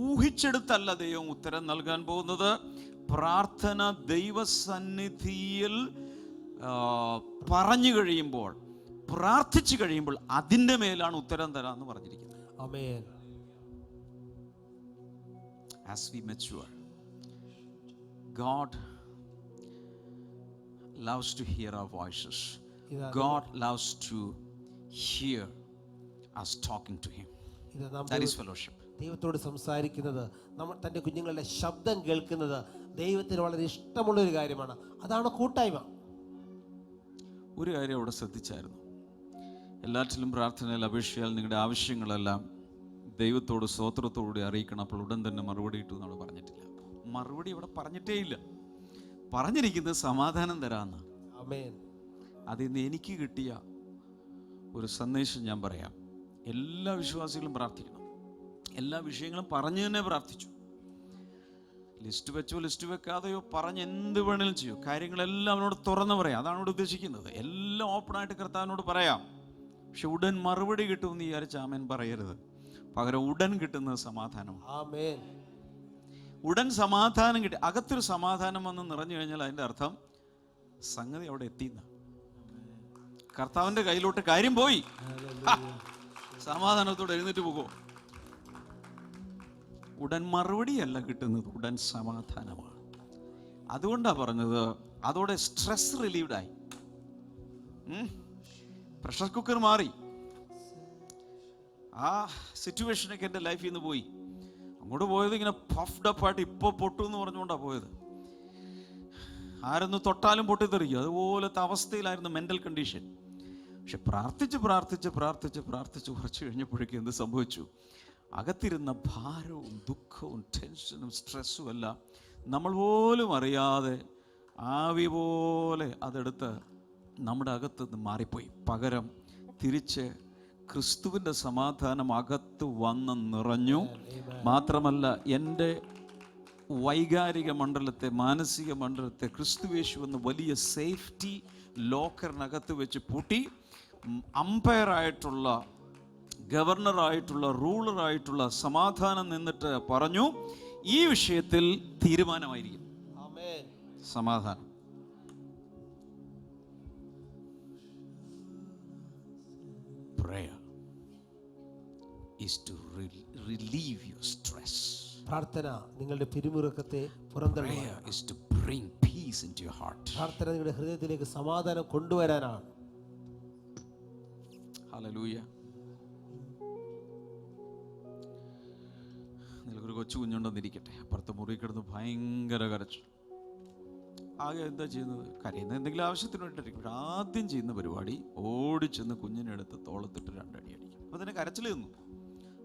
Speaker 2: ഊഹിച്ചെടുത്തല്ല ദൈവം ഉത്തരം നൽകാൻ പോകുന്നത്. പ്രാർത്ഥന ദൈവസന്നിധിയിൽ പറഞ്ഞു കഴിയുമ്പോൾ, പ്രാർത്ഥിച്ചു കഴിയുമ്പോൾ അതിൻ്റെ മേലാണ് ഉത്തരം തരാന്ന് പറഞ്ഞിരിക്കുന്നത്.
Speaker 3: ആമേൻ.
Speaker 2: As we mature, God loves to hear our voices. God loves to hear us talking to him. That is fellowship.
Speaker 3: ദൈവത്തോട് സംസാരിക്കുന്നത്, നമ്മൾ തൻ്റെ കുഞ്ഞുങ്ങളുടെ ശബ്ദം കേൾക്കുന്നത് ദൈവത്തിന് വളരെ ഇഷ്ടമുള്ള ഒരു കാര്യമാണ്. അതാണ് കൂട്ടായ്മ.
Speaker 2: ഒരു കാര്യം അവിടെ ശ്രദ്ധിച്ചായിരുന്നു, എല്ലാറ്റിലും പ്രാർത്ഥനയിൽ അപേക്ഷയാൽ നിങ്ങളുടെ ആവശ്യങ്ങളെല്ലാം ദൈവത്തോട് സ്തോത്രത്തോടുകൂടി അറിയിക്കണം, അപ്പോൾ ഉടൻ തന്നെ മറുപടി കിട്ടും എന്നാണ് പറഞ്ഞിട്ടില്ല. മറുപടി ഇവിടെ പറഞ്ഞിട്ടേ ഇല്ല. പറഞ്ഞിരിക്കുന്നത് സമാധാനം തരാമെന്ന്.
Speaker 3: ആമേൻ.
Speaker 2: അതിന്ന് എനിക്ക് കിട്ടിയ ഒരു സന്ദേശം ഞാൻ പറയാം. എല്ലാ വിശ്വാസികളും പ്രാർത്ഥിക്കണം. എല്ലാ വിഷയങ്ങളും പറഞ്ഞു തന്നെ പ്രാർത്ഥിച്ചു. ലിസ്റ്റ് വെച്ചോ ലിസ്റ്റ് വെക്കാതെയോ പറഞ്ഞ് എന്ത് വേണമെങ്കിലും ചെയ്യൂ. കാര്യങ്ങളെല്ലാം അവനോട് തുറന്ന് പറയാം. അതാണ് ഇവിടെ ഉദ്ദേശിക്കുന്നത്. എല്ലാം ഓപ്പണായിട്ട് കർത്താവിനോട് പറയാം. പക്ഷെ ഉടൻ മറുപടി കിട്ടുമെന്ന് വിചാരിച്ച് ആമേൻ പറയരുത്. പകരം ഉടൻ കിട്ടുന്നത് സമാധാനം.
Speaker 3: ആമേൻ.
Speaker 2: ഉടൻ സമാധാനം കിട്ടി. അകത്തൊരു സമാധാനം വന്ന് നിറഞ്ഞു കഴിഞ്ഞാൽ അതിൻ്റെ അർത്ഥം സംഗതി അവിടെ എത്തിയെന്ന, കർത്താവിൻ്റെ കയ്യിലോട്ട് കാര്യം പോയി. സമാധാനത്തോടെ എഴുന്നേറ്റ് പോകുമോ? ഉടൻ മറുപടിയല്ല കിട്ടുന്നത്, ഉടൻ സമാധാനമാണ്. അതുകൊണ്ടാണ് പറഞ്ഞത്, അതോടെ സ്ട്രെസ് റിലീവ്ഡായി. പ്രഷർ കുക്കർ മാറി. ആ സിറ്റുവേഷനൊക്കെ എൻ്റെ ലൈഫിൽ നിന്ന് പോയി. അങ്ങോട്ട് പോയത് ഇങ്ങനെ പഫ്ഡ് അപ്പായിട്ട് ഇപ്പോൾ പൊട്ടു എന്ന് പറഞ്ഞുകൊണ്ടാണ് പോയത്. ആരൊന്ന് തൊട്ടാലും പൊട്ടിത്തെറിക്കും, അതുപോലത്തെ അവസ്ഥയിലായിരുന്നു മെൻ്റൽ കണ്ടീഷൻ. പക്ഷെ പ്രാർത്ഥിച്ച് പ്രാർത്ഥിച്ച് പ്രാർത്ഥിച്ച് പ്രാർത്ഥിച്ച് കുറച്ച് കഴിഞ്ഞപ്പോഴേക്കും എന്ത് സംഭവിച്ചു? അകത്തിരുന്ന ഭാരവും ദുഃഖവും ടെൻഷനും സ്ട്രെസ്സും എല്ലാം നമ്മൾ പോലും അറിയാതെ ആവി പോലെ അതെടുത്ത് നമ്മുടെ അകത്തുനിന്ന് മാറിപ്പോയി. പകരം തിരിച്ച് ക്രിസ്തുവിൻ്റെ സമാധാനം അകത്ത് വന്ന് നിറഞ്ഞു. മാത്രമല്ല, എൻ്റെ വൈകാരിക മണ്ഡലത്തെ, മാനസിക മണ്ഡലത്തെ ക്രിസ്തുവേശു എന്ന വലിയ സേഫ്റ്റി ലോക്കറിനകത്ത് വെച്ച് പൂട്ടി. അമ്പയറായിട്ടുള്ള, ഗവർണറായിട്ടുള്ള, റൂളറായിട്ടുള്ള സമാധാനം നിന്നിട്ട് പറഞ്ഞു, ഈ വിഷയത്തിൽ തീരുമാനമായിരിക്കും. സമാധാനം. Prayer is to relieve your stress.
Speaker 3: പ്രാർത്ഥന നിങ്ങളുടെ പിരിമുറുക്കത്തെ പുറന്തള്ളുക.
Speaker 2: Prayer is to bring peace into your heart.
Speaker 3: പ്രാർത്ഥന നിങ്ങളുടെ ഹൃദയത്തിലേക്ക് സമാധാനം കൊണ്ടുവരാനാണ്.
Speaker 2: Hallelujah. നിങ്ങൾക്കൊരു കൊച്ചു കുഞ്ഞുണ്ടെന്നിരിക്കട്ടെ, അപ്പുറത്തെ മുറി കിടന്ന് ഭയങ്കര കരച്ചു. ആകെ എന്താ ചെയ്യുന്നത്? കരയുന്നത് എന്തെങ്കിലും ആവശ്യത്തിന് വേണ്ടിയിട്ടായിരിക്കും. പക്ഷെ ആദ്യം ചെയ്യുന്ന പരിപാടി ഓടിച്ചെന്ന് കുഞ്ഞിനെടുത്ത് തോളത്തിട്ട് 2 അടി അടിക്കും. അപ്പോൾ തന്നെ കരച്ചിൽ നിന്നു.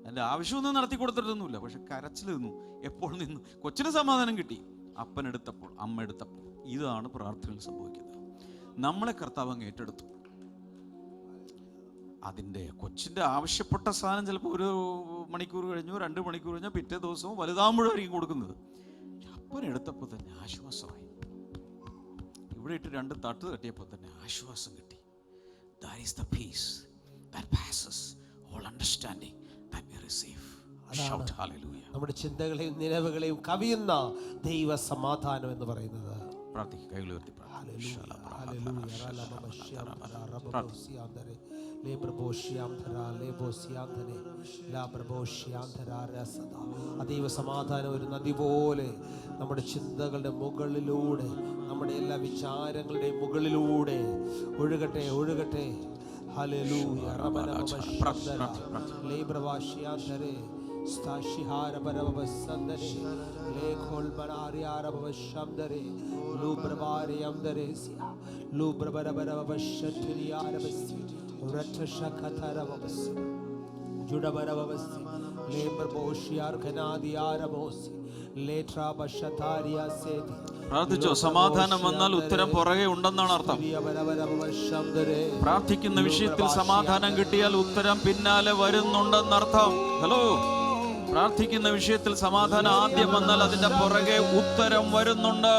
Speaker 2: എൻ്റെ ആവശ്യമൊന്നും നടത്തി കൊടുത്തിട്ടൊന്നുമില്ല, പക്ഷെ കരച്ചിൽ നിന്നു. എപ്പോൾ നിന്നു? കൊച്ചിന് സമാധാനം കിട്ടി, അപ്പനെടുത്തപ്പോൾ, അമ്മ എടുത്തപ്പോൾ. ഇതാണ് പ്രാർത്ഥനയിൽ സംഭവിക്കുന്നത്. നമ്മളെ കർത്താവ് അങ്ങ് ഏറ്റെടുത്തു. അതിൻ്റെ കൊച്ചിൻ്റെ ആവശ്യപ്പെട്ട സാധനം ചിലപ്പോൾ 1 മണിക്കൂർ കഴിഞ്ഞോ 2 മണിക്കൂർ കഴിഞ്ഞോ പിറ്റേ ദിവസവും വലുതാകുമ്പോഴായിരിക്കും കൊടുക്കുന്നത്. അപ്പനെടുത്തപ്പോൾ തന്നെ ആശ്വാസമായി. ഇവിടെ ഇട്ട് 2 തട്ട് തട്ടിയപ്പോൾ തന്നെ ആശ്വാസം കിട്ടി. That is the peace that passes all understanding that we receive. Shout hallelujah.
Speaker 3: നമ്മുടെ ചിന്തകളെയും നിലവുകളെയും കവിയുന്ന ദൈവ സമാധാനം എന്ന് പറയുന്നത്.
Speaker 2: പ്രാർത്ഥിക്കുക, കൈകൾ ഉയർത്തി പ്രാർത്ഥിക്കുക. ദൈവ സമാധാനം ഒരു നദി പോലെ നമ്മുടെ ചിന്തകളുടെ മുകളിലൂടെ, നമ്മുടെ എല്ലാ വിചാരങ്ങളുടെയും മുകളിലൂടെ ഒഴുകട്ടെ, ഒഴുകട്ടെ. ഹല്ലേലൂയ. പ്രാർത്ഥിച്ചോ? സമാധാനം വന്നാൽ ഉത്തരം പുറകെ ഉണ്ടെന്നാണ് അർത്ഥം. പ്രാർത്ഥിക്കുന്ന വിഷയത്തിൽ സമാധാനം കിട്ടിയാൽ ഉത്തരം പിന്നാലെ വരുന്നുണ്ടെന്നർത്ഥം. ഹലോ, പ്രാർത്ഥിക്കുന്ന വിഷയത്തിൽ സമാധാനം ആദ്യം വന്നാൽ അതിന്റെ പുറകെ ഉത്തരം വരുന്നുണ്ട്.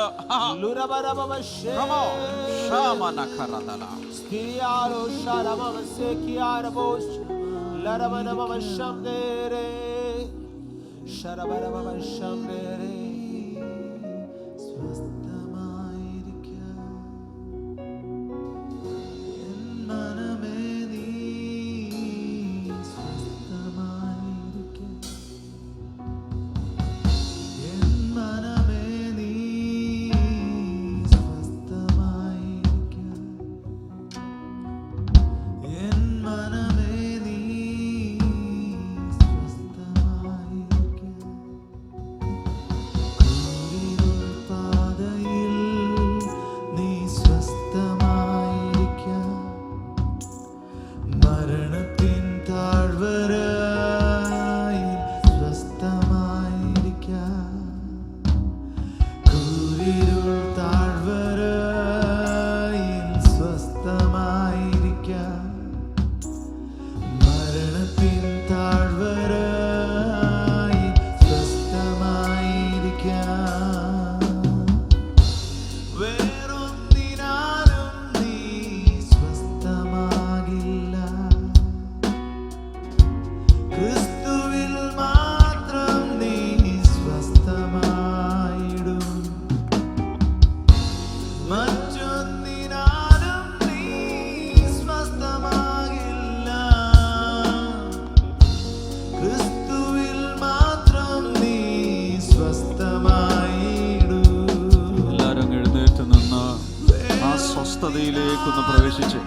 Speaker 2: സ്വസ്ഥതയിലേക്കൊന്ന് പ്രവേശിച്ച്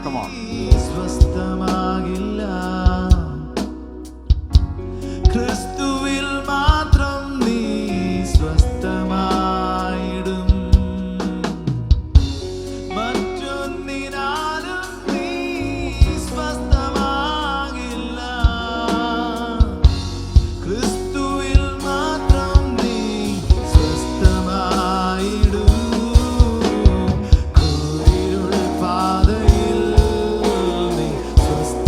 Speaker 1: സ്വസ്ഥമാകില്ല, ക്രിസ്തുവിൽ മാത്രം നീ സ്വസ്ഥമായിടും, മറ്റൊന്നിനാലും നീ സ്വസ്ഥമാകില്ല, ക്രിസ്തുവിൽ മാത്രം നീ സ്വസ്ഥമായിടും. പാതയിൽ നീ സ്വസ്ഥ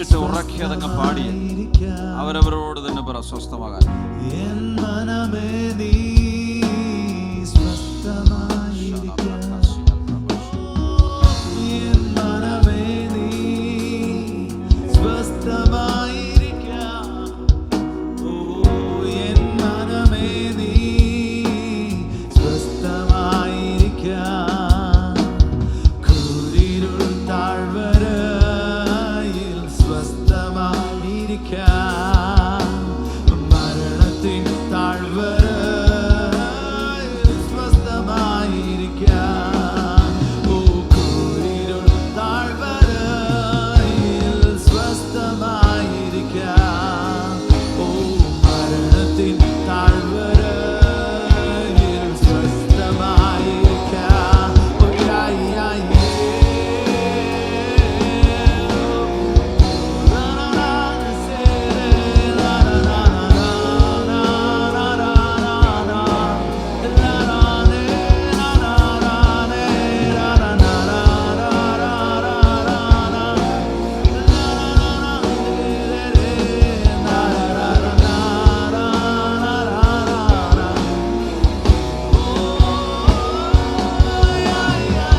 Speaker 2: കേട്ട് ഉറക്കി അതങ്ങ് പാടി അവരവരോട് തന്നെ പറ സ്വസ്ഥമാകാൻ.
Speaker 4: എൻ മനമേ നീ സ്വസ്ഥമായിരിക്ക, എൻ മനമേ നീ സ്വസ്ഥമായിരിക്ക, ഓ എൻ മനമേ നീ സ്വസ്ഥമായിരിക്ക. കൂരിരുൾ താഴ്വരയിൽ സ്വസ്ഥമായിരിക്ക, മരണത്തിൻ താഴ്വരയിൽ സ്വസ്ഥമായിരിക്ക, ഓ കൂരിരുൾ താഴ്വരയിൽ സ്വസ്ഥമായിരിക്ക, ഓ മരണത്തിൻ താഴ്വരയിൽ സ്വസ്ഥമായിരിക്ക. ഓ യാ യാ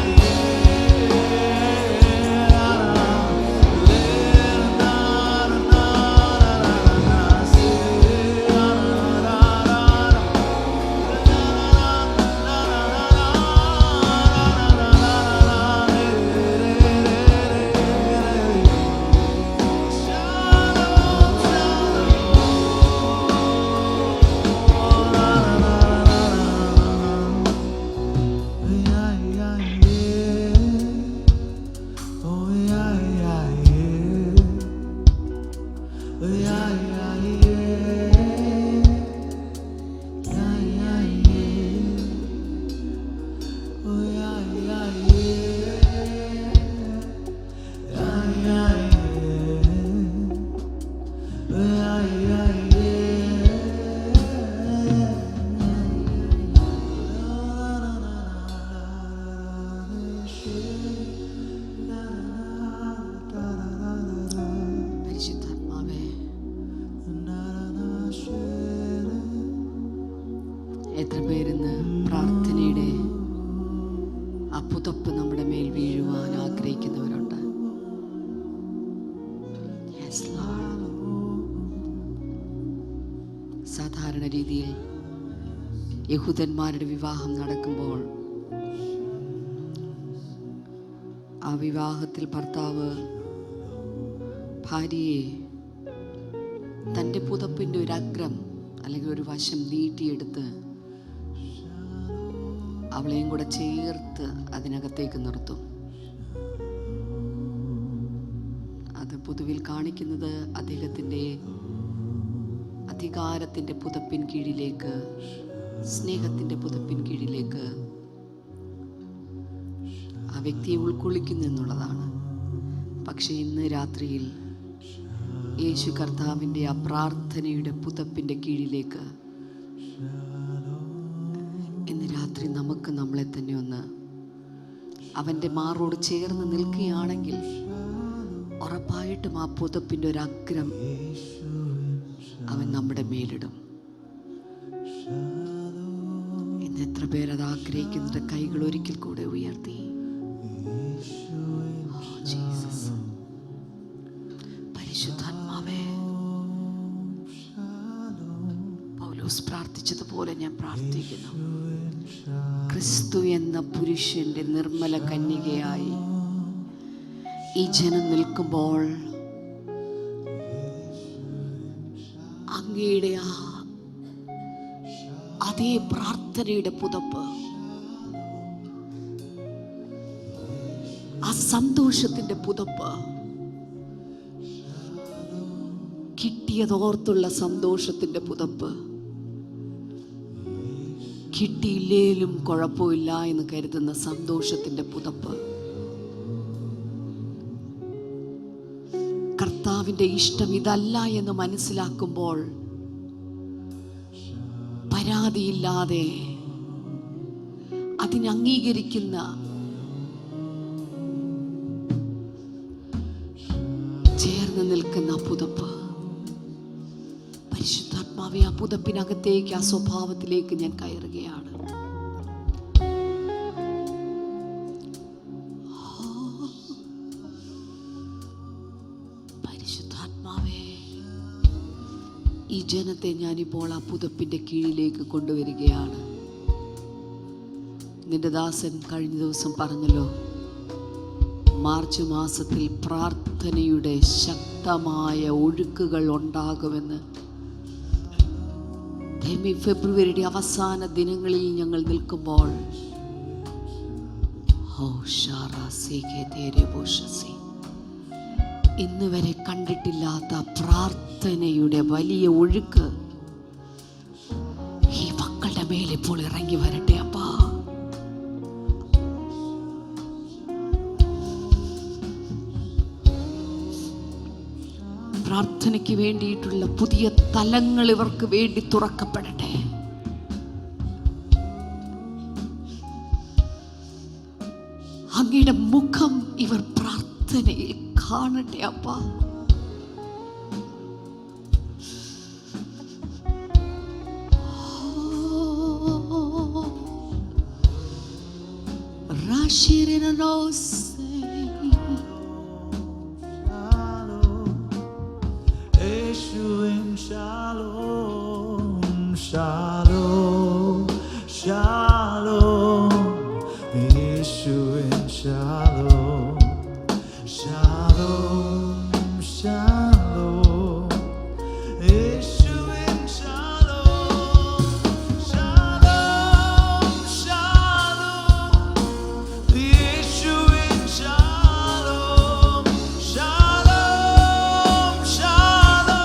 Speaker 5: പരിശുദ്ധാത്മാവേ, എത്ര പേരിന്ന് പ്രാർത്ഥനയുടെ ആ പുതപ്പ് നമ്മുടെ മേൽ വീഴുവാൻ ആഗ്രഹിക്കുന്നവരുണ്ട്. Yes, Lord. സാധാരണ രീതിയിൽ യഹൂദന്മാരുടെ വിവാഹം നടക്കുമ്പോൾ ആ വിവാഹത്തിൽ ഭർത്താവ് ഭാര്യയെ തൻ്റെ പുതപ്പിൻ്റെ ഒരു അഗ്രം അല്ലെങ്കിൽ ഒരു വശം നീട്ടിയെടുത്ത് അവളെയും കൂടെ ചേർത്ത് അതിനകത്തേക്ക് നിർത്തും. അത് പൊതുവിൽ കാണിക്കുന്നത് അദ്ദേഹത്തിൻ്റെ അധികാരത്തിൻ്റെ പുതപ്പിൻ കീഴിലേക്ക്, സ്നേഹത്തിൻ്റെ പുതപ്പിൻ കീഴിലേക്ക് ആ വ്യക്തിയെ ഉൾക്കൊള്ളിക്കുന്നു എന്നുള്ളതാണ്. പക്ഷേ ഇന്ന് രാത്രിയിൽ യേശു കർത്താവിൻ്റെ ആ പ്രാർത്ഥനയുടെ പുതപ്പിൻ്റെ കീഴിലേക്ക് ഇന്ന് രാത്രി നമുക്ക് നമ്മളെ തന്നെ ഒന്ന് അവൻ്റെ മാറോട് ചേർന്ന് നിൽക്കുകയാണെങ്കിൽ ഉറപ്പായിട്ടും ആ പുതപ്പിൻ്റെ ഒരു അഗ്രം അവൻ നമ്മുടെ മേലിടും. ഇന്ന് എത്ര പേരത് ആഗ്രഹിക്കുന്നുണ്ട്? കൈകൾ ഒരിക്കൽ കൂടെ ഉയർത്തി. പരിശുദ്ധാത്മാവേ, പൗലോസ് പ്രാർത്ഥിച്ചതുപോലെ ഞാൻ പ്രാർത്ഥിക്കുന്നു. ക്രിസ്തു എന്ന പുരുഷന്റെ നിർമ്മല കന്യകയായി ഈ ജനം നിൽക്കുമ്പോൾ അങ്ങയുടെ അതേ പ്രാർത്ഥനയുടെ പുതപ്പ്, ആ സന്തോഷത്തിന്റെ പുതപ്പ്, കിട്ടിയതോർത്തുള്ള സന്തോഷത്തിന്റെ പുതപ്പ്, കിട്ടിയില്ലേലും കുഴപ്പമില്ല എന്ന് കരുതുന്ന സന്തോഷത്തിന്റെ പുതപ്പ്, കർത്താവിൻ്റെ ഇഷ്ടം ഇതല്ല എന്ന് മനസ്സിലാക്കുമ്പോൾ പരാതിയില്ലാതെ അതിനംഗീകരിക്കുന്ന ഉയർന്നു നിൽക്കുന്ന ആ പുതപ്പ്, പരിശുദ്ധാത്മാവെ, ആ പുതപ്പിനകത്തേക്ക്, ആ സ്വഭാവത്തിലേക്ക് ഞാൻ കയറുകയാണ്. പരിശുദ്ധാത്മാവേ, ഈ ജനത്തെ ഞാനിപ്പോൾ ആ പുതപ്പിന്റെ കീഴിലേക്ക് കൊണ്ടുവരികയാണ്. നിന്റെ ദാസൻ കഴിഞ്ഞ ദിവസം പറഞ്ഞല്ലോ, മാർച്ച് മാസത്തിൽ പ്രാർത്ഥനയുടെ ശക്തമായ ഒഴുക്കുകൾ ഉണ്ടാകുമെന്ന്. ഫെബ്രുവരിയുടെ അവസാന ദിനങ്ങളിൽ ഞങ്ങൾ നിൽക്കുമ്പോൾ ഇന്ന് വരെ കണ്ടിട്ടില്ലാത്ത പ്രാർത്ഥനയുടെ വലിയ ഒഴുക്ക് ഈ മക്കളുടെ മേലിപ്പോൾ ഇറങ്ങി വരട്ടെ അപ്പാ. പ്രാർത്ഥനയ്ക്ക് വേണ്ടിയിട്ടുള്ള പുതിയ തലങ്ങൾ ഇവർക്ക് വേണ്ടി തുറക്കപ്പെടട്ടെ. അങ്ങയുടെ മുഖം ഇവർ പ്രാർത്ഥനയിൽ കാണട്ടെ അപ്പാ.
Speaker 4: Shalom, shalom, shalom, Yeshua shalom, shalom, shalom, Yeshua shalom, shalom, shalom, Yeshua shalom, shalom, shalom.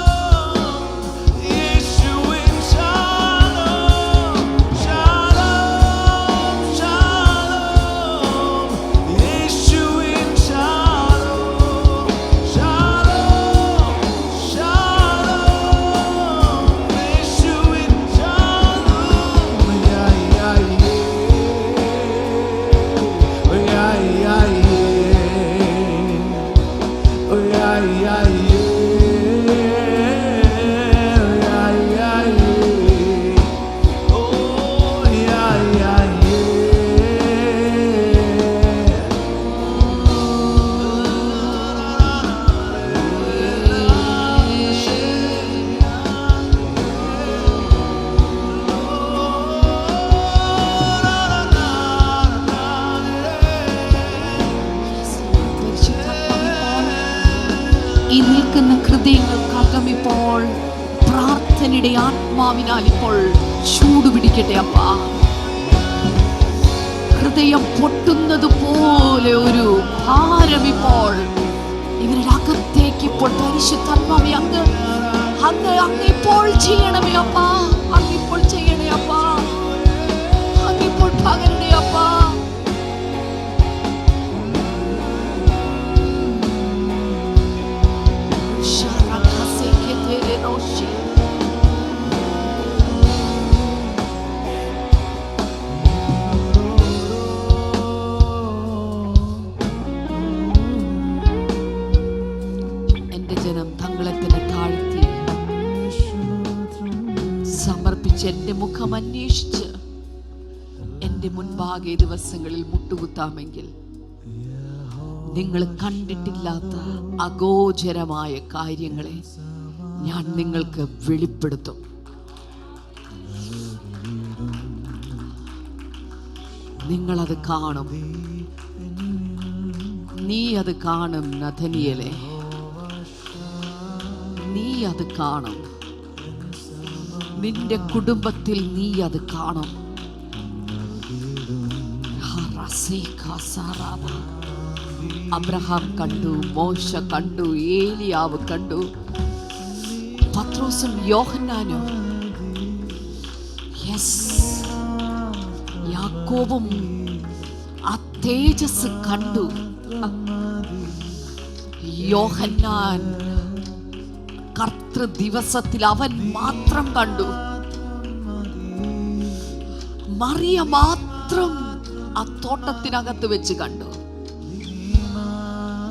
Speaker 5: ഈ നിൽക്കുന്ന ഹൃദയങ്ങൾക്കകം ഇപ്പോൾ പ്രാർത്ഥനയുടെ ആത്മാവിനാൽ ഇപ്പോൾ ചൂടുപിടിക്കട്ടെ അപ്പാ. ഹൃദയം പൊട്ടുന്നത് പോലെ ഒരു ഭാരം ഇപ്പോൾ ഇവരുടെ അകത്തേക്ക് ഇപ്പോൾ പരിശുദ്ധാത്മാവേ അങ്ങ് ഇപ്പോൾ ചെയ്യണമേ അപ്പാ. അങ്ങിപ്പോൾ ചെയ്യണേ അപ്പാ. അങ്ങിപ്പോൾ പകരണേ അപ്പാ. എന്റെ ജനം തങ്ങളെ തന്നെ താഴ്ത്തി സമർപ്പിച്ച് എന്റെ മുഖം അന്വേഷിച്ച് എന്റെ മുൻപാകെ ദിവസങ്ങളിൽ മുട്ടുകുത്താമെങ്കിൽ നിങ്ങൾ കണ്ടിട്ടില്ലാത്ത അഗോചരമായ കാര്യങ്ങളെ ഞാൻ നിങ്ങൾക്ക് വെളിപ്പെടുത്തും. നിങ്ങളത് കാണും. നീ അത് കാണും നഥനിയേലേ, നീ അത് കാണും. നിന്റെ കുടുംബത്തിൽ നീ അത് കാണും. അബ്രഹാം കണ്ടു, മോശ കണ്ടു, ഏലിയാവ് കണ്ടു, പത്രോസും യോഹന്നാനും, യാക്കോബും ആ തേജസ് കണ്ടു. യോഹന്നാൻ കർത്തൃ ദിവസത്തിൽ അവൻ മാത്രം കണ്ടു. മറിയ മാത്രം ആ തോട്ടത്തിനകത്ത് വെച്ച് കണ്ടു.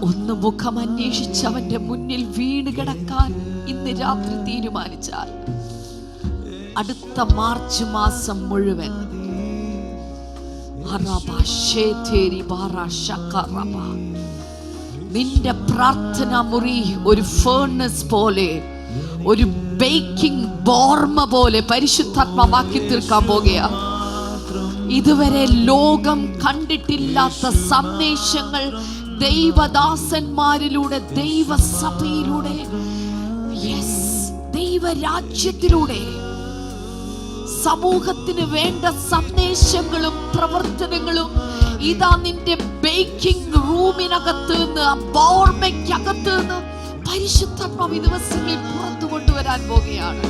Speaker 5: ഒന്ന് മുഖം അന്വേഷിച്ച് അവന്റെ മുന്നിൽ വീണ് കിടക്കാൻ ഇന്ന് രാത്രി തീരുമാനിച്ചാൽ അടുത്ത മാർച്ച് മാസം മുഴുവൻ നിന്റെ പ്രാർത്ഥന മുറി ഒരു ഫേർണസ് പോലെ, ഒരു ബേക്കിംഗ് ബോർമ പോലെ പരിശുദ്ധാത്മാവാക്കി തീർക്കാൻ പോകുക. ഇതുവരെ ലോകം കണ്ടിട്ടില്ലാത്ത സന്ദേശങ്ങൾ ദൈവദാസന്മാരിലൂടെ, ദൈവസഭയിലൂടെ, ദൈവരാജ്യത്തിലൂടെ സമൂഹത്തിന് വേണ്ട സന്ദേശങ്ങളും പ്രവർത്തനങ്ങളും ഇതാ നിന്റെ ബേക്കിംഗ് റൂമിനകത്ത് നിന്ന്, ബോർമയ്ക്കകത്ത് നിന്ന് പരിശുദ്ധാത്മാവ് ഈ ദിവസങ്ങളിൽ പുറത്തു കൊണ്ടുവരാൻ പോകുകയാണ്.